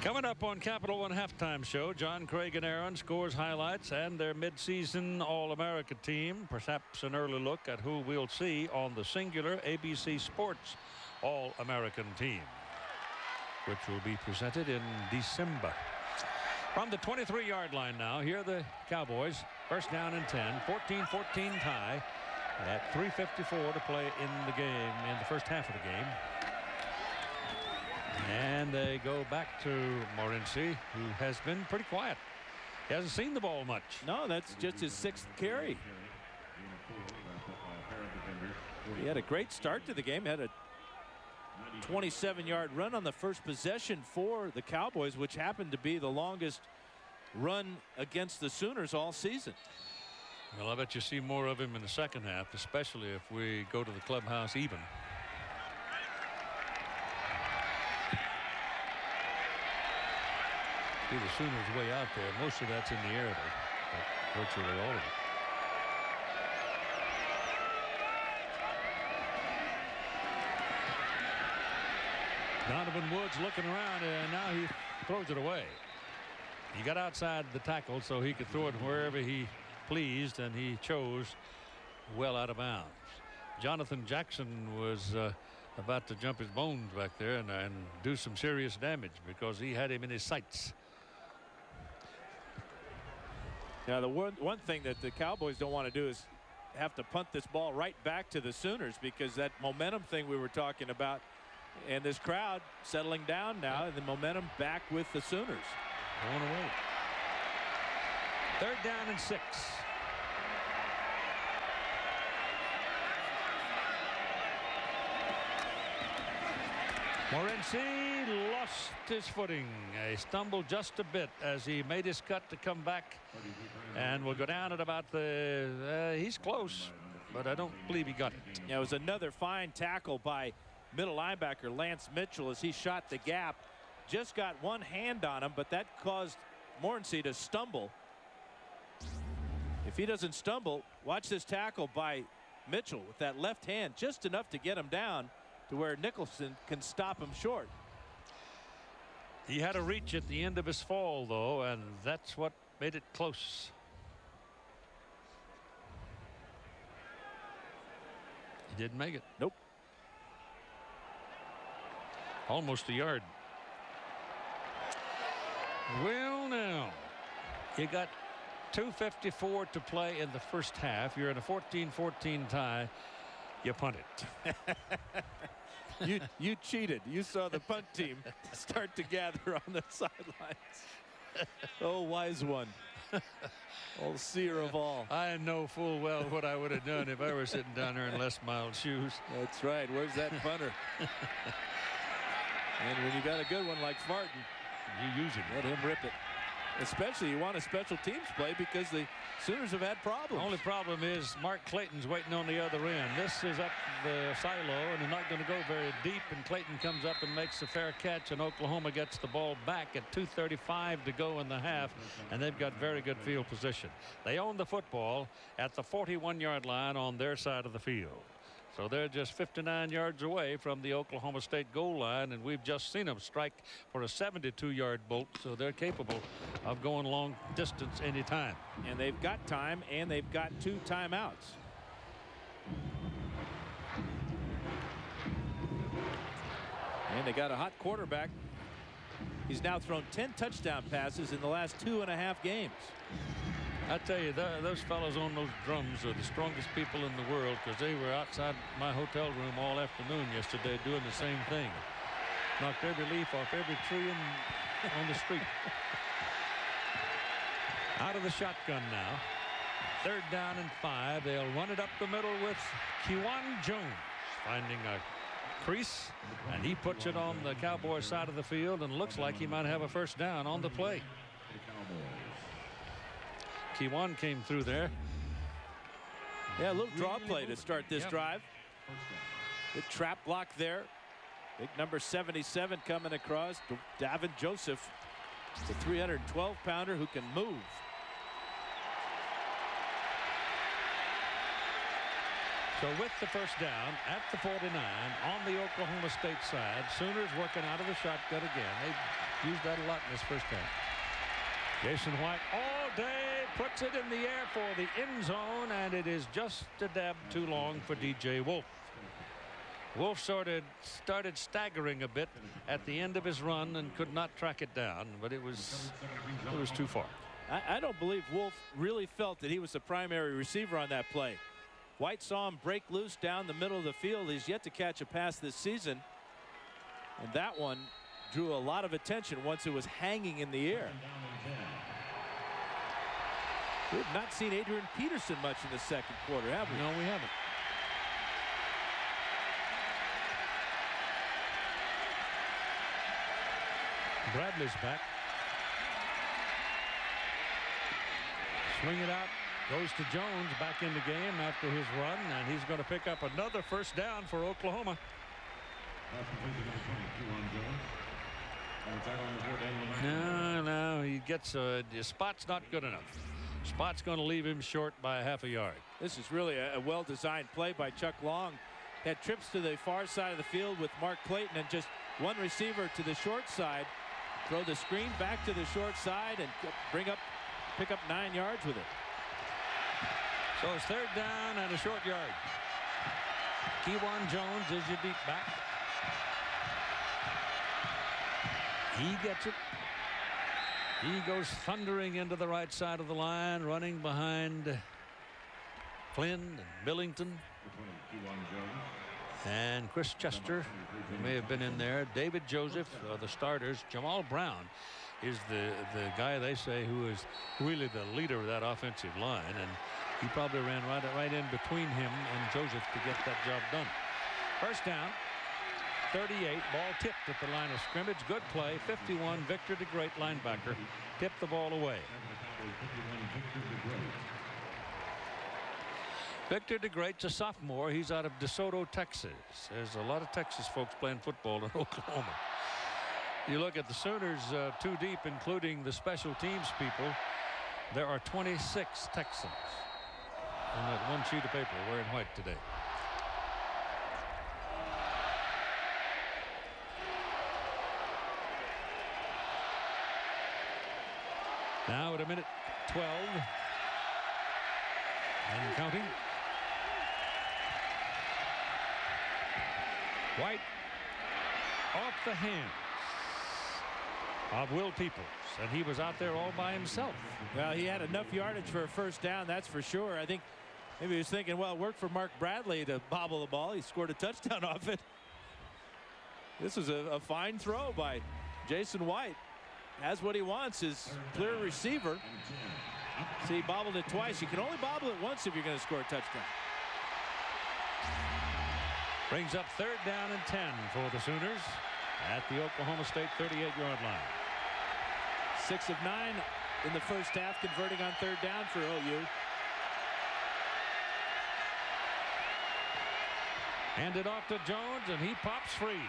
Coming up on Capital One Halftime Show, John Craig and Aaron scores highlights and their midseason All-America team. Perhaps an early look at who we'll see on the singular ABC Sports All-American team, which will be presented in December. From the 23-yard line now, here are the Cowboys. First down and 10, 14-14 tie at 3:54 to play in the game, in the first half of the game. And they go back to Morency, who has been pretty quiet. He hasn't seen the ball much. No, that's just his 6th carry. He had a great start to the game. Had a 27-yard run on the first possession for the Cowboys, which happened to be the longest run against the Sooners all season. Well, I bet you see more of him in the second half, especially if we go to the clubhouse even. See the Sooners way out there. Most of that's in the air, though. Virtually all of it. Donovan Woods looking around, and now he throws it away. He got outside the tackle so he could throw it wherever he pleased, and he chose well out of bounds. Jonathan Jackson was about to jump his bones back there and do some serious damage because he had him in his sights. Now, the one thing that the Cowboys don't want to do is have to punt this ball right back to the Sooners, because that momentum thing we were talking about, and this crowd settling down now, and the momentum back with the Sooners. Going away. 3rd down and 6. Morency lost his footing. He stumbled just a bit as he made his cut to come back, and will go down at about the he's close, but I don't believe he got it. Yeah, it was another fine tackle by middle linebacker Lance Mitchell as he shot the gap. Just got one hand on him, but that caused Morency to stumble. If he doesn't stumble, watch this tackle by Mitchell with that left hand, just enough to get him down to where Nicholson can stop him short. He had a reach at the end of his fall, though, and that's what made it close. He didn't make it. Nope. Almost a yard. Well, now, you got 2:54 to play in the first half. You're in a 14-14 tie. You punt it. You cheated. You saw the punt team start to gather on the sidelines. Oh, wise one. Old seer of all. I know full well what I would have done if I were sitting down there in Les Miles' shoes. That's right. Where's that punter? And when you got a good one like Martin, you use it. Let him rip it. Especially you want a special teams play, because the Sooners have had problems. The only problem is Mark Clayton's waiting on the other end. This is up the silo, and they're not going to go very deep, and Clayton comes up and makes a fair catch, and Oklahoma gets the ball back at 2:35 to go in the half, and they've got very good field position. They own the football at the 41-yard line on their side of the field. So they're just 59 yards away from the Oklahoma State goal line, and we've just seen them strike for a 72-yard bolt, so they're capable of going long distance anytime. And they've got time, and they've got 2 timeouts. And they got a hot quarterback. He's now thrown 10 touchdown passes in the last 2.5 games. I tell you, those fellows on those drums are the strongest people in the world, because they were outside my hotel room all afternoon yesterday doing the same thing. Knocked every leaf off every tree on the street. Out of the shotgun now. 3rd down and 5. They'll run it up the middle with Kewan Jones finding a crease, and he puts it on the Cowboy side of the field, and looks like he might have a first down on the play. Kewan came through there. Yeah, a little draw play to start this drive. Good trap block there. Big number 77 coming across. Davin Joseph, the 312-pounder who can move. So with the first down at the 49 on the Oklahoma State side, Sooners working out of the shotgun again. They used that a lot in this first half. Jason White all day puts it in the air for the end zone, and it is just a dab too long for DJ Wolf. Wolf started staggering a bit at the end of his run and could not track it down, but it was too far. I don't believe Wolf really felt that he was the primary receiver on that play. White saw him break loose down the middle of the field. He's yet to catch a pass this season, and that one drew a lot of attention once it was hanging in the air. We have not seen Adrian Peterson much in the second quarter, have we? No, we haven't. Bradley's back. Swing it out. Goes to Jones back in the game after his run, and he's going to pick up another first down for Oklahoma. No, he gets the spot's not good enough. Spot's going to leave him short by half a yard. This is really a well-designed play by Chuck Long. Had trips to the far side of the field with Mark Clayton and just one receiver to the short side. Throw the screen back to the short side and pick up 9 yards with it. So it's 3rd down and a short yard. Kewan Jones is your deep back. He gets it. He goes thundering into the right side of the line, running behind Flynn and Billington. And Chris Chester, who may have been in there. David Joseph, the starters. Jamal Brown is the guy they say who is really the leader of that offensive line. And he probably ran right in between him and Joseph to get that job done. First down, 38, ball tipped at the line of scrimmage. Good play, 51, Victor DeGreat, linebacker, tipped the ball away. Victor DeGreat's a sophomore. He's out of DeSoto, Texas. There's a lot of Texas folks playing football in Oklahoma. You look at the Sooners, two deep, including the special teams people. There are 26 Texans on that one sheet of paper wearing white today. Now at a minute 12 and counting. White off the hands of Will Peoples, and he was out there all by himself. Well, he had enough yardage for a first down, that's for sure. I think maybe he was thinking, well, it worked for Mark Bradley to bobble the ball. He scored a touchdown off it. This was a fine throw by Jason White. Has what he wants, is clear receiver. See, he bobbled it twice. You can only bobble it once if you're going to score a touchdown. Brings up third down and 10 for the Sooners at the Oklahoma State 38-yard line. 6 of 9 in the first half, converting on third down for OU. Handed off to Jones, and he pops free.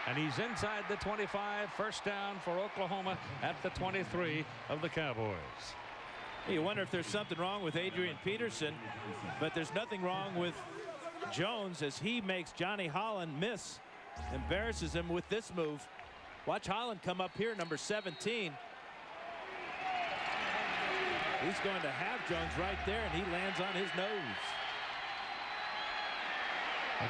And he's inside the 25. First down for Oklahoma at the 23 of the Cowboys. You wonder if there's something wrong with Adrian Peterson, but there's nothing wrong with Jones as he makes Johnny Holland miss, embarrasses him with this move. Watch Holland come up here, number 17. He's going to have Jones right there, and he lands on his nose.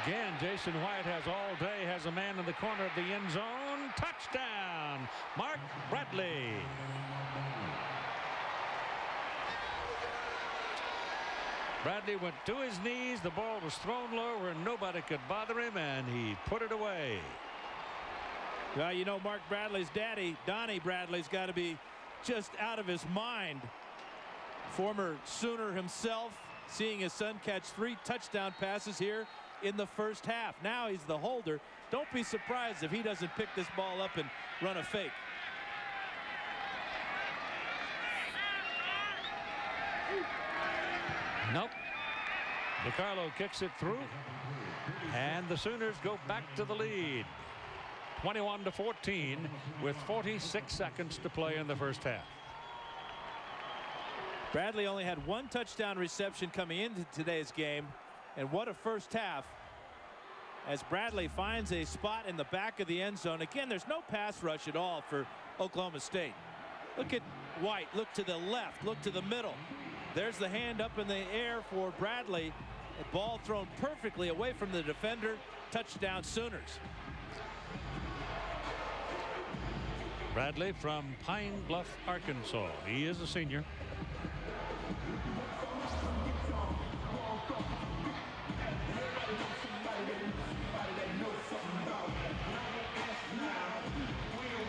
Again, Jason White has all day, has a man in the corner of the end zone. Touchdown, Mark Bradley. Bradley went to his knees. The ball was thrown low where nobody could bother him, and he put it away. Well, you know, Mark Bradley's daddy, Donnie Bradley's got to be just out of his mind. Former Sooner himself, seeing his son catch 3 touchdown passes here in the first half. Now he's the holder. Don't be surprised if he doesn't pick this ball up and run a fake. Nope. DiCarlo kicks it through, and the Sooners go back to the lead. 21-14 with 46 seconds to play in the first half. Bradley only had 1 touchdown reception coming into today's game, and what a first half as Bradley finds a spot in the back of the end zone. Again, there's no pass rush at all for Oklahoma State. Look at White. Look to the left. Look to the middle. There's the hand up in the air for Bradley. A ball thrown perfectly away from the defender. Touchdown Sooners. Bradley from Pine Bluff, Arkansas. He is a senior.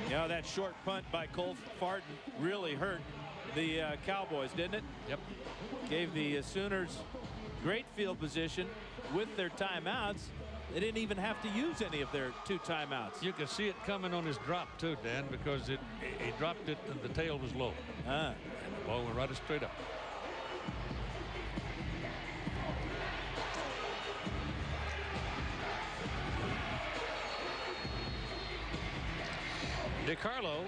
You know, that short punt by Cole Farton really hurt the Cowboys, didn't it? Yep. Gave the Sooners great field position with their timeouts. They didn't even have to use any of their 2 timeouts. You could see it coming on his drop too, Dan, because he dropped it and the tail was low. And the ball went right straight up. DiCarlo,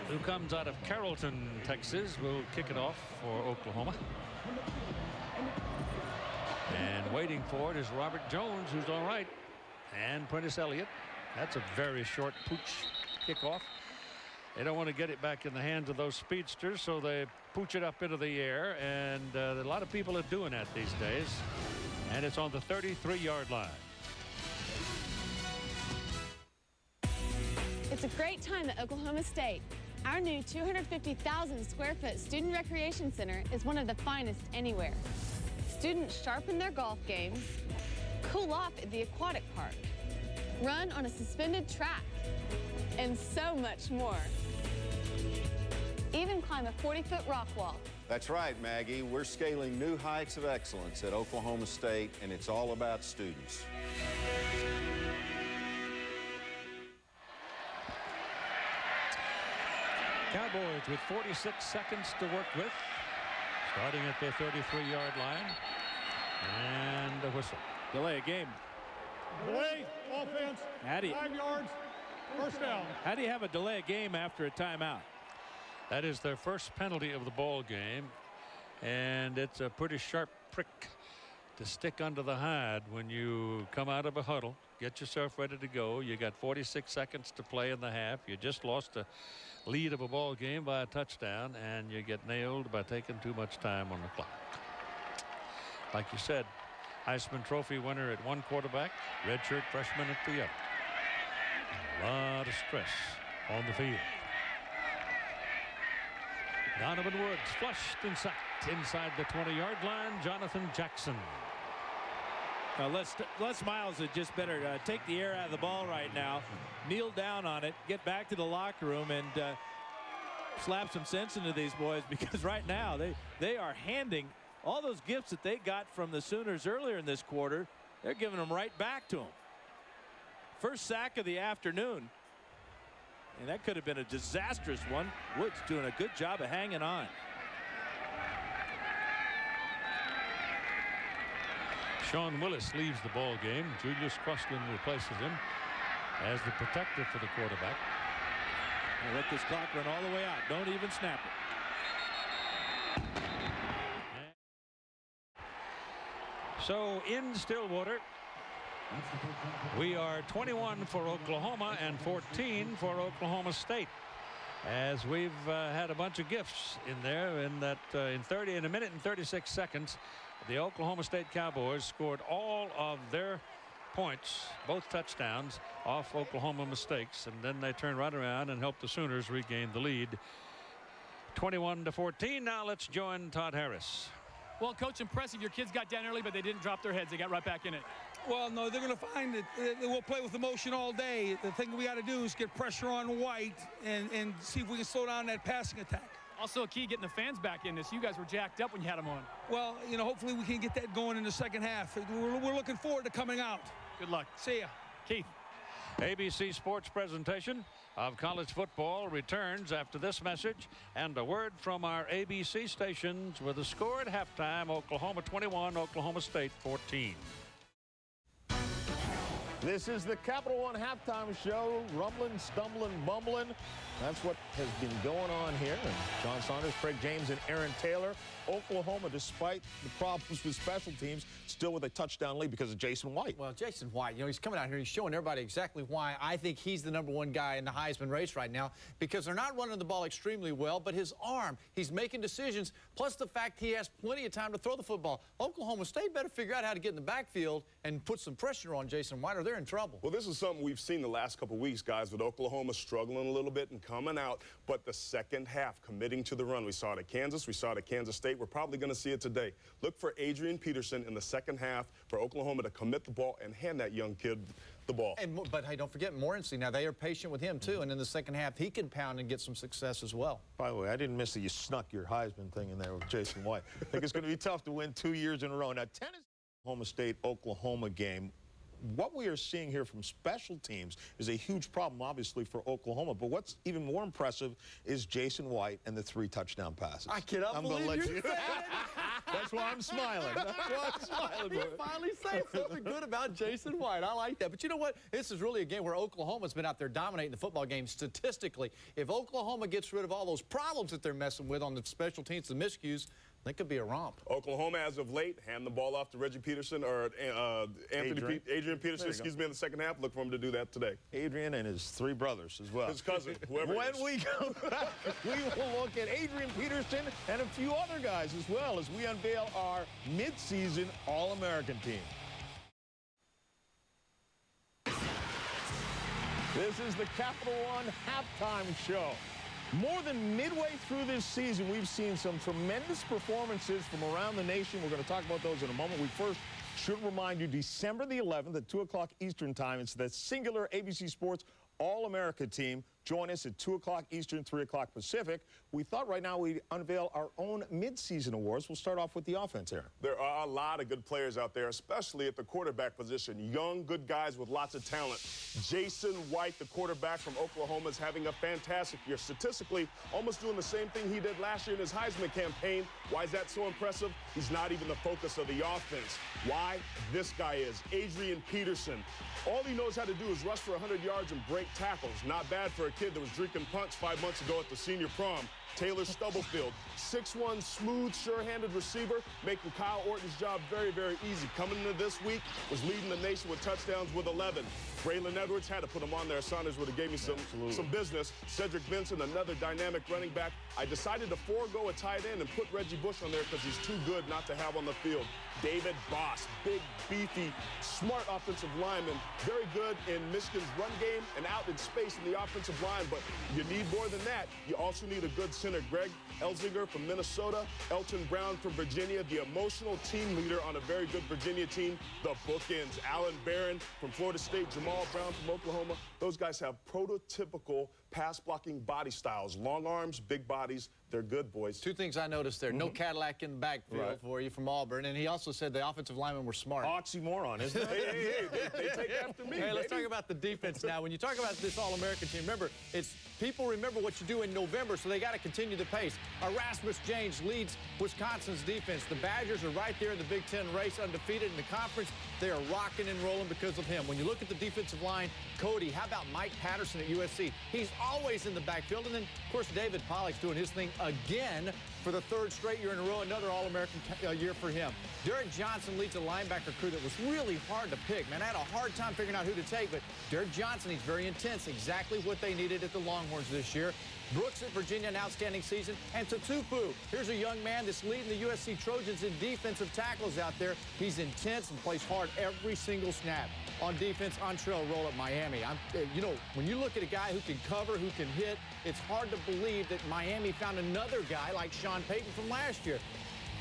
who comes out of Carrollton, Texas, will kick it off for Oklahoma. And waiting for it is Robert Jones, who's all right, and Prentice Elliott. That's a very short pooch kickoff. They don't want to get it back in the hands of those speedsters, so they pooch it up into the air, and a lot of people are doing that these days. And it's on the 33-yard line. It's a great time at Oklahoma State. Our new 250,000 square foot student recreation center is one of the finest anywhere. Students sharpen their golf games, cool off at the aquatic park, run on a suspended track, and so much more. Even climb a 40-foot rock wall. That's right, Maggie. We're scaling new heights of excellence at Oklahoma State, and it's all about students. Cowboys with 46 seconds to work with, starting at their 33-yard line. And a whistle. Delay a game. Delay, offense, 5 yards, first down. How do you have a delay a game after a timeout? That is their first penalty of the ball game, and it's a pretty sharp prick to stick under the hide when you come out of a huddle. Get yourself ready to go. You got 46 seconds to play in the half. You just lost a lead of a ball game by a touchdown, and you get nailed by taking too much time on the clock. Like you said, Heisman Trophy winner at one quarterback, redshirt freshman at the other. A lot of stress on the field. Donovan Woods flushed and sacked inside the 20-yard line. Jonathan Jackson. Les Miles had just better take the air out of the ball right now, kneel down on it, get back to the locker room, and slap some sense into these boys, because right now they are handing all those gifts that they got from the Sooners earlier in this quarter. They're giving them right back to them. First sack of the afternoon. And that could have been a disastrous one. Woods doing a good job of hanging on. Sean Willis leaves the ball game. Julius Crossland replaces him as the protector for the quarterback. Now let this clock run all the way out. Don't even snap it. So in Stillwater, we are 21 for Oklahoma and 14 for Oklahoma State, as we've had a bunch of gifts in there. In that in a minute and 36 seconds, the Oklahoma State Cowboys scored all of their points, both touchdowns, off Oklahoma mistakes, and then they turned right around and helped the Sooners regain the lead, 21-14. Now let's join Todd Harris. Well, Coach, impressive. Your kids got down early, but they didn't drop their heads. They got right back in it. Well, no, they're going to find that we'll play with emotion all day. The thing we got to do is get pressure on White and see if we can slow down that passing attack. Also a key, getting the fans back in this. You guys were jacked up when you had them on. Well, you know, hopefully we can get that going in the second half. We're looking forward to coming out. Good luck. See ya. Keith. ABC Sports presentation of college football returns after this message and a word from our ABC stations with a score at halftime: Oklahoma 21, Oklahoma State 14. This is the Capital One halftime show. Rumbling, stumbling, bumbling. That's what has been going on here. And John Saunders, Craig James, and Aaron Taylor. Oklahoma, despite the problems with special teams, still with a touchdown lead because of Jason White. Well, Jason White, you know, he's coming out here, he's showing everybody exactly why I think he's the #1 guy in the Heisman race right now, because they're not running the ball extremely well, but his arm, he's making decisions, plus the fact he has plenty of time to throw the football. Oklahoma State better figure out how to get in the backfield and put some pressure on Jason White, or they're in trouble. Well, this is something we've seen the last couple of weeks, guys, with Oklahoma struggling a little bit and coming out, but the second half committing to the run. We saw it at Kansas, we saw it at Kansas State. We're probably going to see it today. Look for Adrian Peterson in the second half for Oklahoma to commit the ball and hand that young kid the ball. But hey, don't forget Morency. Now, they are patient with him, too, and in the second half, he can pound and get some success as well. By the way, I didn't miss that you snuck your Heisman thing in there with Jason White. I think it's going to be tough to win 2 years in a row. Now, tennis, Oklahoma State-Oklahoma game. What we are seeing here from special teams is a huge problem, obviously, for Oklahoma. But what's even more impressive is Jason White and the 3 touchdown passes. I cannot believe you said it. That's why I'm smiling. That's why I'm smiling. You finally say something good about Jason White. I like that. But you know what? This is really a game where Oklahoma's been out there dominating the football game statistically. If Oklahoma gets rid of all those problems that they're messing with on the special teams, the miscues, that could be a romp. Oklahoma, as of late, hand the ball off to Reggie Peterson or Adrian Peterson, excuse me, in the second half. Look for him to do that today. Adrian and his 3 brothers as well. His cousin, whoever When we come back, we will look at Adrian Peterson and a few other guys as well as we unveil our midseason All-American team. This is the Capital One halftime show. More than midway through this season, we've seen some tremendous performances from around the nation. We're going to talk about those in a moment. We first should remind you, December the 11th at 2 o'clock Eastern Time, it's the singular ABC Sports All-America team. Join us at 2 o'clock Eastern, 3 o'clock Pacific. We thought right now we'd unveil our own mid-season awards. We'll start off with the offense, Aaron. There are a lot of good players out there, especially at the quarterback position. Young, good guys with lots of talent. Jason White, the quarterback from Oklahoma, is having a fantastic year. Statistically, almost doing the same thing he did last year in his Heisman campaign. Why is that so impressive? He's not even the focus of the offense. Why? This guy is. Adrian Peterson. All he knows how to do is rush for 100 yards and break tackles. Not bad for a kid that was drinking punch 5 months ago at the senior prom. Taylor Stubblefield, 6'1", smooth, sure-handed receiver, making Kyle Orton's job very, very easy. Coming into this week, was leading the nation with touchdowns with 11. Braylon Edwards had to put him on there. Saunders would have gave me some business. Cedric Benson, another dynamic running back. I decided to forego a tight end and put Reggie Bush on there because he's too good not to have on the field. David Boss, big, beefy, smart offensive lineman, very good in Michigan's run game and out in space in the offensive line, but you need more than that. You also need a good center. Greg Elzinger from Minnesota, Elton Brown from Virginia, the emotional team leader on a very good Virginia team. The bookends, Alan Barron from Florida State, Jamal Brown from Oklahoma. Those guys have prototypical pass-blocking body styles. Long arms, big bodies. They're good, boys. Two things I noticed there. No Cadillac in the backfield for you from Auburn. And he also said the offensive linemen were smart. Oxymoron, isn't it? hey, they take after me, Hey, let's talk about the defense now. When you talk about this All-American team, remember, it's people remember what you do in November, so they got to continue the pace. Erasmus James leads Wisconsin's defense. The Badgers are right there in the Big Ten race, undefeated in the conference. They are rocking and rolling because of him. When you look at the defensive line, Cody, how about Mike Patterson at USC? He's always in the backfield. And then, of course, David Pollock's doing his thing again for the third straight year in a row, another All-American year for him. Derek Johnson leads a linebacker crew that was really hard to pick. Man, I had a hard time figuring out who to take, but Derek Johnson, he's very intense, exactly what they needed at the Longhorns this year. Brooks at Virginia, an outstanding season. And Tutupu, here's a young man that's leading the USC Trojans in defensive tackles out there. He's intense and plays hard every single snap. On defense, Antrell Roll at Miami. You know, when you look at a guy who can cover, who can hit, it's hard to believe that Miami found another guy like Sean Payton from last year.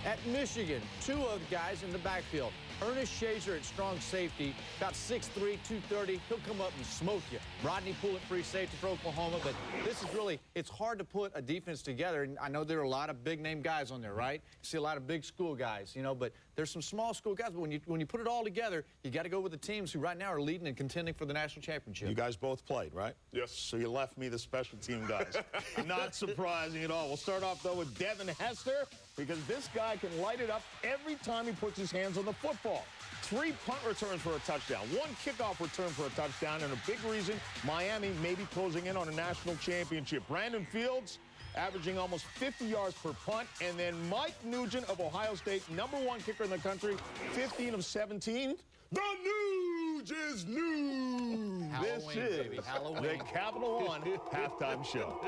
At Michigan, two of the guys in the backfield. Ernest Shazer at strong safety, about 6'3", 230. He'll come up and smoke you. Rodney Poole at free safety for Oklahoma, but this is really, it's hard to put a defense together, and I know there are a lot of big-name guys on there, right? You see a lot of big school guys, you know, but there's some small school guys, but when you put it all together, you got to go with the teams who right now are leading and contending for the national championship. You guys both played, right? Yes. So you left me the special team guys. Not surprising at all. We'll start off, though, with Devin Hester, because this guy can light it up every time he puts his hands on the football. 3 punt returns for a touchdown, 1 kickoff return for a touchdown, and a big reason Miami may be closing in on a national championship. Brandon Fields averaging almost 50 yards per punt, and then Mike Nugent of Ohio State, #1 kicker in the country, 15 of 17. The Nuge is new. Halloween, This is baby, Halloween. the Capital One halftime show.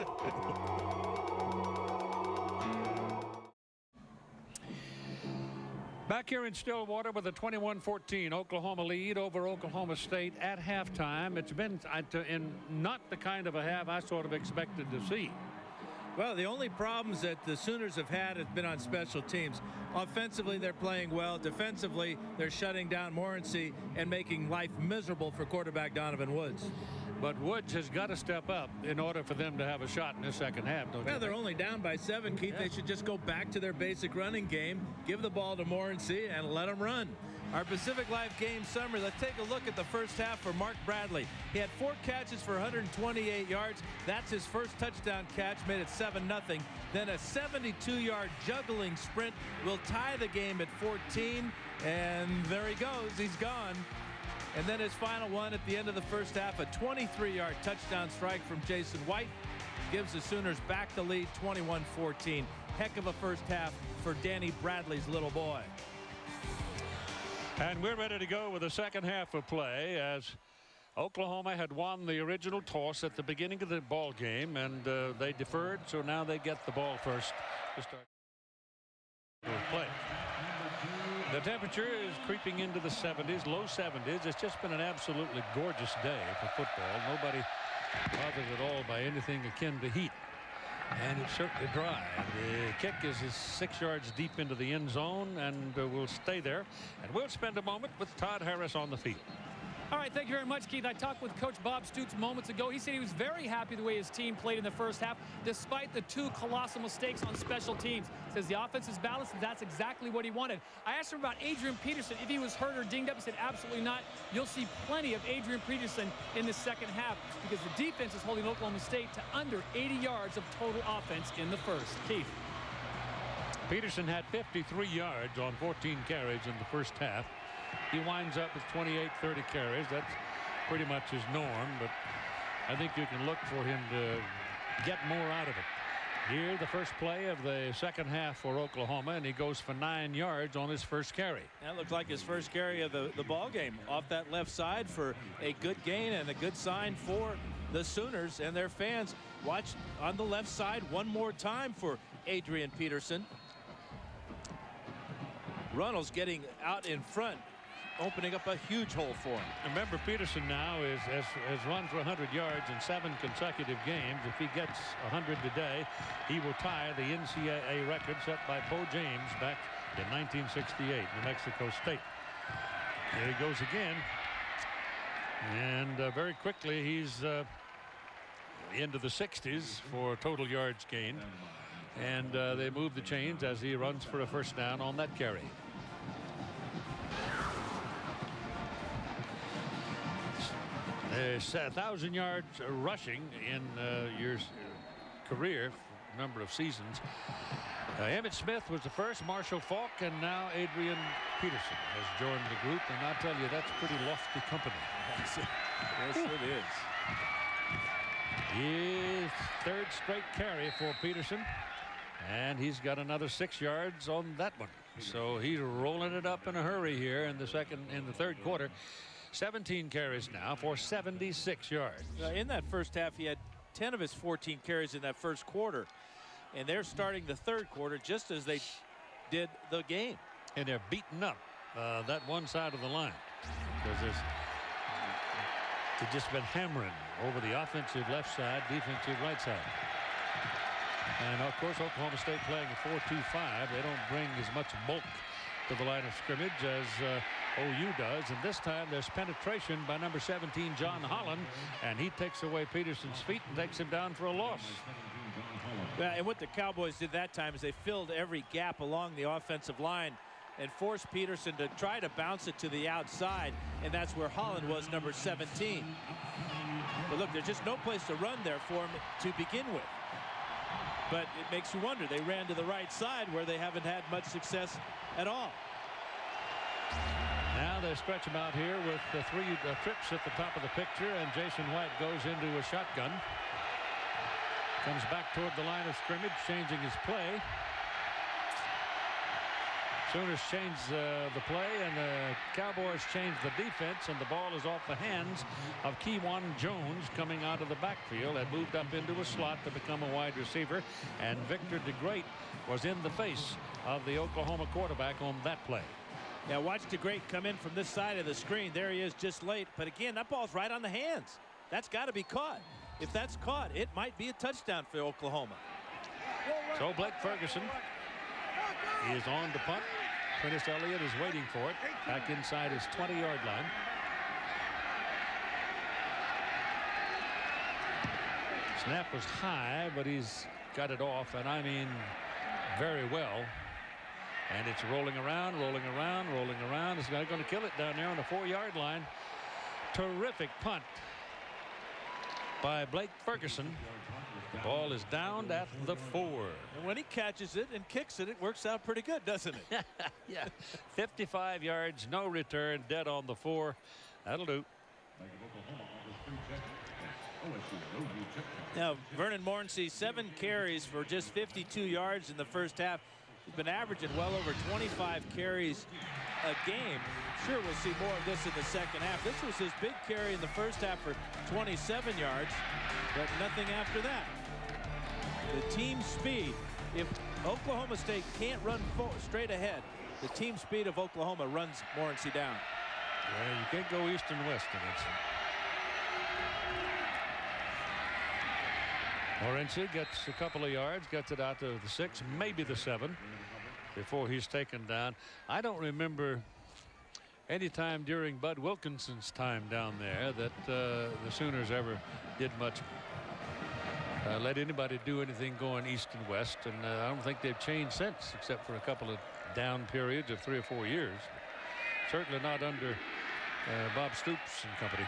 Back here in Stillwater with a 21-14 Oklahoma lead over Oklahoma State at halftime. It's been in not the kind of a half I sort of expected to see. Well, the only problems that the Sooners have had has been on special teams. Offensively, they're playing well. Defensively, they're shutting down Morency and making life miserable for quarterback Donovan Woods. But Woods has got to step up in order for them to have a shot in the second half, don't you Well, they're think? only down by 7, Keith. Yeah. They should just go back to their basic running game, give the ball to Morency, and let them run. Our Pacific Life game summary, let's take a look at the first half for Mark Bradley. He had 4 catches for 128 yards. That's his first touchdown catch, made it 7-0. Then a 72-yard juggling sprint will tie the game at 14. And there he goes. He's gone. And then his final one at the end of the first half, a 23-yard touchdown strike from Jason White, gives the Sooners back the lead 21-14. Heck of a first half for Danny Bradley's little boy. And we're ready to go with the second half of play as Oklahoma had won the original toss at the beginning of the ball game, and they deferred, so now they get the ball first to start play. The temperature is creeping into the 70s, low 70s. It's just been an absolutely gorgeous day for football. Nobody bothered at all by anything akin to heat. And it's certainly dry. The kick is 6 yards deep into the end zone and will stay there. And we'll spend a moment with Todd Harris on the field. All right, thank you very much, Keith. I talked with Coach Bob Stoops moments ago. He said he was very happy the way his team played in the first half, despite the 2 colossal mistakes on special teams. Says the offense is balanced, and that's exactly what he wanted. I asked him about Adrian Peterson, if he was hurt or dinged up. He said absolutely not. You'll see plenty of Adrian Peterson in the second half because the defense is holding Oklahoma State to under 80 yards of total offense in the first. Keith. Peterson had 53 yards on 14 carries in the first half. He winds up with 28, 30 carries. That's pretty much his norm, but I think you can look for him to get more out of it. Here, the first play of the second half for Oklahoma, and he goes for 9 yards on his first carry. That looked like his first carry of the ball game off that left side for a good gain and a good sign for the Sooners and their fans. Watch on the left side one more time for Adrian Peterson. Runnels getting out in front, opening up a huge hole for him. Remember, Peterson now has run for 100 yards in 7 consecutive games. If he gets 100 today, he will tie the NCAA record set by Bo James back in 1968, New Mexico State. There he goes again. And very quickly, he's into the 60s for total yards gained. And they move the chains as he runs for a first down on that carry. 1,000 yards rushing in your career, number of seasons. Emmett Smith was the first, Marshall Falk, and now Adrian Peterson has joined the group. And I'll tell you, that's pretty lofty company. Yes, it is. His 3rd straight carry for Peterson. And he's got another 6 yards on that one. So he's rolling it up in a hurry here in the 3rd quarter. 17 carries now for 76 yards. In that first half, he had 10 of his 14 carries in that first quarter. And they're starting the 3rd quarter just as they did the game. And they're beating up that one side of the line because they've just been hammering over the offensive left side, defensive right side. And of course, Oklahoma State playing a 4-2-5. They don't bring as much bulk to the line of scrimmage as OU does. And this time there's penetration by number 17, John Holland, and he takes away Peterson's feet and takes him down for a loss. Yeah, and what the Cowboys did that time is they filled every gap along the offensive line and forced Peterson to try to bounce it to the outside, and that's where Holland was, number 17. But look, there's just no place to run there for him to begin with. But it makes you wonder. They ran to the right side where they haven't had much success at all. Now they stretch him out here with the 3 trips at the top of the picture, and Jason White goes into a shotgun. Comes back toward the line of scrimmage, changing his play. Sooners change the play, and the Cowboys change the defense, and the ball is off the hands of Kewan Jones coming out of the backfield. Had moved up into a slot to become a wide receiver, and Victor DeGreat was in the face of the Oklahoma quarterback on that play. Yeah, watch DeGreat come in from this side of the screen. There he is just late. But again, that ball's right on the hands. That's got to be caught. If that's caught, it might be a touchdown for Oklahoma. So Blake Ferguson is on to punt. Quintus Elliott is waiting for it back inside his 20-yard line. Snap was high, but he's got it off, and I mean very well. And it's rolling around, rolling around, rolling around. It's not going to kill it down there on the 4-yard line. Terrific punt by Blake Ferguson. The ball is down at the 4. And when he catches it and kicks it, it works out pretty good, doesn't it? Yeah. 55 yards, no return, dead on the 4. That'll do. Now, Vernon Morency, 7 carries for just 52 yards in the first half. He's been averaging well over 25 carries a game. Sure, we'll see more of this in the second half. This was his big carry in the first half for 27 yards, but nothing after that. The team speed, if Oklahoma State can't run straight ahead, the team speed of Oklahoma runs Morency down. Yeah, you can't go east and west against him. Morency gets a couple of yards, gets it out to the 6, maybe the 7, before he's taken down. I don't remember any time during Bud Wilkinson's time down there that the Sooners ever did much. Let anybody do anything going east and west, and I don't think they've changed since, except for a couple of down periods of 3 or 4 years. Certainly not under Bob Stoops and company.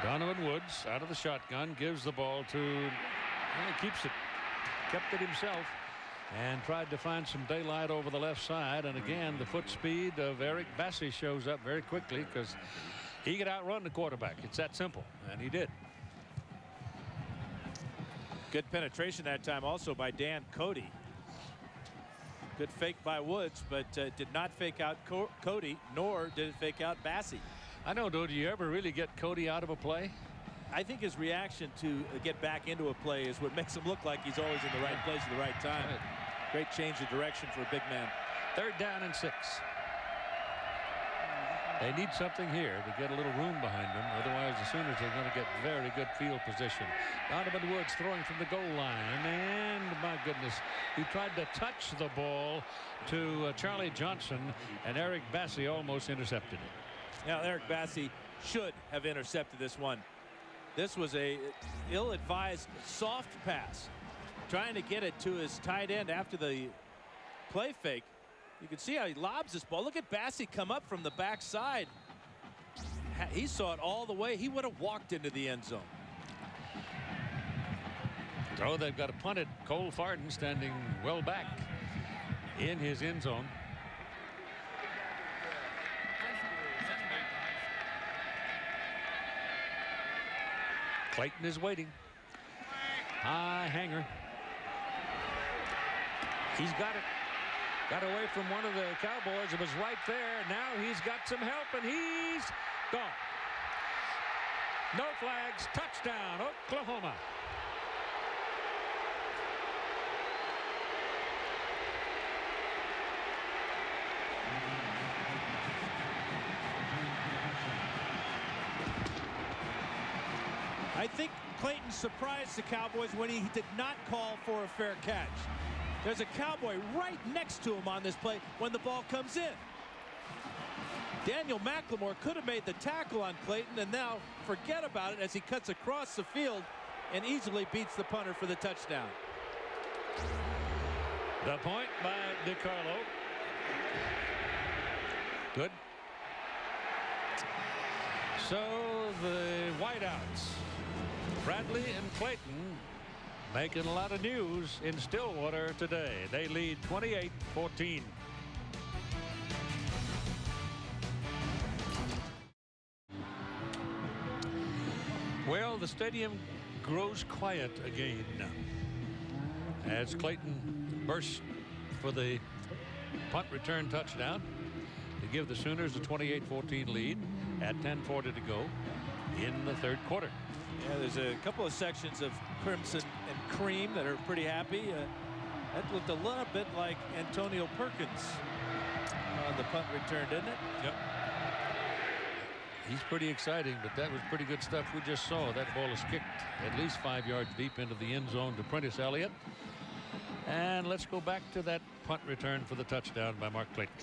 Donovan Woods out of the shotgun, gives the ball to, well, keeps it, kept it himself, and tried to find some daylight over the left side. And again, the foot speed of Eric Bassey shows up very quickly because he could outrun the quarterback. It's that simple, and he did. Good penetration that time also by Dan Cody. Good fake by Woods, but did not fake out Cody, nor did it fake out Bassey. I know, do you ever really get Cody out of a play? I think his reaction to get back into a play is what makes him look like he's always in the right place at the right time. Right. Great change of direction for a big man. 3rd down and 6. They need something here to get a little room behind them. Otherwise, the Sooners are going to get very good field position. Donovan Woods throwing from the goal line. And, my goodness, he tried to touch the ball to Charlie Johnson, and Eric Bassey almost intercepted it. Now, Eric Bassey should have intercepted this one. This was a ill-advised soft pass, trying to get it to his tight end after the play fake. You can see how he lobs this ball. Look at Bassey come up from the backside. He saw it all the way. He would have walked into the end zone. So they've got to punt it. Cole Farden standing well back in his end zone. Clayton is waiting. High hanger. He's got it. Got away from one of the Cowboys. It was right there. Now he's got some help, and he's gone. No flags. Touchdown, Oklahoma. I think Clayton surprised the Cowboys when he did not call for a fair catch. There's a Cowboy right next to him on this play when the ball comes in. Daniel McLemore could have made the tackle on Clayton, and now forget about it as he cuts across the field and easily beats the punter for the touchdown. The point by DiCarlo. Good. So the whiteouts, Bradley and Clayton, making a lot of news in Stillwater today. They lead 28-14. Well, the stadium grows quiet again as Clayton bursts for the punt return touchdown to give the Sooners a 28-14 lead at 10:40 to go in the 3rd quarter. Yeah, there's a couple of sections of Crimson and Cream that are pretty happy. That looked a little bit like Antonio Perkins on the punt return, didn't it? Yep. He's pretty exciting, but that was pretty good stuff we just saw. That ball is kicked at least 5 yards deep into the end zone to Prentice Elliott. And let's go back to that punt return for the touchdown by Mark Clayton.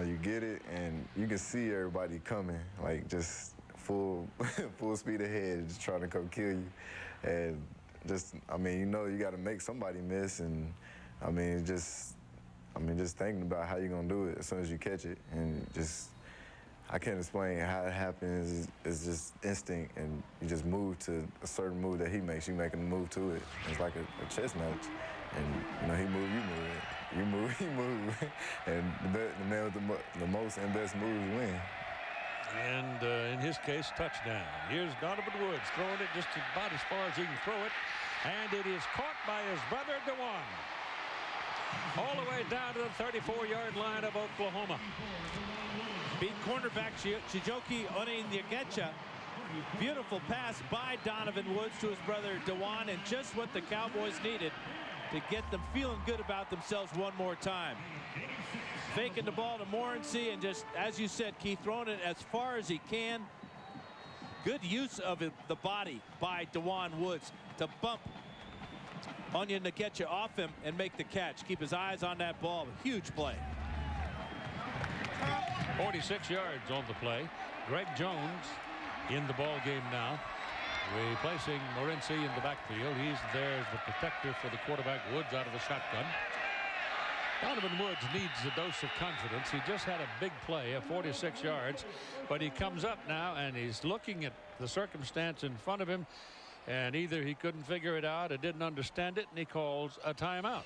You get it, and you can see everybody coming, like just full speed ahead, just trying to come kill you. And just, I mean, you know, you got to make somebody miss, and I mean, just thinking about how you're gonna do it as soon as you catch it, and just, I can't explain how it happens. It's just instinct, and you just move to a certain move that he makes. You make a move to it. It's like a chess match, and you know, he move, you move. You move, he move, and the man with the most and best moves win. And in his case, touchdown. Here's Donovan Woods throwing it just about as far as he can throw it, and it is caught by his brother DeJuan. All the way down to the 34-yard line of Oklahoma. Beat cornerback Chijoke Onyenyegecha. Beautiful pass by Donovan Woods to his brother DeJuan, and just what the Cowboys needed to get them feeling good about themselves one more time. Faking the ball to Morency and just, as you said, Keith, throwing it as far as he can. Good use of the body by DeJuan Woods to bump Onion Nkecha off him and make the catch. Keep his eyes on that ball. Huge play. 46 yards on the play. Greg Jones in the ball game now, replacing Morency in the backfield. He's there as the protector for the quarterback. Woods out of the shotgun. Donovan Woods needs a dose of confidence. He just had a big play of 46 yards, but he comes up now and he's looking at the circumstance in front of him, and either he couldn't figure it out or didn't understand it, and he calls a timeout.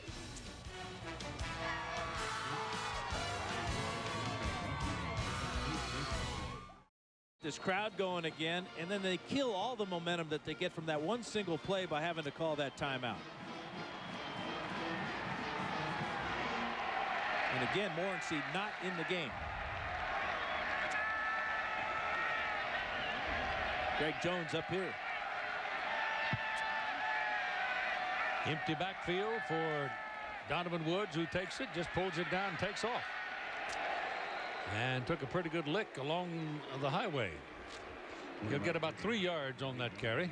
This crowd going again, and then they kill all the momentum that they get from that one single play by having to call that timeout. And again, Morency not in the game. Greg Jones up here. Empty backfield for Donovan Woods, who takes it, just pulls it down, and takes off. And took a pretty good lick along the highway. He'll get about 3 yards on that carry.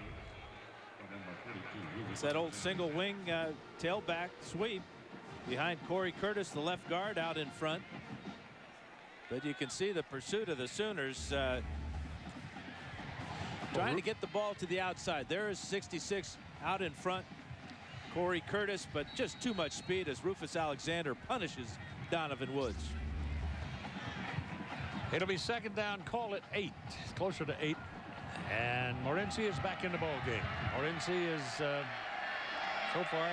It's that old single wing tailback sweep behind Corey Curtis, the left guard, out in front. But you can see the pursuit of the Sooners trying to get the ball to the outside. There is 66 out in front. Corey Curtis, but just too much speed as Rufus Alexander punishes Donovan Woods. It'll be second down, call it 8, closer to 8. And Morency is back in the ball game. Morency is so far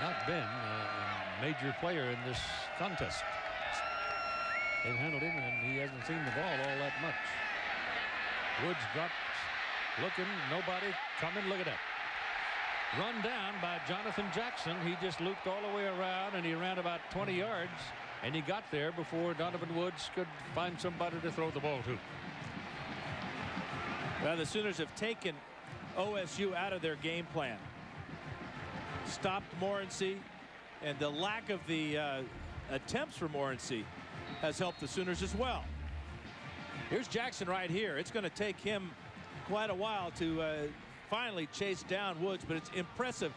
not been a major player in this contest. They've handled him, and he hasn't seen the ball all that much. Woods dropped, looking, nobody coming. Look at that. Run down by Jonathan Jackson. He just looped all the way around, and he ran about 20 yards, and he got there before Donovan Woods could find somebody to throw the ball to. Well, the Sooners have taken OSU out of their game plan. Stopped Morency, and the lack of the attempts for Morency has helped the Sooners as well. Here's Jackson right here. It's going to take him quite a while to finally chase down Woods, but it's impressive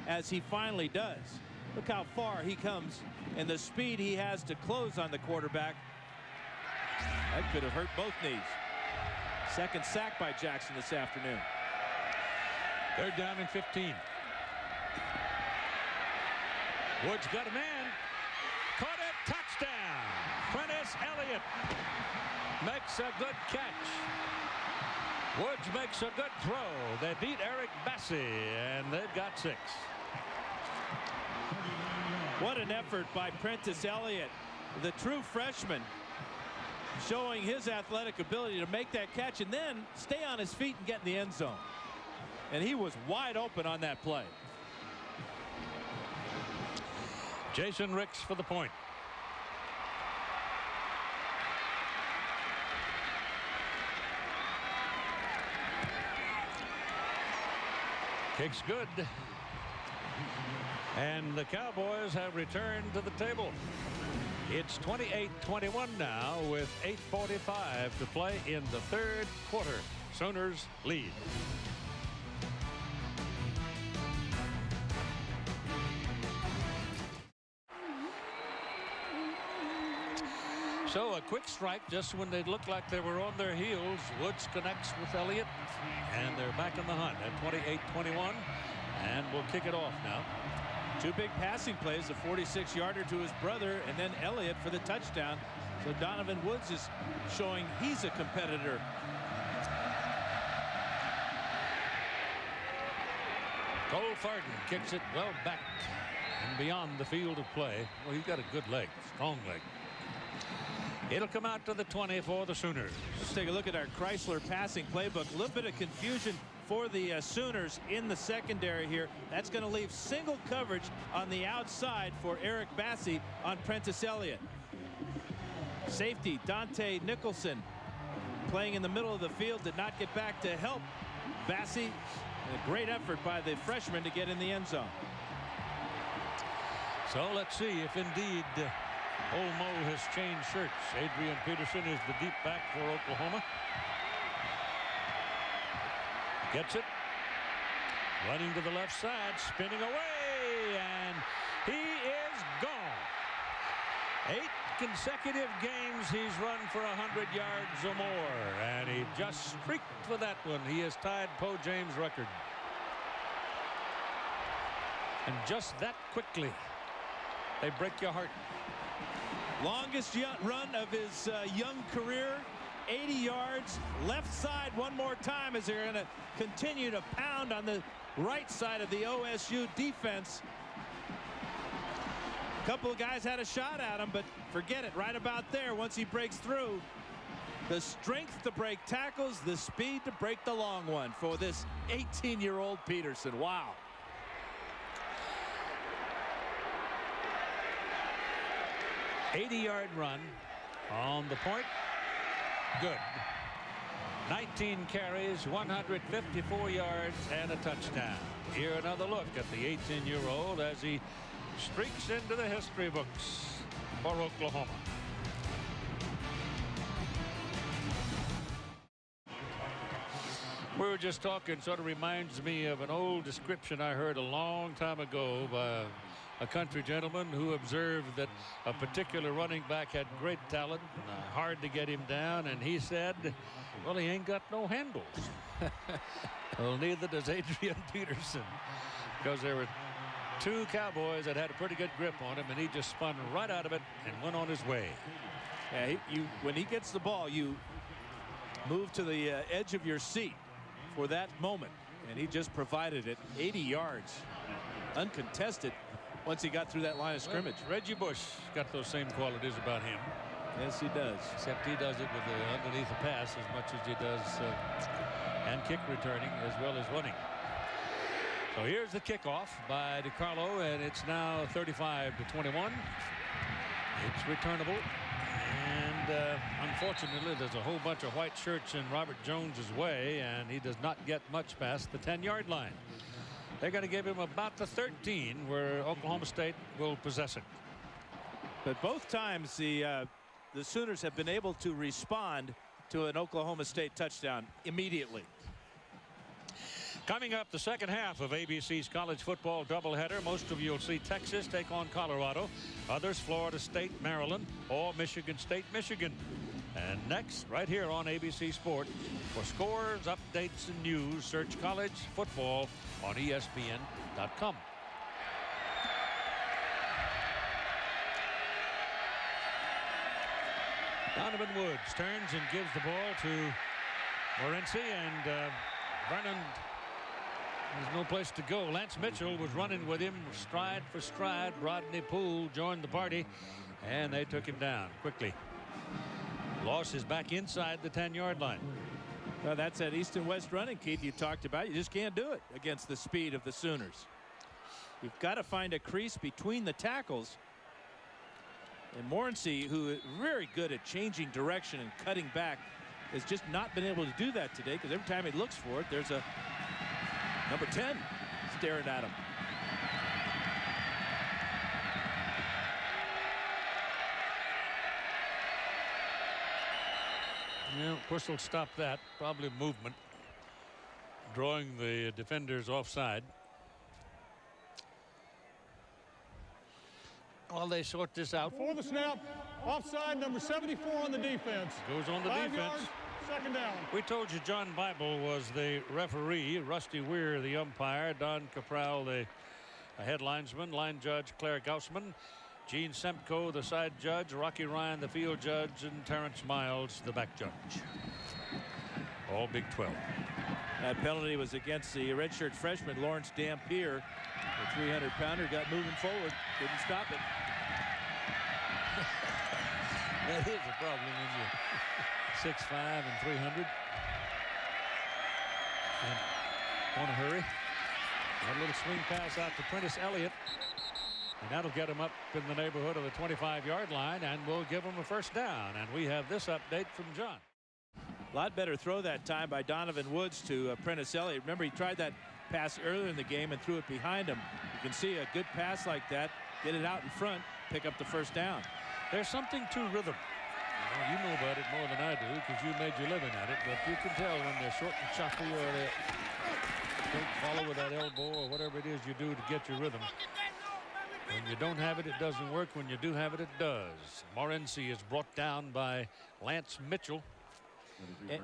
as he finally does. Look how far he comes and the speed he has to close on the quarterback. That could have hurt both knees. Second sack by Jackson this afternoon. They're down in 15. Woods got a man. Caught it. Touchdown. Prentice Elliott makes a good catch. Woods makes a good throw. They beat Eric Bassey, and they've got 6. What an effort by Prentice Elliott, the true freshman, showing his athletic ability to make that catch and then stay on his feet and get in the end zone. And he was wide open on that play. Jason Ricks for the point. Kicks good. And the Cowboys have returned to the table. It's 28-21 now with 8:45 to play in the third quarter. Sooners lead. So a quick strike just when they looked like they were on their heels. Woods connects with Elliott, and they're back in the hunt at 28-21, and we'll kick it off now. 2 big passing plays, a 46-yarder to his brother, and then Elliott for the touchdown. So Donovan Woods is showing he's a competitor. Cole Farden kicks it well back and beyond the field of play. Well, he's got a good leg, strong leg. It'll come out to the 20 for the Sooners. Let's take a look at our Chrysler passing playbook. A little bit of confusion for the Sooners in the secondary here. That's going to leave single coverage on the outside for Eric Bassey on Prentice Elliott. Safety Dante Nicholson playing in the middle of the field, did not get back to help Bassey. A great effort by the freshman to get in the end zone. So let's see if indeed Old Mo has changed shirts. Adrian Peterson is the deep back for Oklahoma. Gets it. Running to the left side, spinning away, and he is gone. 8 consecutive games he's run for 100 yards or more, and he just streaked for that one. He has tied Poe James' record. And just that quickly, they break your heart. Longest run of his young career, 80 yards, left side one more time as they're going to continue to pound on the right side of the OSU defense. A couple of guys had a shot at him, but forget it. Right about there, once he breaks through, the strength to break tackles, the speed to break the long one for this 18-year-old Peterson. Wow. '80-yard run on the point. Good. 19 carries, 154 yards, and a touchdown. Here another look at the 18-year-old as he streaks into the history books for Oklahoma. We were just talking, sort of reminds me of an old description I heard a long time ago by a country gentleman who observed that a particular running back had great talent, hard to get him down, and he said, well, he ain't got no handles. Well, neither does Adrian Peterson, because there were 2 Cowboys that had a pretty good grip on him, and he just spun right out of it and went on his way. Yeah, when he gets the ball, you move to the edge of your seat for that moment, and he just provided it. 80 yards, uncontested, once he got through that line of scrimmage. Well, Reggie Bush got those same qualities about him. Yes, he does. Except he does it with the underneath the pass as much as he does and kick returning as well as running. So here's the kickoff by DiCarlo, and it's now 35-21. It's returnable. And unfortunately, there's a whole bunch of white shirts in Robert Jones's way, and he does not get much past the 10-yard line. They're going to give him about the 13 where Oklahoma State will possess it. But both times the Sooners have been able to respond to an Oklahoma State touchdown immediately. Coming up, the second half of ABC's college football doubleheader. Most of you will see Texas take on Colorado. Others, Florida State, Maryland, or Michigan State, Michigan. And next, right here on ABC Sport, for scores, updates, and news, search college football on ESPN.com. Donovan Woods turns and gives the ball to Morency, and Vernon has no place to go. Lance Mitchell was running with him stride for stride. Rodney Poole joined the party, and they took him down quickly. Loss is back inside the 10-yard line. Well, that's that east and west running, Keith, you talked about. You just can't do it against the speed of the Sooners. You've got to find a crease between the tackles. And Morency, who is very good at changing direction and cutting back, has just not been able to do that today, because every time he looks for it, there's a number 10 staring at him. Yeah, of course, they'll stop that. Probably movement, drawing the defenders offside. While they sort this out. Before the snap, offside, number 74 on the defense. Goes on the 5 defense. yards, second down. We told you John Bible was the referee, Rusty Weir the umpire, Don Capral the head linesman, line judge Claire Gaussman, Gene Semko the side judge, Rocky Ryan the field judge, and Terrence Miles the back judge. All Big 12. That penalty was against the redshirt freshman Lawrence Dampier. The 300-pounder got moving forward, couldn't stop it. That is a problem when you're 6'5" and 300. And on a hurry. A little swing pass out to Prentice Elliott. And that'll get him up in the neighborhood of the 25-yard line, and we'll give him a first down. And we have this update from John. A lot better throw that time by Donovan Woods to Prentice Elliott. Remember, he tried that pass earlier in the game and threw it behind him. You can see a good pass like that, get it out in front, pick up the first down. There's something to rhythm. You know about it more than I do because you made your living at it, but you can tell when they're short and choppy or they don't follow with that elbow or whatever it is you do to get your rhythm. When you don't have it, it doesn't work. When you do have it, it does. Morency is brought down by Lance Mitchell.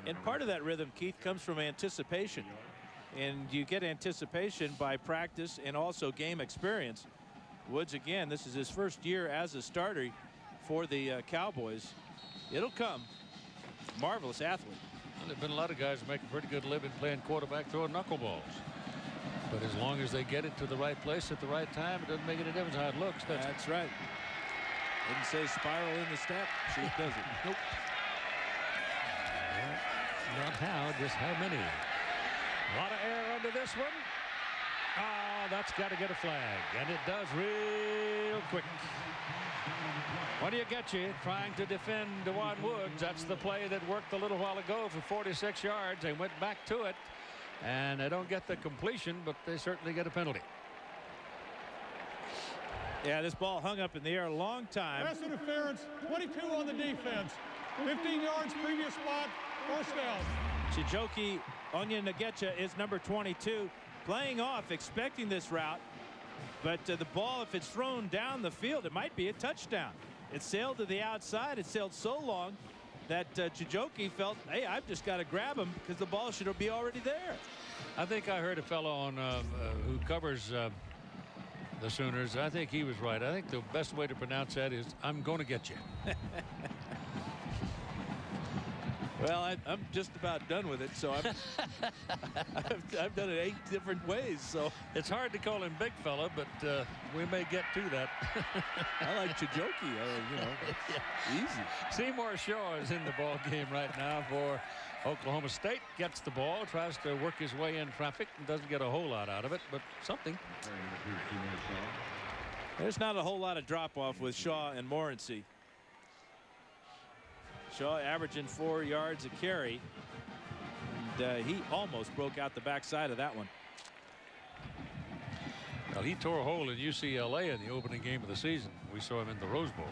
And part of that rhythm, Keith, comes from anticipation. And you get anticipation by practice and also game experience. Woods, again, this is his first year as a starter for the Cowboys. It'll come. Marvelous athlete. Well, there have been a lot of guys making pretty good living playing quarterback, throwing knuckleballs. But as long as they get it to the right place at the right time, it doesn't make any difference how it looks. That's right. Didn't say spiral in the step. She does it. Nope. Well, not how, just how many. A lot of air under this one. Oh, that's got to get a flag. And it does real quick. What do you get you trying to defend Dewan Woods? That's the play that worked a little while ago for 46 yards. They went back to it. And they don't get the completion, but they certainly get a penalty. Yeah, this ball hung up in the air a long time. Pass interference, 22 on the defense. 15 yards previous spot, first down. Chijoki Onyenagecha is number 22, playing off, expecting this route. But the ball, if it's thrown down the field, it might be a touchdown. It sailed to the outside. It sailed so long that Chijoki felt, hey, I've just got to grab him because the ball should be already there. I think I heard a fellow on who covers the Sooners. I think he was right. I think the best way to pronounce that is, I'm going to get you. Well, I'm just about done with it, so I've done it 8 different ways. So it's hard to call him big fella, but we may get to that. I like Chijoki. You know, yeah. Easy. Seymour Shaw is in the ball game right now for Oklahoma State. Gets the ball, tries to work his way in traffic, and doesn't get a whole lot out of it, but something. There's not a whole lot of drop-off with Shaw and Morency. Shaw averaging 4 yards a carry. And he almost broke out the backside of that one. Well, he tore a hole in UCLA in the opening game of the season. We saw him in the Rose Bowl.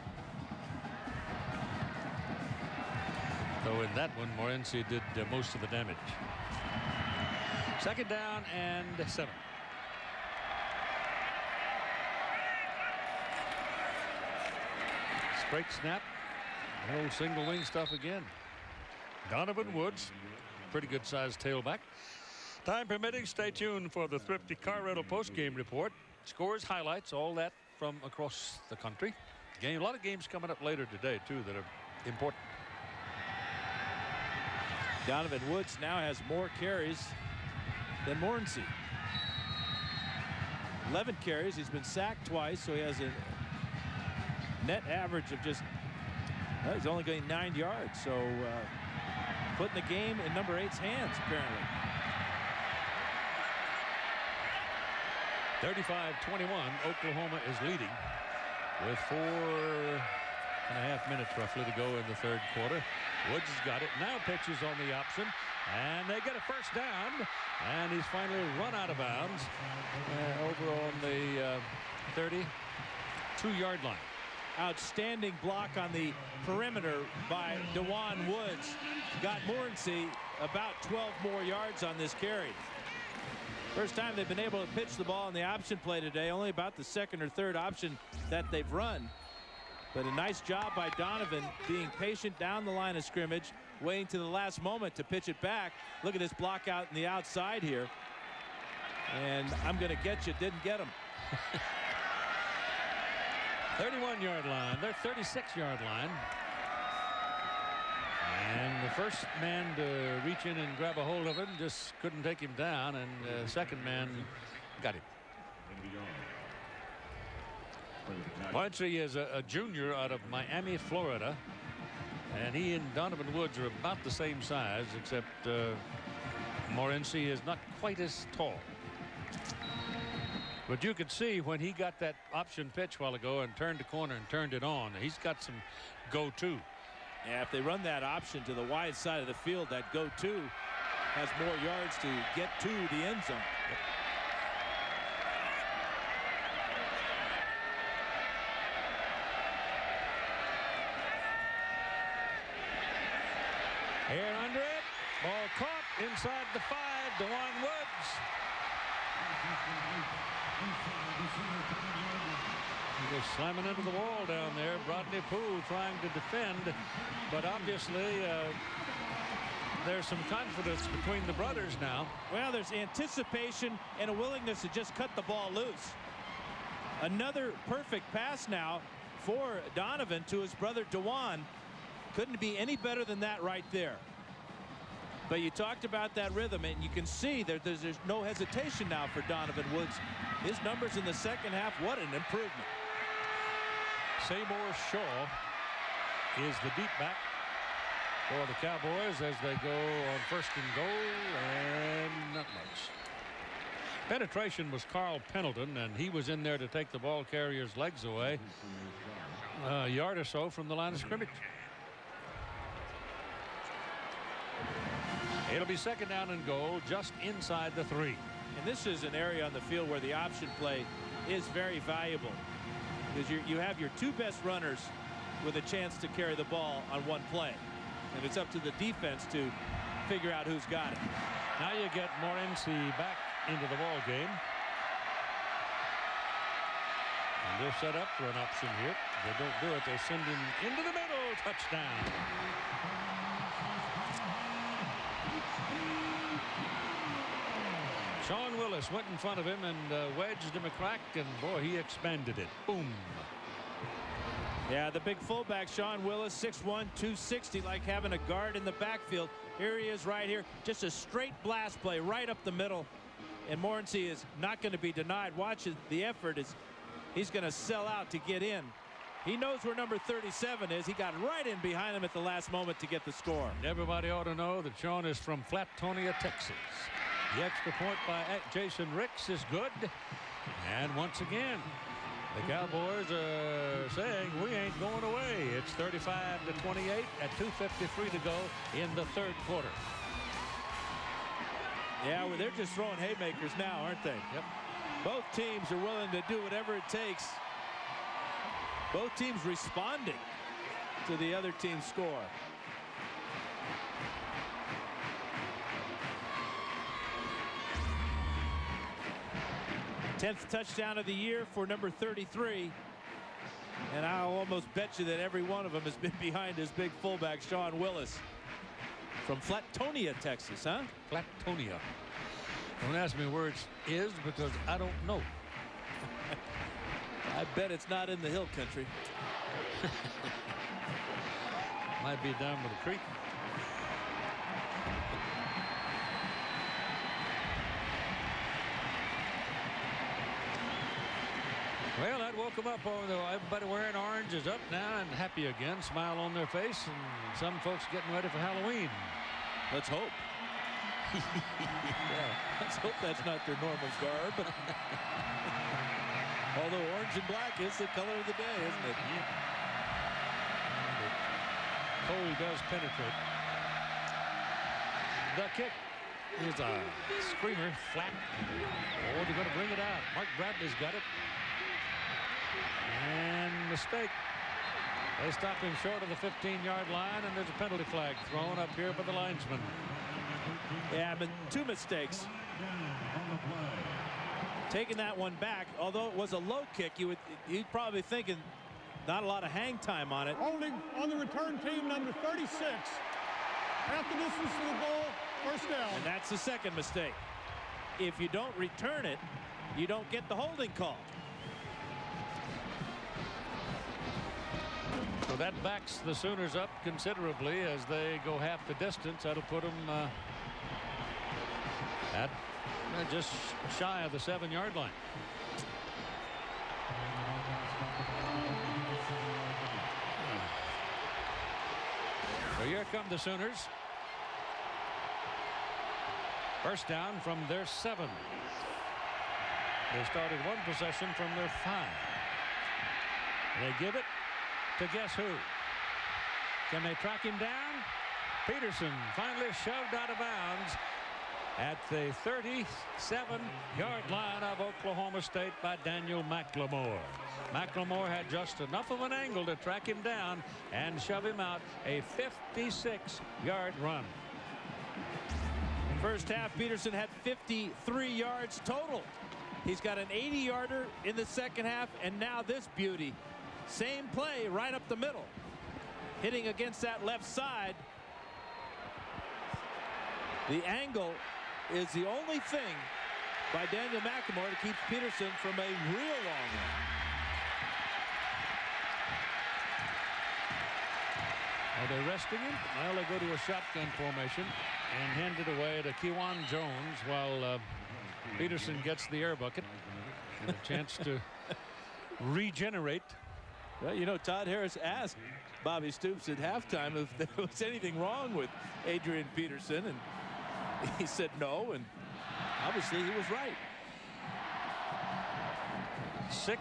Though in that one, Morency did most of the damage. Second down and 7. Straight snap. Old single wing stuff again. Donovan Woods, pretty good sized tailback. Time permitting, stay tuned for the Thrifty Car Rental post-game report. Scores, highlights, all that from across the country. A lot of games coming up later today too that are important. Donovan Woods now has more carries than Morency. 11 carries. He's been sacked twice, so he has a net average of just, well, he's only getting 9 yards. So putting the game in number 8's hands, apparently. 35-21, Oklahoma is leading with 4.5 minutes roughly to go in the third quarter. Woods has got it, now pitches on the option, and they get a first down, and he's finally run out of bounds over on the 32-yard line. Outstanding block on the perimeter by Dewan Woods. Got Morency about 12 more yards on this carry. First time they've been able to pitch the ball in the option play today. Only about the second or third option that they've run. But a nice job by Donovan being patient down the line of scrimmage, waiting to the last moment to pitch it back. Look at this block out in the outside here. And I'm going to get you. Didn't get him. 31-yard line. Their 36-yard line. And the first man to reach in and grab a hold of him just couldn't take him down, and the second man got him. Morency is a junior out of Miami, Florida, and he and Donovan Woods are about the same size, except Morency is not quite as tall. But you could see when he got that option pitch a while ago and turned the corner and turned it on, he's got some go-to. Yeah, if they run that option to the wide side of the field, that go-to has more yards to get to the end zone. Air under it. Ball caught inside the 5. DeJuan Woods. He was slamming into the wall down there. Brodney Poole trying to defend, but obviously there's some confidence between the brothers now. Well, there's anticipation and a willingness to just cut the ball loose. Another perfect pass now for Donovan to his brother DeJuan. Couldn't be any better than that right there. But you talked about that rhythm, and you can see that there's no hesitation now for Donovan Woods. His numbers in the second half, what an improvement. Seymour Shaw is the deep back for the Cowboys as they go on 1st and goal, and not much. Penetration was Carl Pendleton, and he was in there to take the ball carrier's legs away a yard or so from the line of scrimmage. It'll be 2nd down and goal just inside the 3. And this is an area on the field where the option play is very valuable, because you have your 2 best runners with a chance to carry the ball on one play, and it's up to the defense to figure out who's got it. Now you get Morency back into the ball game, and they're set up for an option here. They don't do it. They send him into the middle. Touchdown. Sean Willis went in front of him and wedged him a crack, and boy, he expanded it. Boom. Yeah, the big fullback, Sean Willis, 6'1", 260, like having a guard in the backfield. Here he is right here. Just a straight blast play right up the middle. And Morency is not going to be denied. Watch the effort. He's going to sell out to get in. He knows where number 37 is. He got right in behind him at the last moment to get the score. Everybody ought to know that Sean is from Flatonia, Texas. The extra point by Jason Ricks is good. And once again, the Cowboys are saying we ain't going away. It's 35-28 at 2:53 to go in the 3rd quarter. Yeah, well, they're just throwing haymakers now, aren't they? Yep. Both teams are willing to do whatever it takes. Both teams responding to the other team's score. Tenth touchdown of the year for number 33. And I'll almost bet you that every one of them has been behind his big fullback, Sean Willis. From Flatonia, Texas, huh? Flatonia. Don't ask me where it is because I don't know. I bet it's not in the hill country. Might be down by the creek. Well, that woke them up. Everybody wearing orange is up now and happy again. Smile on their face, and some folks getting ready for Halloween. Let's hope. Yeah, let's hope that's not their normal garb. Although orange and black is the color of the day, isn't it? Yeah. Cole does penetrate. The kick is a screamer, flat. Oh, they're going to bring it out. Mark Bradley's got it. And mistake. They stop him short of the 15-yard line, and there's a penalty flag thrown up here by the linesman. Yeah, but 2 mistakes. Taking that one back, although it was a low kick, you'd probably thinking not a lot of hang time on it. Holding on the return team, number 36. Half the distance to the goal, 1st down. And that's the 2nd mistake. If you don't return it, you don't get the holding call. So that backs the Sooners up considerably as they go half the distance. That'll put them at just shy of the 7-yard line. So here come the Sooners. 1st down from their 7. They started 1 possession from their 5. They give it to guess who? Can they track him down? Peterson finally shoved out of bounds. at the 37-yard line of Oklahoma State by Daniel McLemore. McLemore had just enough of an angle to track him down and shove him out, a 56-yard run. First half, Peterson had 53 yards total. He's got an 80-yarder in the second half, and now this beauty. Same play right up the middle. Hitting against that left side. The angle is the only thing by Daniel McLemore to keep Peterson from a real long run. Are they resting him? Well, they go to a shotgun formation and hand it away to Kewan Jones while Peterson gets the air bucket and a chance to regenerate. Well, you know, Todd Harris asked Bobby Stoops at halftime if there was anything wrong with Adrian Peterson, and he said no, and obviously he was right. 6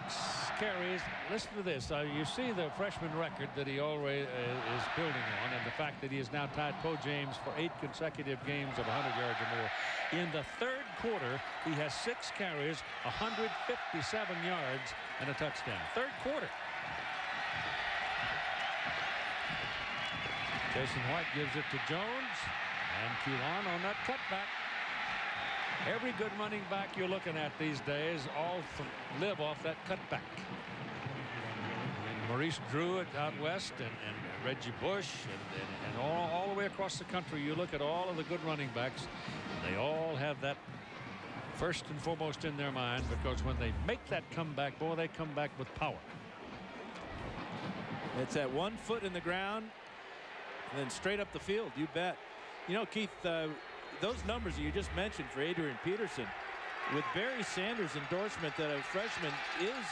carries. Listen to this. You see the freshman record that he always is building on, and the fact that he has now tied Poe James for 8 consecutive games of 100 yards or more. In the third quarter, he has 6 carries, 157 yards, and a touchdown. Third quarter. Jason White gives it to Jones, and Kewan on that cutback. Every good running back you're looking at these days all live off that cutback. And Maurice Drew out west, and Reggie Bush, and all the way across the country, you look at all of the good running backs, they all have that first and foremost in their mind, because when they make that comeback, boy, they come back with power. It's at 1 foot in the ground, and then straight up the field, you bet. You know, Keith, those numbers that you just mentioned for Adrian Peterson, with Barry Sanders' endorsement that a freshman is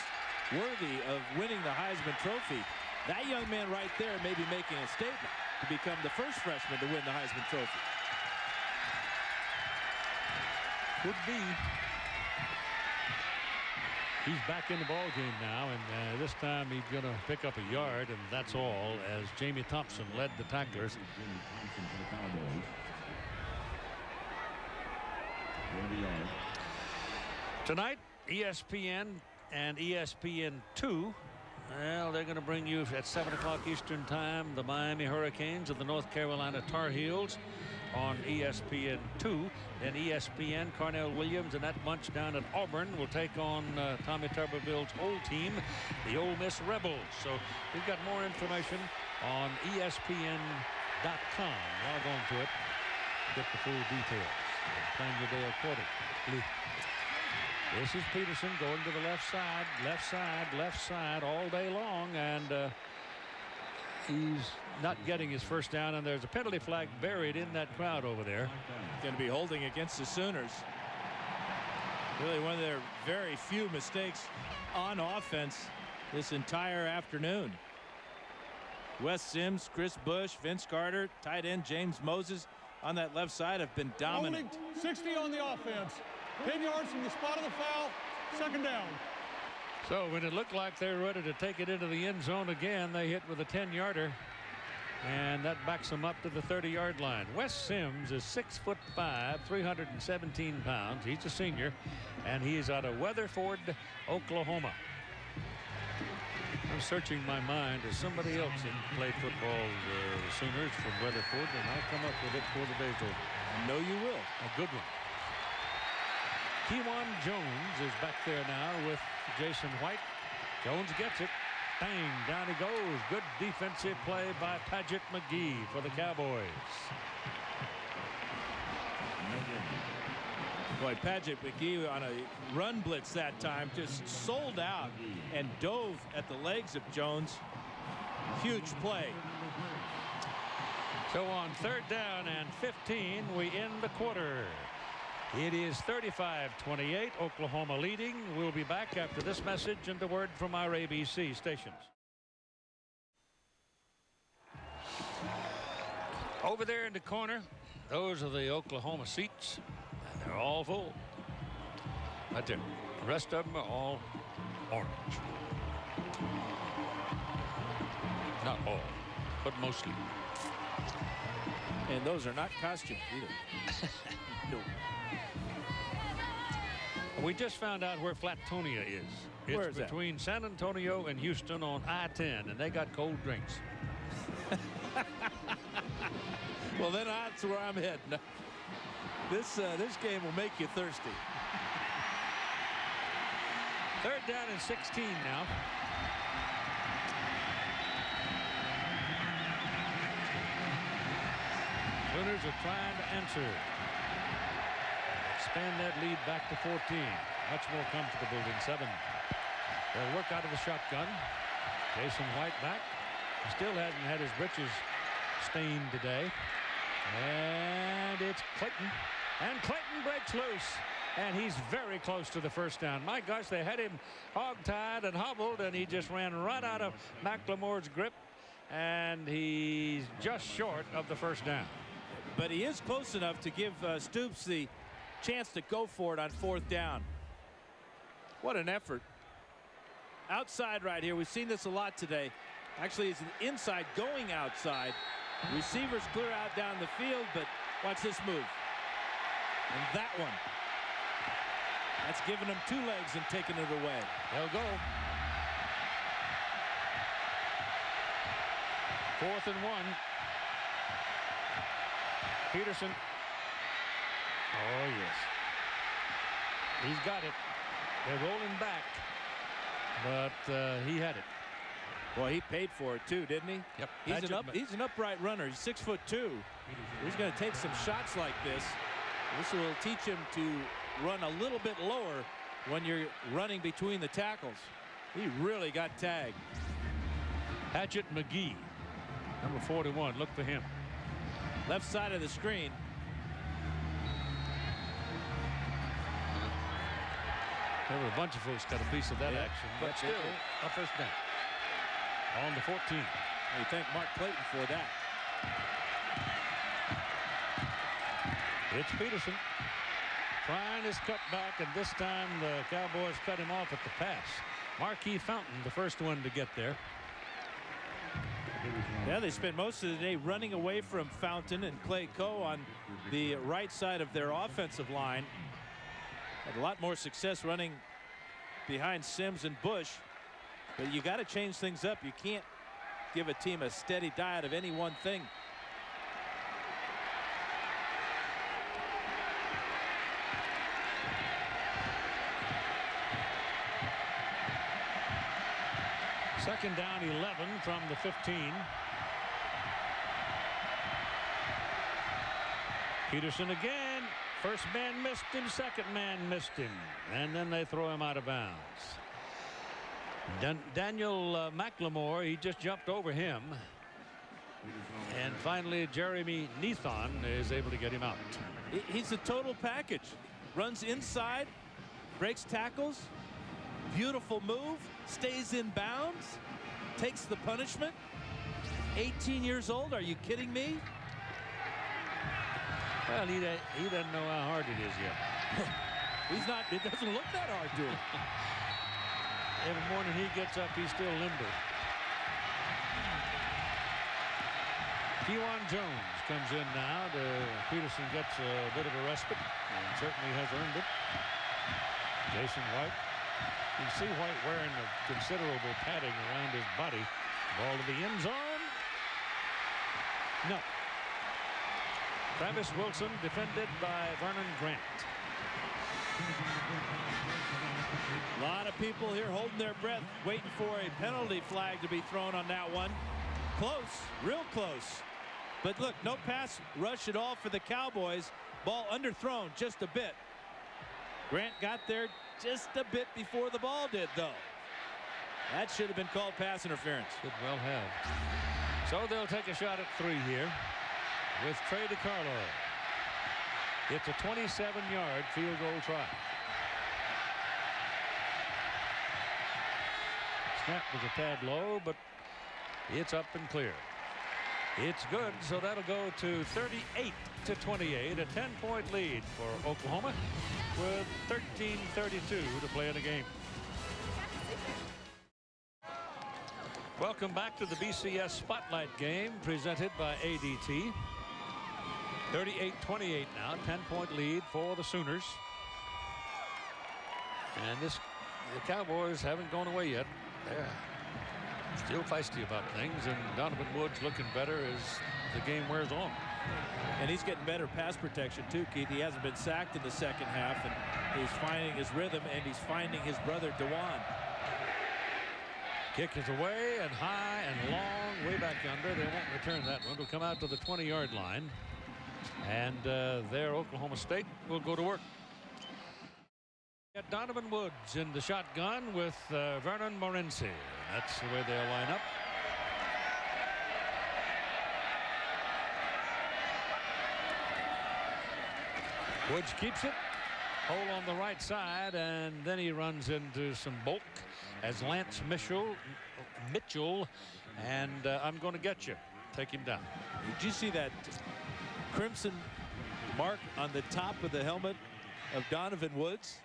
worthy of winning the Heisman Trophy, that young man right there may be making a statement to become the first freshman to win the Heisman Trophy. Could be. He's back in the ball game now, and this time he's going to pick up a yard, and that's all, as Jamie Thompson led the tacklers. Tonight, ESPN and ESPN2. Well, they're going to bring you at 7 o'clock Eastern Time the Miami Hurricanes and the North Carolina Tar Heels on ESPN2. Then ESPN, Carnell Williams and that bunch down at Auburn will take on Tommy Tuberville's old team, the Ole Miss Rebels. So we've got more information on ESPN.com. Log on to it, get the full details, and plan your day accordingly. This is Peterson going to the left side, left side, left side all day long, and he's not getting his first down, and there's a penalty flag buried in that crowd over there. Going to be holding against the Sooners. Really one of their very few mistakes on offense this entire afternoon. Wes Sims, Chris Bush, Vince Carter, tight end James Moses on that left side have been dominant. Only 60 on the offense. 10 yards from the spot of the foul, second down. So when it looked like they were ready to take it into the end zone again, they hit with a 10-yarder, and that backs them up to the 30-yard line. Wes Sims is 6'5", 317 pounds. He's a senior, and he's out of Weatherford, Oklahoma. I'm searching my mind. As somebody else that played football, the Sooners from Weatherford, and I'll come up with it for the day's over. I know you will. A good one. Kewan Jones is back there now with Jason White. Jones gets it. Bang, down he goes. Good defensive play by Paget McGee for the Cowboys. Boy, Paget McGee on a run blitz that time just sold out and dove at the legs of Jones. Huge play. So on 3rd down and 15, we end the quarter. It is 35-28, Oklahoma leading. We'll be back after this message and a word from our ABC stations. Over there in the corner, those are the Oklahoma seats, and they're all full. Right there. The rest of them are all orange. Not all, but mostly. And those are not costumes either. No. We just found out where Flatonia is. Where It's is that? between San Antonio and Houston on I-10, and they got cold drinks. Well, then that's where I'm heading. This game will make you thirsty. 3rd down and 16 now. Sooners are trying to answer. Expand that lead back to 14. Much more comfortable than 7. They'll work out of the shotgun. Jason White back. He still hasn't had his britches stained today. And it's Clayton. And Clayton breaks loose. And he's very close to the first down. My gosh, they had him hog-tied and hobbled, and he just ran right out of McLemore's grip. And he's just short of the first down. But he is close enough to give Stoops the chance to go for it on 4th down. What an effort. Outside right here. We've seen this a lot today. Actually, it's an inside going outside. Receivers clear out down the field, but watch this move. And that one. That's giving them 2 legs and taking it away. They'll go. 4th and 1. Peterson. Oh, yes. He's got it. They're rolling back. But he had it. Well, he paid for it, too, didn't he? Yep. He's an upright runner. He's 6'2". He's going to take some shots like this. This will teach him to run a little bit lower when you're running between the tackles. He really got tagged. Hatchet McGee, number 41. Look for him. Left side of the screen. There were a bunch of folks got a piece of that action, but still a first down on the 14. We thank Mark Clayton for that. It's Peterson trying his cut back, and this time the Cowboys cut him off at the pass. Marquis Fountain, the first one to get there. Yeah, they spent most of the day running away from Fountain and Clay Coe on the right side of their offensive line. Had a lot more success running behind Sims and Bush. But you got to change things up. You can't give a team a steady diet of any one thing. Second down 11 from the 15. Peterson again. First man missed him, second man missed him, and then they throw him out of bounds. Daniel McLemore, he just jumped over him. And finally, Jeremy Neathon is able to get him out. He's a total package. Runs inside, breaks tackles, beautiful move, stays in bounds, takes the punishment. 18 years old, are you kidding me? Well, he doesn't know how hard it is yet. He's not, it doesn't look that hard to him. Every morning he gets up, he's still limber. Kewan Jones comes in now. Peterson gets a bit of a respite and certainly has earned it. Jason White. You can see White wearing a considerable padding around his body. Ball to the end zone. No. Travis Wilson defended by Vernon Grant. A lot of people here holding their breath, waiting for a penalty flag to be thrown on that one. Close, real close. But look, no pass rush at all for the Cowboys. Ball underthrown just a bit. Grant got there just a bit before the ball did, though. That should have been called pass interference. Could well have. So they'll take a shot at 3 here with Trey DiCarlo. It's a 27-yard field goal try. Snap was a tad low, but it's up and clear. It's good, so that'll go to 38-28, a 10-point lead for Oklahoma with 13:32 to play in the game. Welcome back to the BCS Spotlight game presented by ADT. 38-28 now, 10-point lead for the Sooners. And the Cowboys haven't gone away yet. They're still feisty about things, and Donovan Woods looking better as the game wears on. And he's getting better pass protection too, Keith. He hasn't been sacked in the second half, and he's finding his rhythm, and he's finding his brother Dewan. Kick is away and high and long, way back yonder. They won't return that one. It'll come out to the 20-yard line. And there Oklahoma State will go to work. Got Donovan Woods in the shotgun with Vernon Morency. That's the way they'll line up. Woods keeps it. Hole on the right side, and then he runs into some bulk as Lance Mitchell and I'm going to get you. Take him down. Did you see that crimson mark on the top of the helmet of Donovan Woods?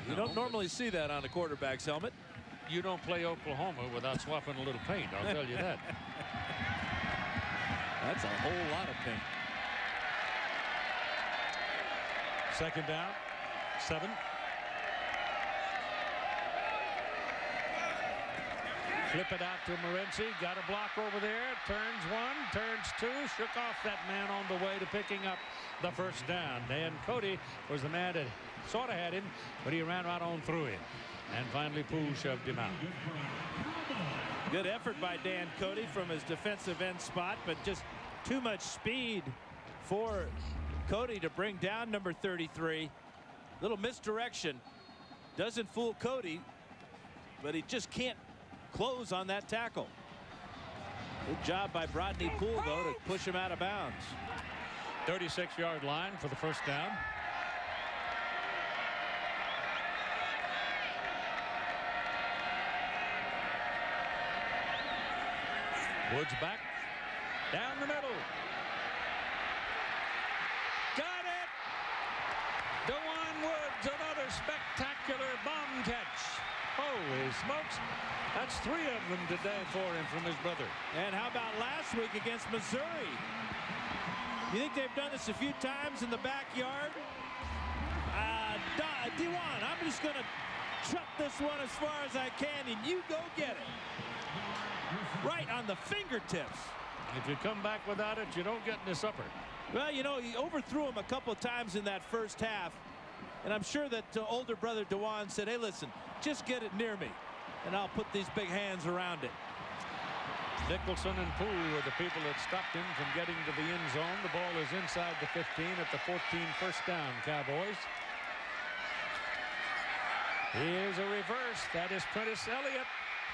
You don't normally see that on a quarterback's helmet. You don't play Oklahoma without swapping a little paint, I'll tell you that. That's a whole lot of paint. Second down, 7. Flip it out to Morency. Got a block over there. Turns 1, turns 2. Shook off that man on the way to picking up the first down. Dan Cody was the man that sort of had him, but he ran right on through him. And finally, Poole shoved him out. Good effort by Dan Cody from his defensive end spot, but just too much speed for Cody to bring down number 33. Little misdirection. Doesn't fool Cody, but he just can't close on that tackle. Good job by Brodney Poole, though, to push him out of bounds. 36-yard line for the first down. Woods back. Down the middle. Got it! DeJuan Woods, another spectacular bomb catch. Holy smokes. That's 3 of them today for him from his brother. And how about last week against Missouri? You think they've done this a few times in the backyard? DeJuan, I'm just going to chuck this one as far as I can, and you go get it. Right on the fingertips. If you come back without it, you don't get in this upper. Well, you know, he overthrew him a couple of times in that first half. And I'm sure that older brother DeJuan said, hey, listen, just get it near me, and I'll put these big hands around it. Nicholson and Poole were the people that stopped him from getting to the end zone. The ball is inside the 15 at the 14, first down, Cowboys. Here's a reverse. That is Prentice Elliott.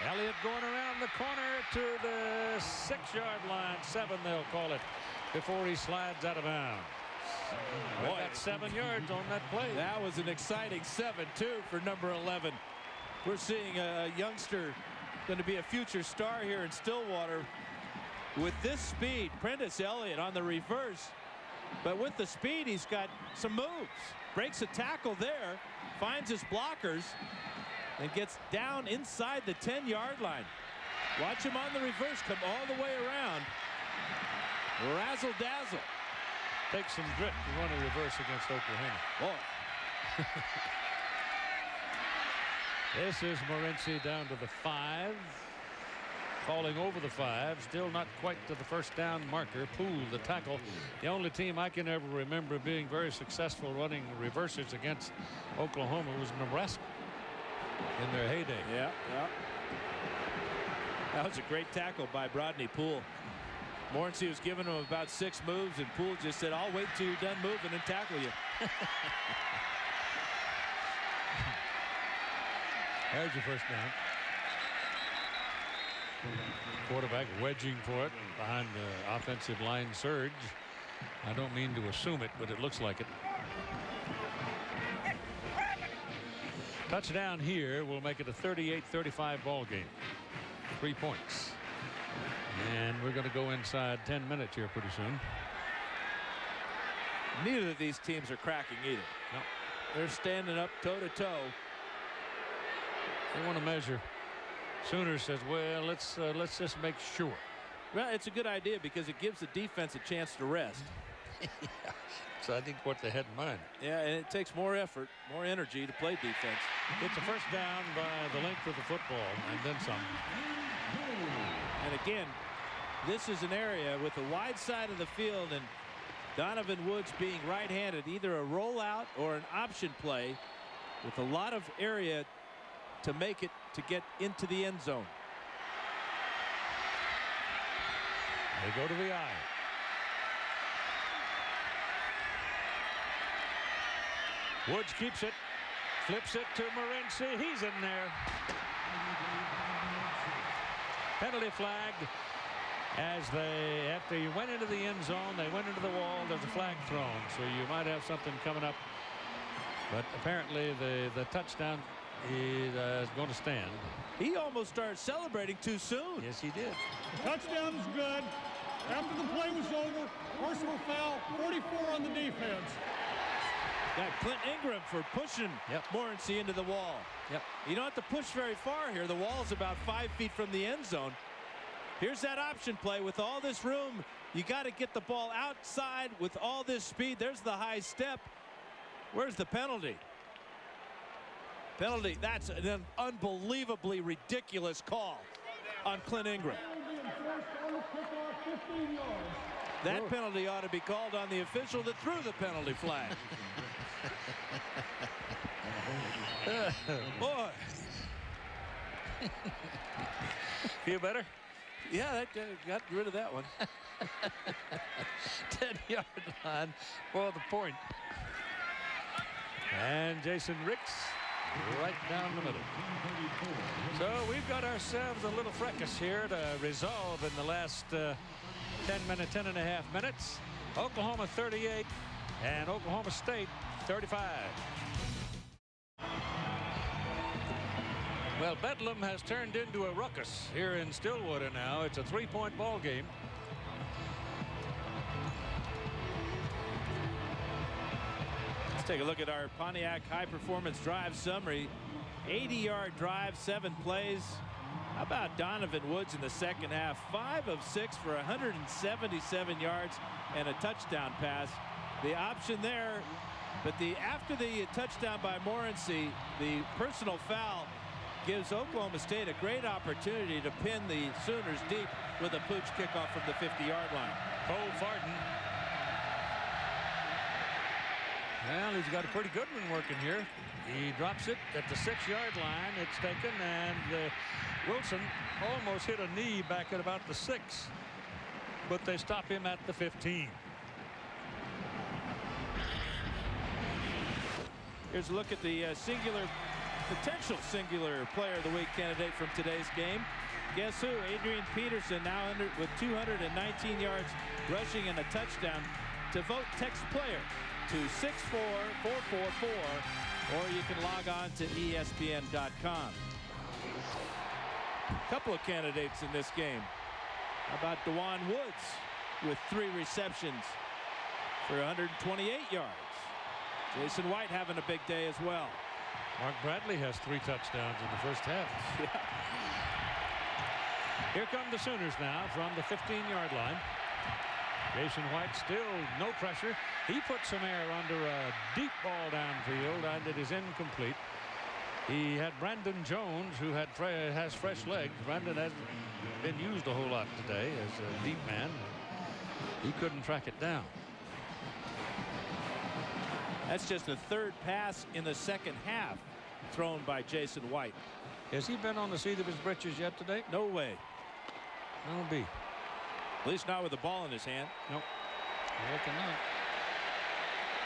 Elliott going around the corner to the 6-yard line. 7, they'll call it, before he slides out of bounds. Boy, got 7 yards on that play. That was an exciting 7, too, for number 11. We're seeing a youngster going to be a future star here in Stillwater with this speed. Prentice Elliott on the reverse, but with the speed, he's got some moves. Breaks a tackle there, finds his blockers, and gets down inside the 10-yard line. Watch him on the reverse come all the way around. Razzle dazzle. Takes some grit to run a reverse against Oklahoma. Boy. This is Morency down to the 5. Falling over the 5. Still not quite to the first down marker. Poole, the tackle. The only team I can ever remember being very successful running reverses against Oklahoma was Nebraska in their heyday. Yeah. That was a great tackle by Brodney Poole. Morency was giving him about 6 moves, and Poole just said, I'll wait till you're done moving and tackle you. There's your first down. Quarterback wedging for it behind the offensive line surge. I don't mean to assume it, but it looks like it. Touchdown here will make it a 38-35 ball game. 3 points. And we're going to go inside 10 minutes here pretty soon. Neither of these teams are cracking either. No. They're standing up toe-to-toe. They want to measure. Sooners says, well, let's just make sure. Well, it's a good idea because it gives the defense a chance to rest. Yeah. So I think what they had in mind. Yeah, and it takes more effort, more energy to play defense. It's a first down by the length of the football and then some. And again, this is an area with the wide side of the field and Donovan Woods being right-handed, either a rollout or an option play with a lot of area to make it to get into the end zone. They go to the eye. Woods keeps it, flips it to Morency. He's in there. Penalty flag as after you went into the end zone, they went into the wall. There's a flag thrown, so you might have something coming up. But apparently the touchdown is going to stand. He almost started celebrating too soon. Yes, he did. Touchdown is good. After the play was over, personal foul, 44 on the defense. Got Clint Ingram for pushing Morency into the wall. You don't have to push very far here. The wall's about 5 feet from the end zone. Here's that option play with all this room. You got to get the ball outside with all this speed. There's the high step. Where's the penalty? Penalty. That's an unbelievably ridiculous call on Clint Ingram. That penalty ought to be called on the official that threw the penalty flag. Boy. Feel better? Yeah, that got rid of that one. 10-yard line for the point. And Jason Ricks right down the middle. So we've got ourselves a little fracas here to resolve in the last 10 and a half minutes. Oklahoma 38 and Oklahoma State 35. Well, Bedlam has turned into a ruckus here in Stillwater now. It's a 3-point ball game. Let's take a look at our Pontiac High Performance Drive summary. 80-yard drive, 7 plays. How about Donovan Woods in the second half? 5 of 6 for 177 yards and a touchdown pass. The option there, but after the touchdown by Morency, the personal foul gives Oklahoma State a great opportunity to pin the Sooners deep with a pooch kickoff from the 50-yard line. Cole Farden. Well, he's got a pretty good one working here. He drops it at the 6-yard line. It's taken, and Wilson almost hit a knee back at about the 6, but they stop him at the 15. Here's a look at the potential singular player of the week candidate from today's game. Guess who? Adrian Peterson, now with 219 yards rushing and a touchdown. To vote, text player to 64444, or you can log on to ESPN.com. A couple of candidates in this game. How about Dewan Woods with 3 receptions for 128 yards. Jason White having a big day as well. Mark Bradley has 3 touchdowns in the first half. Yeah. Here come the Sooners now from the 15-yard line. Jason White still no pressure. He put some air under a deep ball downfield, and it is incomplete. He had Brandon Jones, who has fresh legs. Brandon hasn't been used a whole lot today as a deep man. He couldn't track it down. That's just the 3rd pass in the second half thrown by Jason White. Has he been on the seat of his britches yet today? No way. That'll be. At least not with the ball in his hand. Nope. Looking not.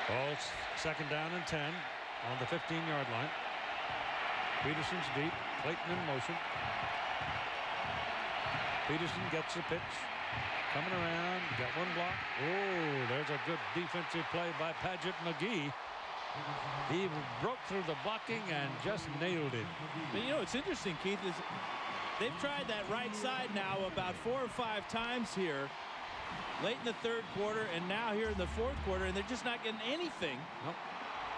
Ball's 2nd down and 10 on the 15-yard line. Peterson's deep. Clayton in motion. Peterson gets the pitch. Coming around. Got 1 block. Oh, there's a good defensive play by Paget McGee. He broke through the blocking and just nailed it. But you know, it's interesting, Keith, is they've tried that right side now about 4 or 5 times here. Late in the 3rd quarter and now here in the 4th quarter, and they're just not getting anything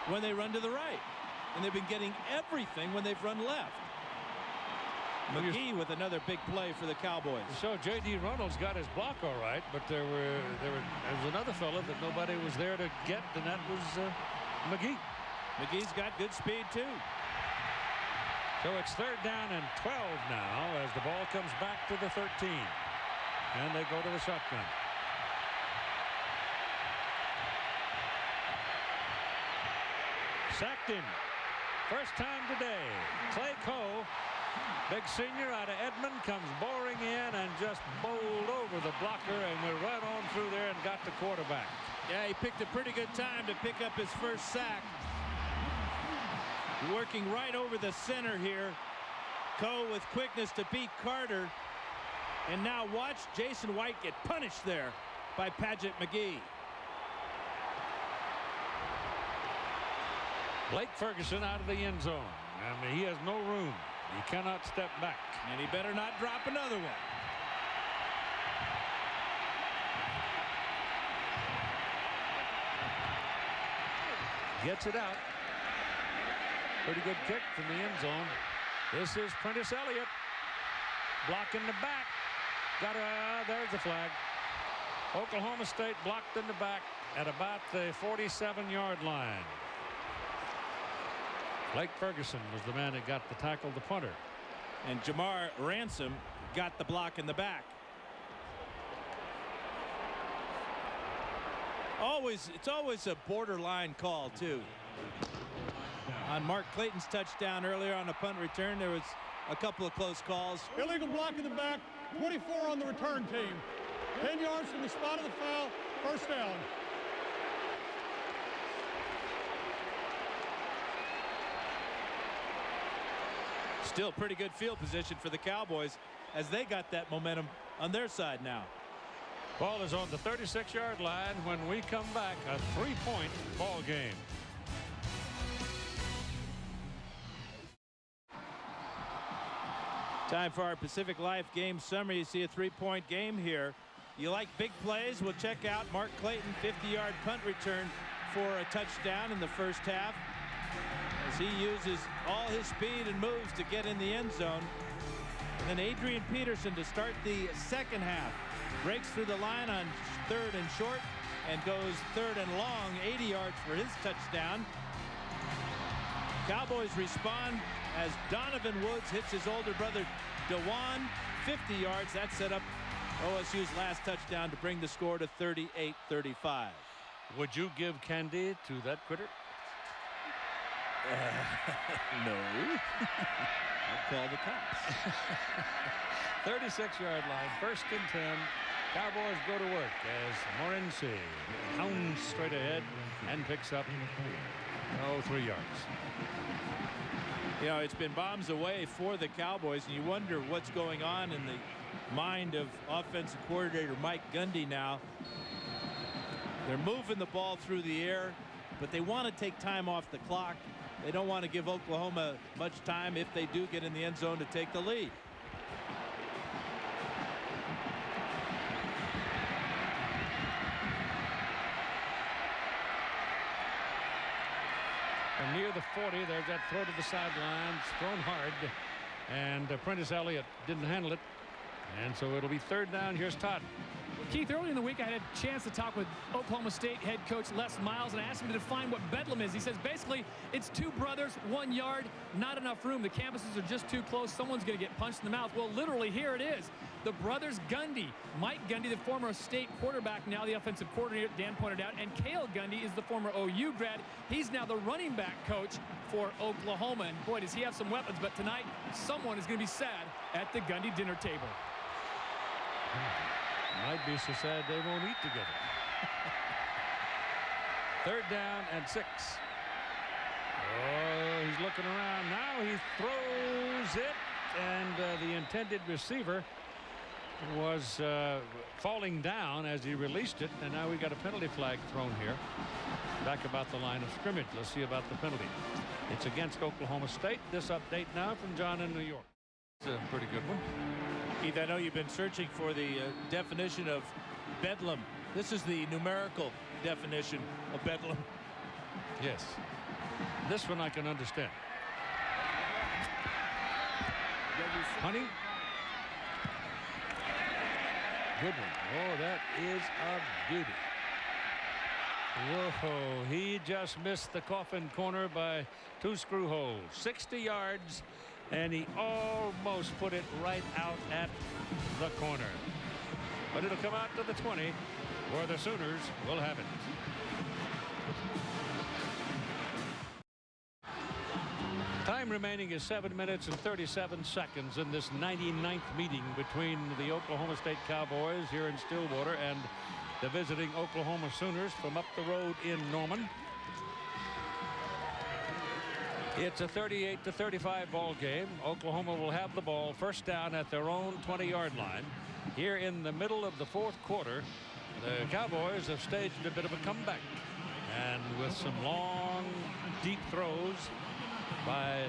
when they run to the right. And they've been getting everything when they've run left. McGee with another big play for the Cowboys. So J.D. Reynolds got his block all right, but there was another fella that nobody was there to get, and that was McGee. McGee's got good speed too. So it's 3rd down and 12 now as the ball comes back to the 13. And they go to the shotgun. Sacked him. First time today. Clay Coe, big senior out of Edmond, comes boring in and just bowled over the blocker and went right on through there and got the quarterback. Yeah, he picked a pretty good time to pick up his first sack. Working right over the center here. Coe with quickness to beat Carter. And now watch Jason White get punished there by Paget McGee. Blake Ferguson out of the end zone. I mean, he has no room. He cannot step back. And he better not drop another one. Gets it out. Pretty good kick from the end zone. This is Prentice Elliott. Blocking the back. There's the flag. Oklahoma State blocked in the back at about the 47-yard line. Blake Ferguson was the man that got the tackle, the punter. And Jamar Ransom got the block in the back. It's always a borderline call too. On Mark Clayton's touchdown earlier on a punt return, there was a couple of close calls. Illegal block in the back, 24 on the return team. 10 yards from the spot of the foul, first down. Still pretty good field position for the Cowboys as they got that momentum on their side now. Ball is on the 36-yard line. When we come back, a 3-point ball game. Time for our Pacific Life game summary. You see a 3-point game here. You like big plays? Well, check out Mark Clayton, 50-yard punt return for a touchdown in the first half, as he uses all his speed and moves to get in the end zone. And then Adrian Peterson to start the second half. Breaks through the line on 3rd and short and goes 3rd and long, 80 yards for his touchdown. Cowboys respond as Donovan Woods hits his older brother DeJuan, 50 yards. That set up OSU's last touchdown to bring the score to 38-35. Would you give candy to that critter? No. I'll call the cops. 36-yard line, 1st and 10. Cowboys go to work as Morency hounds straight ahead and picks up 3 yards. You know, it's been bombs away for the Cowboys, and you wonder what's going on in the mind of offensive coordinator Mike Gundy now. They're moving the ball through the air, but they want to take time off the clock. They don't want to give Oklahoma much time if they do get in the end zone to take the lead. And near the 40, there's that throw to the sidelines, thrown hard, and Prentice Elliott didn't handle it, and so it'll be 3rd down. Here's Todd. Keith, early in the week I had a chance to talk with Oklahoma State head coach Les Miles, and I asked him to define what Bedlam is. He says basically it's 2 brothers, 1 yard, not enough room. The campuses are just too close. Someone's going to get punched in the mouth. Well, literally here it is. The brothers Gundy, Mike Gundy, the former state quarterback, now the offensive coordinator, Dan pointed out, and Cale Gundy is the former OU grad. He's now the running back coach for Oklahoma, and boy, does he have some weapons. But tonight, someone is going to be sad at the Gundy dinner table. Might be so sad they won't eat together. 3rd down and 6. Oh, he's looking around now. He throws it, and the intended receiver was falling down as he released it, and now we got a penalty flag thrown here back about the line of scrimmage. Let's see about the penalty. It's against Oklahoma State. This update now from John in New York. It's a pretty good one. Keith, I know you've been searching for the definition of Bedlam. This is the numerical definition of Bedlam. Yes. This one I can understand. Honey. Good one. Oh, that is a beauty. Whoa, he just missed the coffin corner by 2 screw holes. 60 yards, and he almost put it right out at the corner. But it'll come out to the 20, where the Sooners will have it. Time remaining is 7 minutes and 37 seconds in this 99th meeting between the Oklahoma State Cowboys here in Stillwater and the visiting Oklahoma Sooners from up the road in Norman. It's a 38-35 ball game. Oklahoma will have the ball first down at their own 20-yard line. Here in the middle of the 4th quarter, the Cowboys have staged a bit of a comeback, and with some long, deep throws by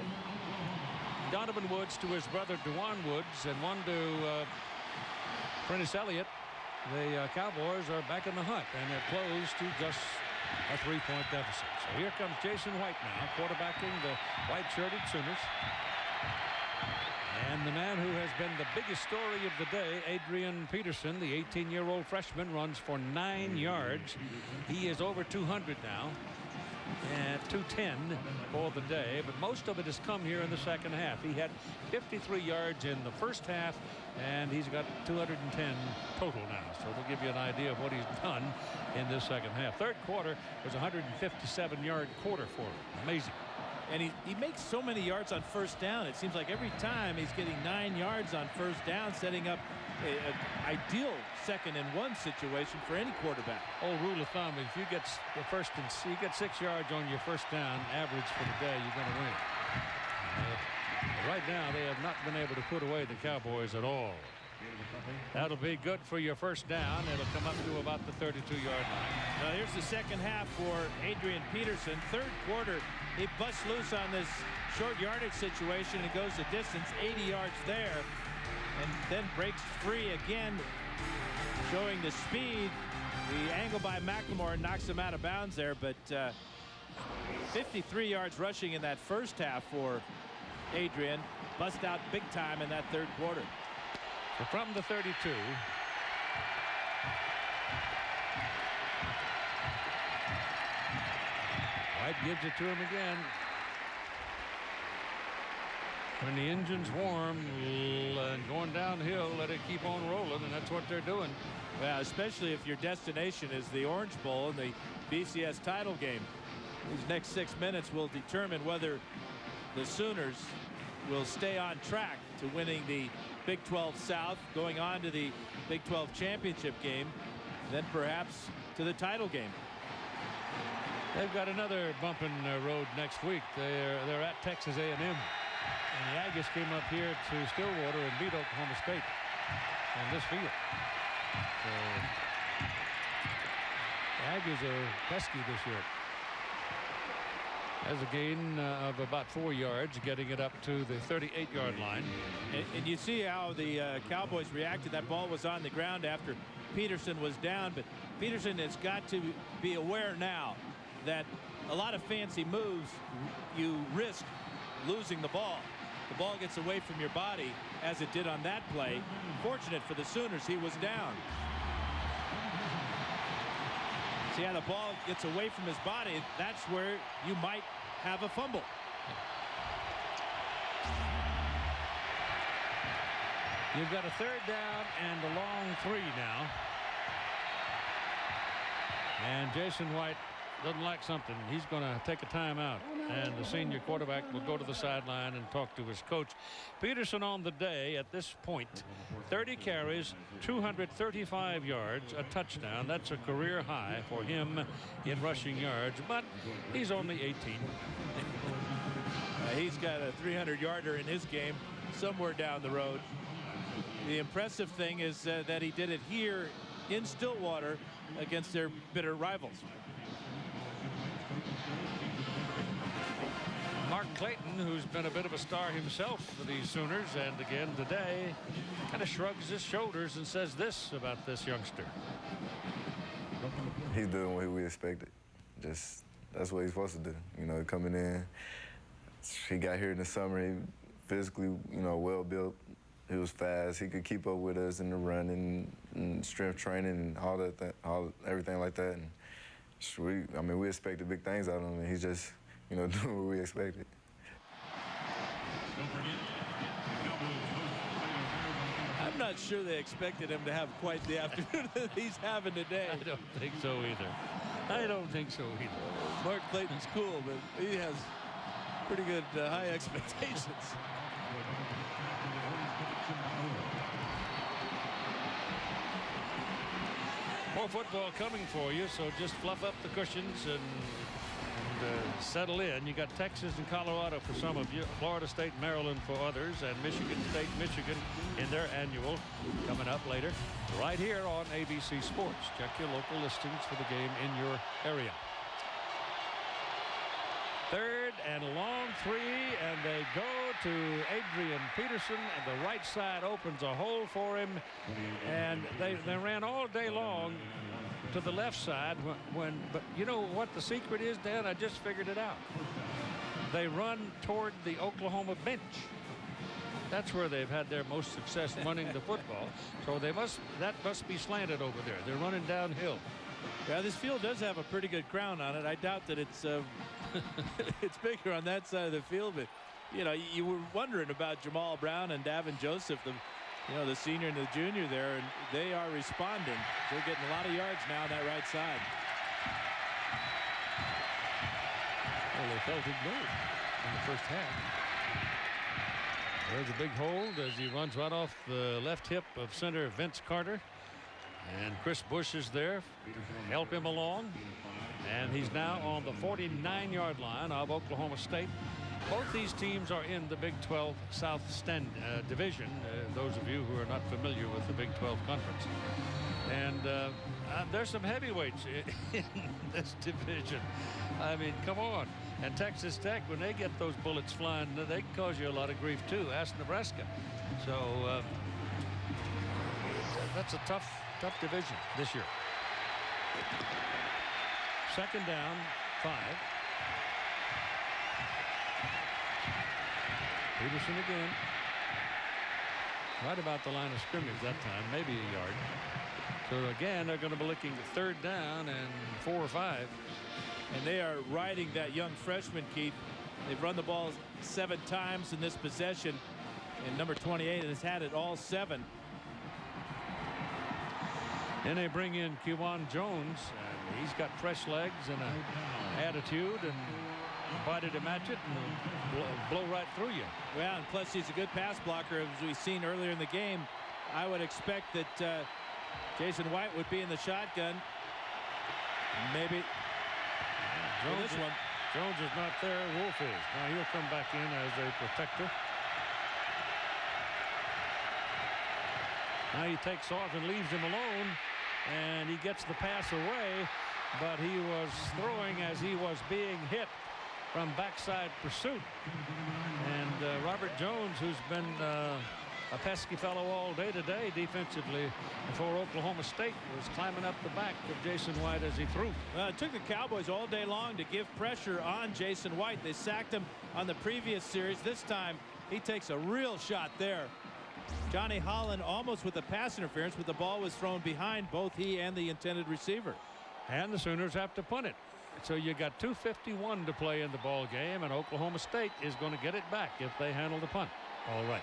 Donovan Woods to his brother Dewan Woods and one to Prentice Elliott, the Cowboys are back in the hunt, and they're close to just a 3-point deficit. So here comes Jason White now, quarterbacking the white-shirted Sooners. And the man who has been the biggest story of the day, Adrian Peterson, the 18-year-old freshman, runs for 9 yards. He is over 200 now. And 210 for the day, but most of it has come here in the second half. He had 53 yards in the first half, and he's got 210 total now. So it'll give you an idea of what he's done in this second half. Third quarter was a 157-yard quarter for him. Amazing. And he makes so many yards on first down. It seems like every time he's getting 9 yards on first down, setting up an ideal 2nd and 1 situation for any quarterback. Old rule of thumb: if you get you get 6 yards on your first down average for the day, you're going to win. Right now, they have not been able to put away the Cowboys at all. That'll be good for your first down. It'll come up to about the 32-yard line. Now here's the second half for Adrian Peterson. Third quarter, he busts loose on this short yardage situation and goes the distance, 80 yards there, and then breaks free again, showing the speed. The angle by McLemore knocks him out of bounds there, but 53 yards rushing in that first half for Adrian. Bust out big time in that third quarter. So from the 32, White gives it to him again. When the engine's warm and going downhill, let it keep on rolling, and that's what they're doing. Well, especially if your destination is the Orange Bowl and the BCS title game. These next 6 minutes will determine whether the Sooners will stay on track to winning the Big 12 South, going on to the Big 12 championship game, then perhaps to the title game. They've got another bump in the road next week. They're at Texas A&M. And the Aggies came up here to Stillwater and beat Oklahoma State on this field. So the Aggies are pesky this year. Has a gain of about 4 yards, getting it up to the 38-yard line. And you see how the Cowboys reacted. That ball was on the ground after Peterson was down, but Peterson has got to be aware now that a lot of fancy moves, you risk losing the ball. The ball gets away from your body, as it did on that play. Fortunate for the Sooners, he was down. See how the ball gets away from his body? That's where you might have a fumble. You've got a third down and a long 3 now. And Jason White doesn't like something. He's going to take a timeout, and the senior quarterback will go to the sideline and talk to his coach. Peterson on the day at this point, 30 carries, 235 yards, a touchdown. That's a career high for him in rushing yards, but he's only 18. He's got a 300-yarder in his game somewhere down the road. The impressive thing is that he did it here in Stillwater against their bitter rivals. Mark Clayton, who's been a bit of a star himself for these Sooners, and again today kind of shrugs his shoulders and says this about this youngster. He's doing what we expected. Just that's what he's supposed to do. You know, coming in, he got here in the summer, he physically, you know, well built. He was fast. He could keep up with us in the running and strength training and all that, everything like that. And I mean, we expected big things out of him, and he's just, you know, doing what we expected. I'm not sure they expected him to have quite the afternoon that he's having today. I don't think so either. I don't think so either. Mark Clayton's cool, but he has pretty good high expectations. More football coming for you, so just fluff up the cushions and settle in. You got Texas and Colorado for some of you, Florida State, Maryland for others, and Michigan State, Michigan in their annual coming up later right here on ABC Sports. Check your local listings for the game in your area. Third and long 3, and they go to Adrian Peterson, and the right side opens a hole for him, and they ran all day long to the left side but you know what the secret is, Dan? I just figured it out. They run toward the Oklahoma bench. That's where they've had their most success running the football. So that must be slanted over there. They're running downhill. Yeah, this field does have a pretty good crown on it. I doubt that it's it's bigger on that side of the field, but you know, you were wondering about Jamal Brown and Davin Joseph, the senior and the junior there, and they are responding. They're getting a lot of yards now on that right side. Well, they felt ignored in the first half. There's a big hold as he runs right off the left hip of center Vince Carter. And Chris Bush is there to help him along. And he's now on the 49-yard line of Oklahoma State. Both these teams are in the Big 12 South Division, those of you who are not familiar with the Big 12 Conference. And there's some heavyweights in this division. I mean, come on. And Texas Tech, when they get those bullets flying, they can cause you a lot of grief, too. Ask Nebraska. So that's a tough division this year. Second down, 5. Peterson again. Right about the line of scrimmage that time, maybe a yard. So again, they're going to be looking at third down and 4 or 5. And they are riding that young freshman, Keith. They've run the ball 7 times in this possession. And number 28 has had it all 7. Then they bring in Kewan Jones, and he's got fresh legs and an attitude, and body to match it and blow right through you. Well, and plus he's a good pass blocker, as we've seen earlier in the game. I would expect that Jason White would be in the shotgun. Maybe Jones, this one. Jones is not there. Wolf is. Now he'll come back in as a protector. Now he takes off and leaves him alone, and he gets the pass away, but he was throwing as he was being hit from backside pursuit. And Robert Jones, who's been a pesky fellow all day today defensively for Oklahoma State, was climbing up the back of Jason White as he threw. Well, it took the Cowboys all day long to give pressure on Jason White. They sacked him on the previous series. This time he takes a real shot there. Johnny Holland almost with the pass interference, but the ball was thrown behind both he and the intended receiver. And the Sooners have to punt it. So you got 2:51 to play in the ball game, and Oklahoma State is going to get it back if they handle the punt. All right.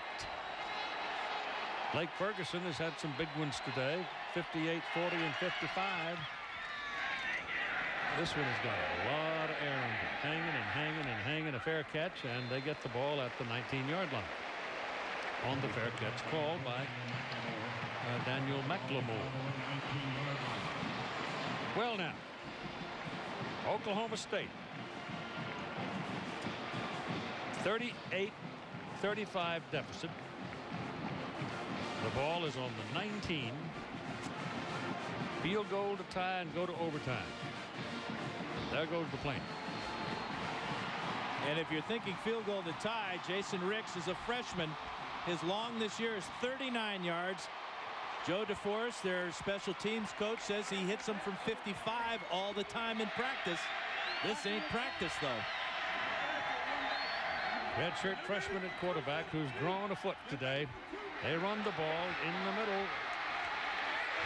Blake Ferguson has had some big ones today, 58, 40, and 55. This one has got a lot of air on it, hanging and hanging and hanging. A fair catch, and they get the ball at the 19-yard line. On the fair catch called by Daniel McLemore. Well, now, Oklahoma State, 38-35 deficit. The ball is on the 19. Field goal to tie and go to overtime. There goes the plane. And if you're thinking field goal to tie, Jason Ricks is a freshman. His long this year is 39 yards. Joe DeForest, their special teams coach, says he hits them from 55 all the time in practice. This ain't practice, though. Redshirt freshman at quarterback who's grown a foot today. They run the ball in the middle.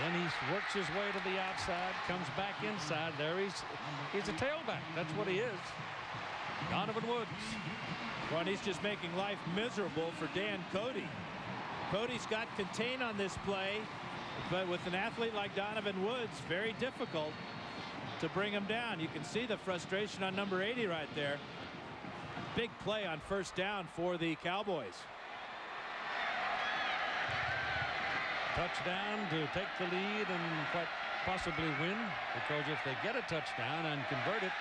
Then he works his way to the outside, comes back inside. There he's a tailback. That's what he is. Donovan Woods. Well, and he's just making life miserable for Dan Cody. Cody's got contain on this play, but with an athlete like Donovan Woods, very difficult to bring him down. You can see the frustration on number 80 right there. Big play on first down for the Cowboys. Touchdown to take the lead and quite possibly win, because if they get a touchdown and convert it,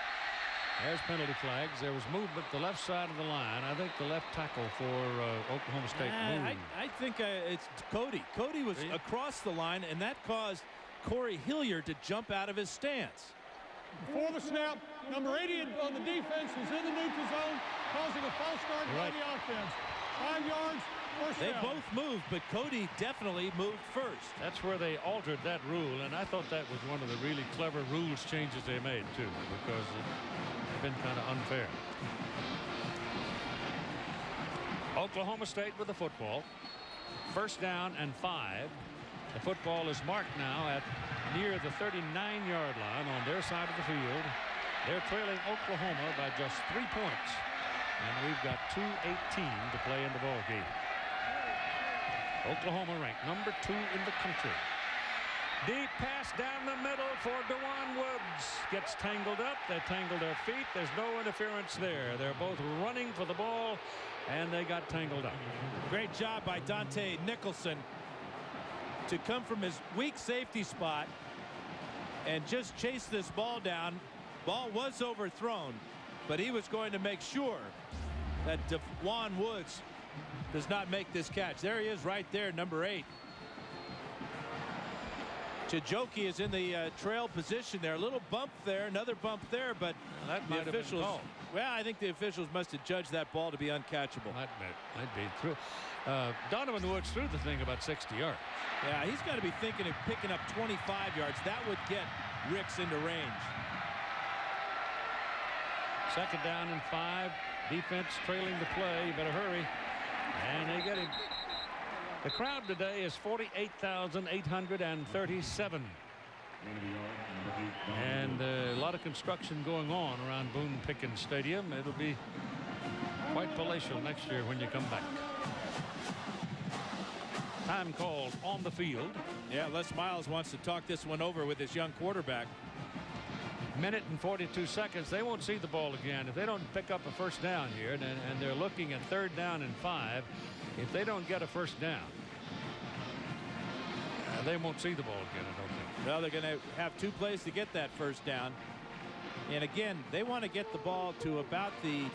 there's penalty flags. There was movement the left side of the line. I think the left tackle for Oklahoma State moved. I think it's Cody. Cody was across the line, and that caused Corey Hilliard to jump out of his stance. Before the snap, number 80 on the defense is in the neutral zone, causing a false start by the offense. 5 yards, first They down. both moved, but Cody definitely moved first. That's where they altered that rule, and I thought that was one of the really clever rules changes they made, too, because it's been kind of unfair. Oklahoma State with the football. First down and 5. The football is marked now at near the 39-yard line on their side of the field. They're trailing Oklahoma by just 3 points. And we've got 2:18 to play in the ball game. Oklahoma ranked number 2 in the country. Deep pass down the middle for DeJuan Woods. Gets tangled up. They tangle their feet. There's no interference there. They're both running for the ball, and they got tangled up. Great job by Dante Nicholson to come from his weak safety spot and just chase this ball down. Ball was overthrown, but he was going to make sure that DeJuan Woods does not make this catch. There he is right there, number 8. Chijoki is in the trail position there. A little bump there, another bump there, but that the might have been officials, called. well, I think the officials must have judged that ball to be uncatchable. Might be through. Donovan Woods threw the thing about 60 yards. Yeah, he's got to be thinking of picking up 25 yards. That would get Ricks into range. Second down and 5. Defense trailing the play. You better hurry. And they get him. The crowd today is 48,837. And a lot of construction going on around Boone Pickens Stadium. It'll be quite palatial next year when you come back. Time called on the field. Yeah, Les Miles wants to talk this one over with his young quarterback. Minute and 42 seconds. They won't see the ball again if they don't pick up a first down here, and they're looking at 3rd down and 5. If they don't get a first down, they won't see the ball again, I don't think. Well, they're going to have 2 plays to get that first down. And again, they want to get the ball to about the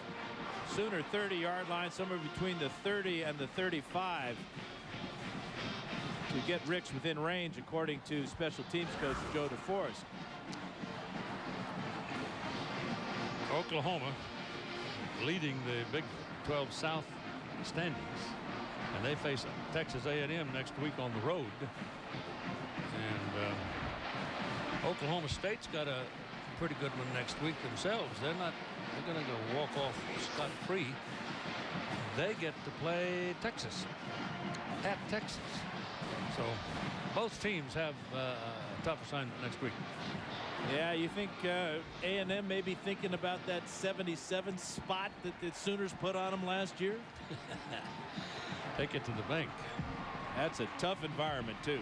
Sooner 30-yard line, somewhere between the 30 and the 35, to get Ricks within range, according to special teams coach Joe DeForest. Oklahoma leading the Big 12 South standings, and they face Texas A&M next week on the road. And Oklahoma State's got a pretty good one next week themselves. They're going to go walk off scot-free. They get to play Texas at Texas. So both teams have a tough assignment next week. Yeah, you think A&M may be thinking about that 77 spot that the Sooners put on them last year? Take it to the bank. That's a tough environment, too.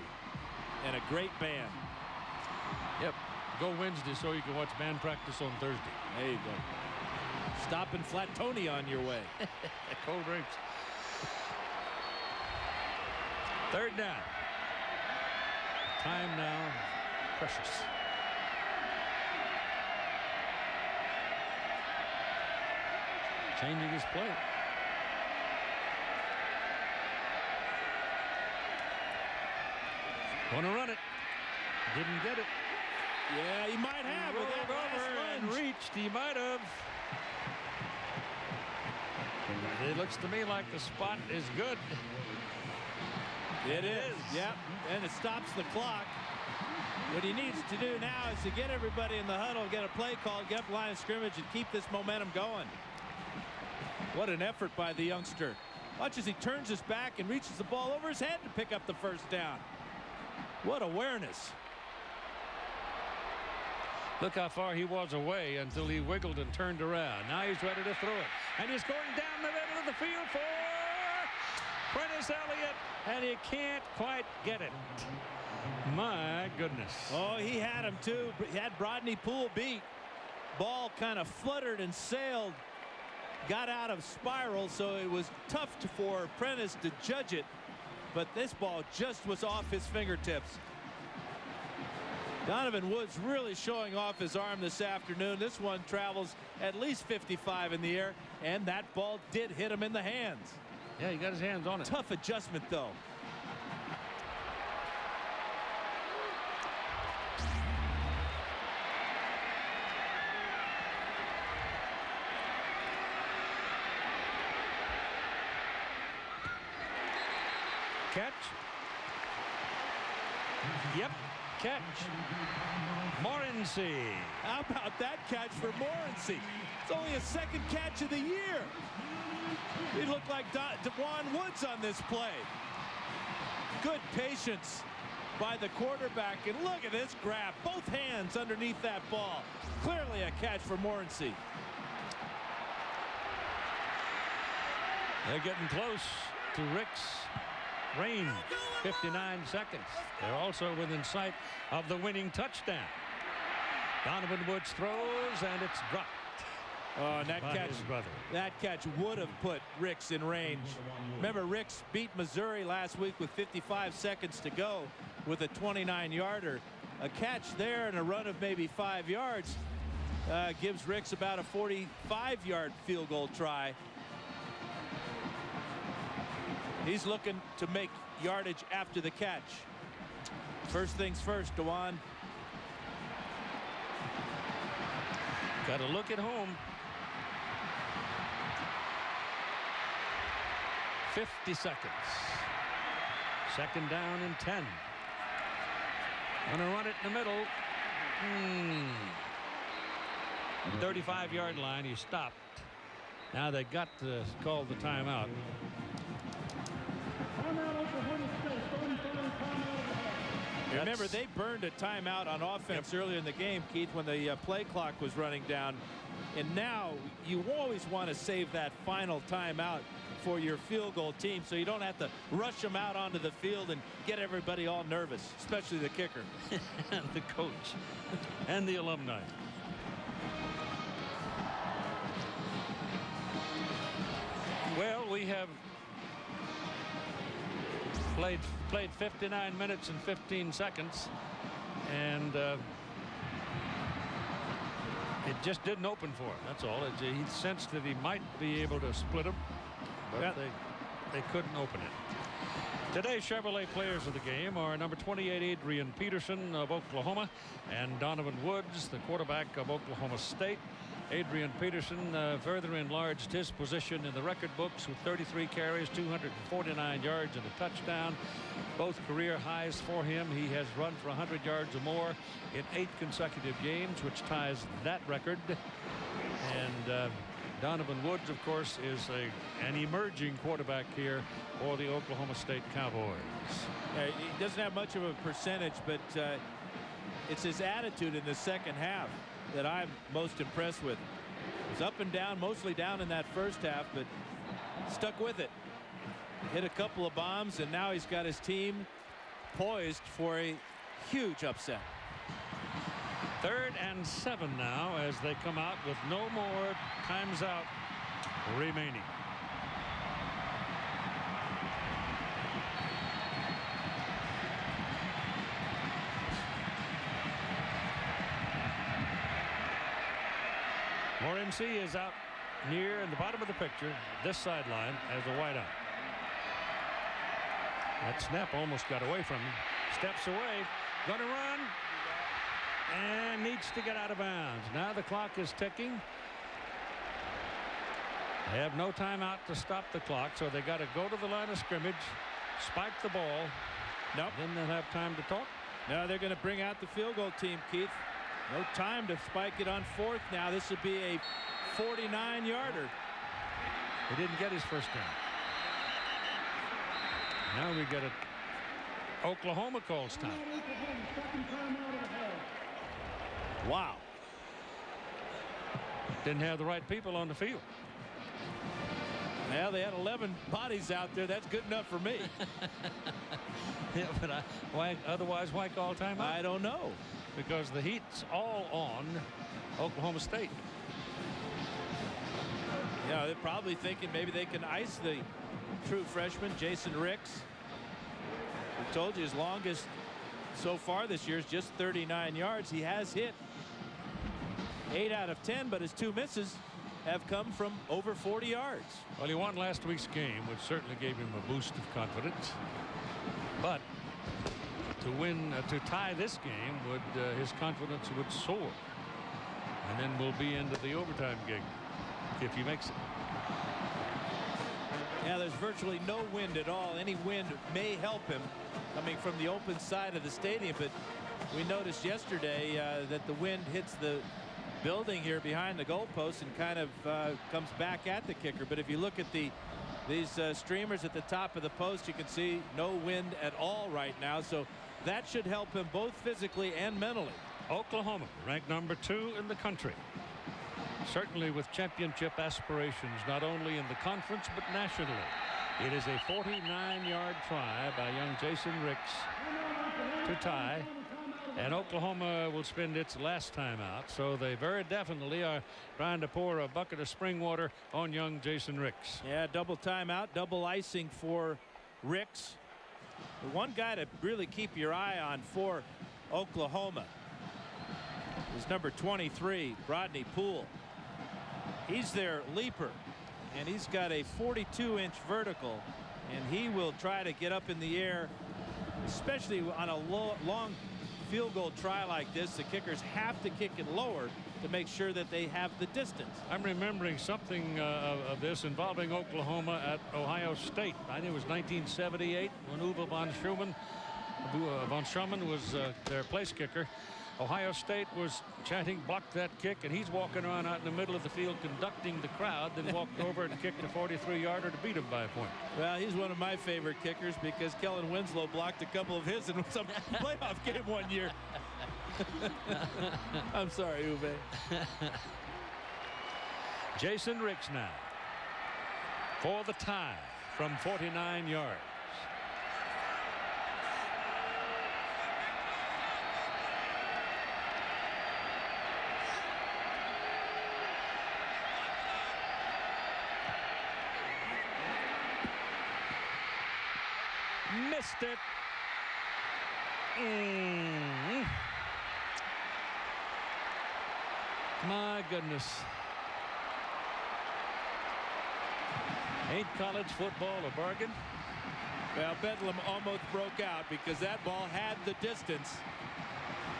And a great band. Yep. Go Wednesday so you can watch band practice on Thursday. There you go. Stopping Flat Tony on your way. Cold drinks. 3rd down. Time now. Precious. Changing his play. Want to run it. Didn't get it. Yeah, he might have. Rolled with that over and reached. He might have. It looks to me like the spot is good. It is. Yep. And it stops the clock. What he needs to do now is to get everybody in the huddle, get a play called, get up line of scrimmage, and keep this momentum going. What an effort by the youngster. Watch as he turns his back and reaches the ball over his head to pick up the first down. What awareness. Look how far he was away until he wiggled and turned around. Now he's ready to throw it. And he's going down the middle of the field for Prentice Elliott. And he can't quite get it. My goodness. Oh, he had him too. He had Brodney Poole beat. Ball kind of fluttered and sailed. Got out of spiral, so it was tough for Prentice to judge it. But this ball just was off his fingertips. Donovan Woods really showing off his arm this afternoon. This one travels at least 55 in the air, and that ball did hit him in the hands. Yeah, he got his hands on it. Tough adjustment, though. Catch. Yep, catch. Morency. How about that catch for Morency? It's only a second catch of the year. He looked like DeJuan Woods on this play. Good patience by the quarterback, and look at this grab. Both hands underneath that ball. Clearly a catch for Morency. They're getting close to Rick's range. 59 seconds. They're also within sight of the winning touchdown. Donovan Woods throws, and it's dropped. Oh, and that catch would have put Ricks in range. Remember, Ricks beat Missouri last week with 55 seconds to go with a 29-yarder. A catch there and a run of maybe 5 yards gives Ricks about a 45-yard field goal try. He's looking to make yardage after the catch. First things first, DeJuan. Got to look at home. 50 seconds. Second down and 10. Gonna run it in the middle. 35-yard line. He stopped. Now they got to call the timeout. Remember, they burned a timeout on offense earlier in the game, Keith, when the play clock was running down. And now you always want to save that final timeout for your field goal team so you don't have to rush them out onto the field and get everybody all nervous, especially the kicker. And the coach and the alumni. Well, we have played 59 minutes and 15 seconds, and it just didn't open for him. That's all. He sensed that he might be able to split them, but they couldn't open it. Today's Chevrolet players of the game are number 28 Adrian Peterson of Oklahoma and Donovan Woods, the quarterback of Oklahoma State. Adrian Peterson further enlarged his position in the record books with 33 carries, 249 yards, and a touchdown. Both career highs for him. He has run for 100 yards or more in 8 consecutive games, which ties that record. And Donovan Woods, of course, is an emerging quarterback here for the Oklahoma State Cowboys. He doesn't have much of a percentage, but it's his attitude in the second half that I'm most impressed with. He's up and down, mostly down in that first half, but stuck with it. Hit a couple of bombs, and now he's got his team poised for a huge upset. 3rd and 7 now as they come out with no more times out remaining. Morency is out near in the bottom of the picture, this sideline, as a wideout. That snap almost got away from him. Steps away, gonna run, and needs to get out of bounds. Now the clock is ticking. They have no timeout to stop the clock, so they got to go to the line of scrimmage, spike the ball. Nope. Then they'll have time to talk. No, they're going to bring out the field goal team, Keith. No time to spike it on 4th now. This would be a 49-yarder. He didn't get his first down. Now we got it. Oklahoma calls time. Wow. Didn't have the right people on the field. Well, they had 11 bodies out there. That's good enough for me. Yeah, but why call timeout? I don't know. Because the heat's all on Oklahoma State. Yeah, they're probably thinking maybe they can ice the true freshman, Jason Ricks. I told you his longest so far this year is just 39 yards. He has hit 8 out of 10, but his 2 misses have come from over 40 yards. Well, he won last week's game, which certainly gave him a boost of confidence. But to tie this game, his confidence would soar. And then we'll be into the overtime gig if he makes it. Yeah, there's virtually no wind at all. Any wind may help him coming from the open side of the stadium, but we noticed yesterday that the wind hits the building here behind the goalpost and kind of comes back at the kicker. But if you look at these streamers at the top of the post, you can see no wind at all right now. So that should help him both physically and mentally. Oklahoma ranked number 2 in the country. Certainly with championship aspirations, not only in the conference but nationally. It is a 49-yard try by young Jason Ricks to tie. And Oklahoma will spend its last time out. So they very definitely are trying to pour a bucket of spring water on young Jason Ricks. Yeah, double timeout, double icing for Ricks. The one guy to really keep your eye on for Oklahoma is number 23, Rodney Poole. He's their leaper, and he's got a 42-inch vertical, and he will try to get up in the air, especially on a long field goal try like this. The kickers have to kick it lower to make sure that they have the distance. I'm remembering something of this involving Oklahoma at Ohio State. I think it was 1978 when Uwe von Schumann was their place kicker. Ohio State was chanting, "Block that kick," and he's walking around out in the middle of the field conducting the crowd, then walked over and kicked a 43-yarder to beat him by a point. Well, he's one of my favorite kickers because Kellen Winslow blocked a couple of his in some playoff game one year. I'm sorry, Uwe. Jason Ricks now for the tie from 49 yards. Missed it. My goodness. Ain't college football a bargain? Well, Bedlam almost broke out because that ball had the distance.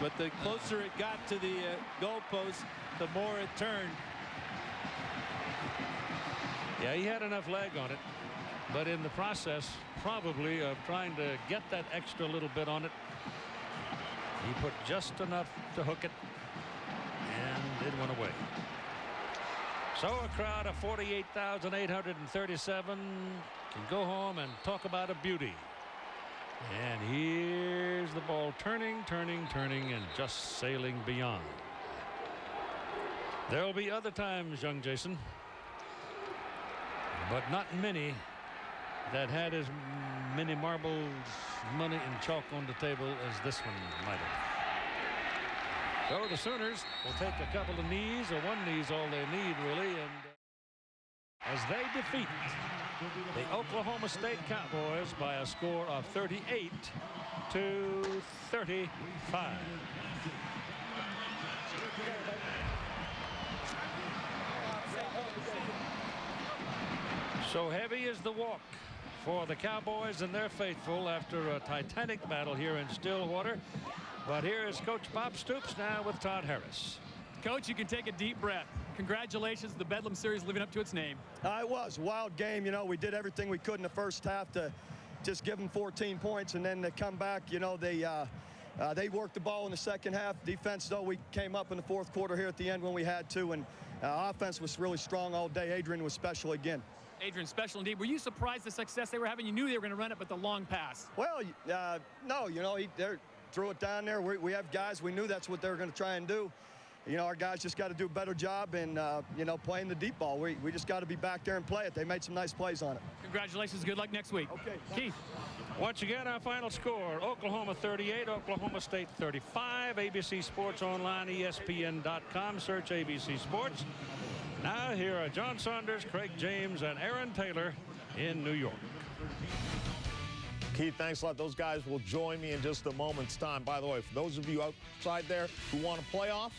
But the closer it got to the goalpost, the more it turned. Yeah, he had enough leg on it. But in the process, probably of trying to get that extra little bit on it, he put just enough to hook it, and it went away. So a crowd of 48,837 can go home and talk about a beauty. And here's the ball turning, and just sailing beyond. There'll be other times, young Jason, but not many that had as many marbles, money, and chalk on the table as this one might have. So the Sooners will take a couple of knees, or one knee's all they need, really, and as they defeat the Oklahoma State Cowboys by a score of 38-35. So heavy is the walk for the Cowboys and their faithful after a titanic battle here in Stillwater. But here is Coach Bob Stoops now with Todd Harris. Coach, you can take a deep breath. Congratulations, the Bedlam series living up to its name. It was a wild game. You know, we did everything we could in the first half to just give them 14 points, and then to come back, you know, they worked the ball in the second half. Defense, though, we came up in the fourth quarter here at the end when we had to, and offense was really strong all day. Adrian was special again. Adrian, special indeed. Were you surprised the success they were having? You knew they were going to run it, but the long pass. Well, no, you know, they threw it down there. We have guys. We knew that's what they were going to try and do. You know, our guys just got to do a better job in, you know, playing the deep ball. We just got to be back there and play it. They made some nice plays on it. Congratulations. Good luck next week. Okay. Keith. Once again, our final score, Oklahoma 38, Oklahoma State 35. ABC Sports Online, ESPN.com. Search ABC Sports. Now here are John Saunders, Craig James, and Aaron Taylor in New York. Keith, thanks a lot. Those guys will join me in just a moment's time. By the way, for those of you outside there who want a playoff,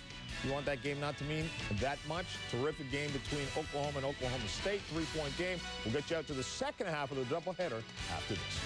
you want that game not to mean that much, terrific game between Oklahoma and Oklahoma State, 3-point game. We'll get you out to the second half of the doubleheader after this.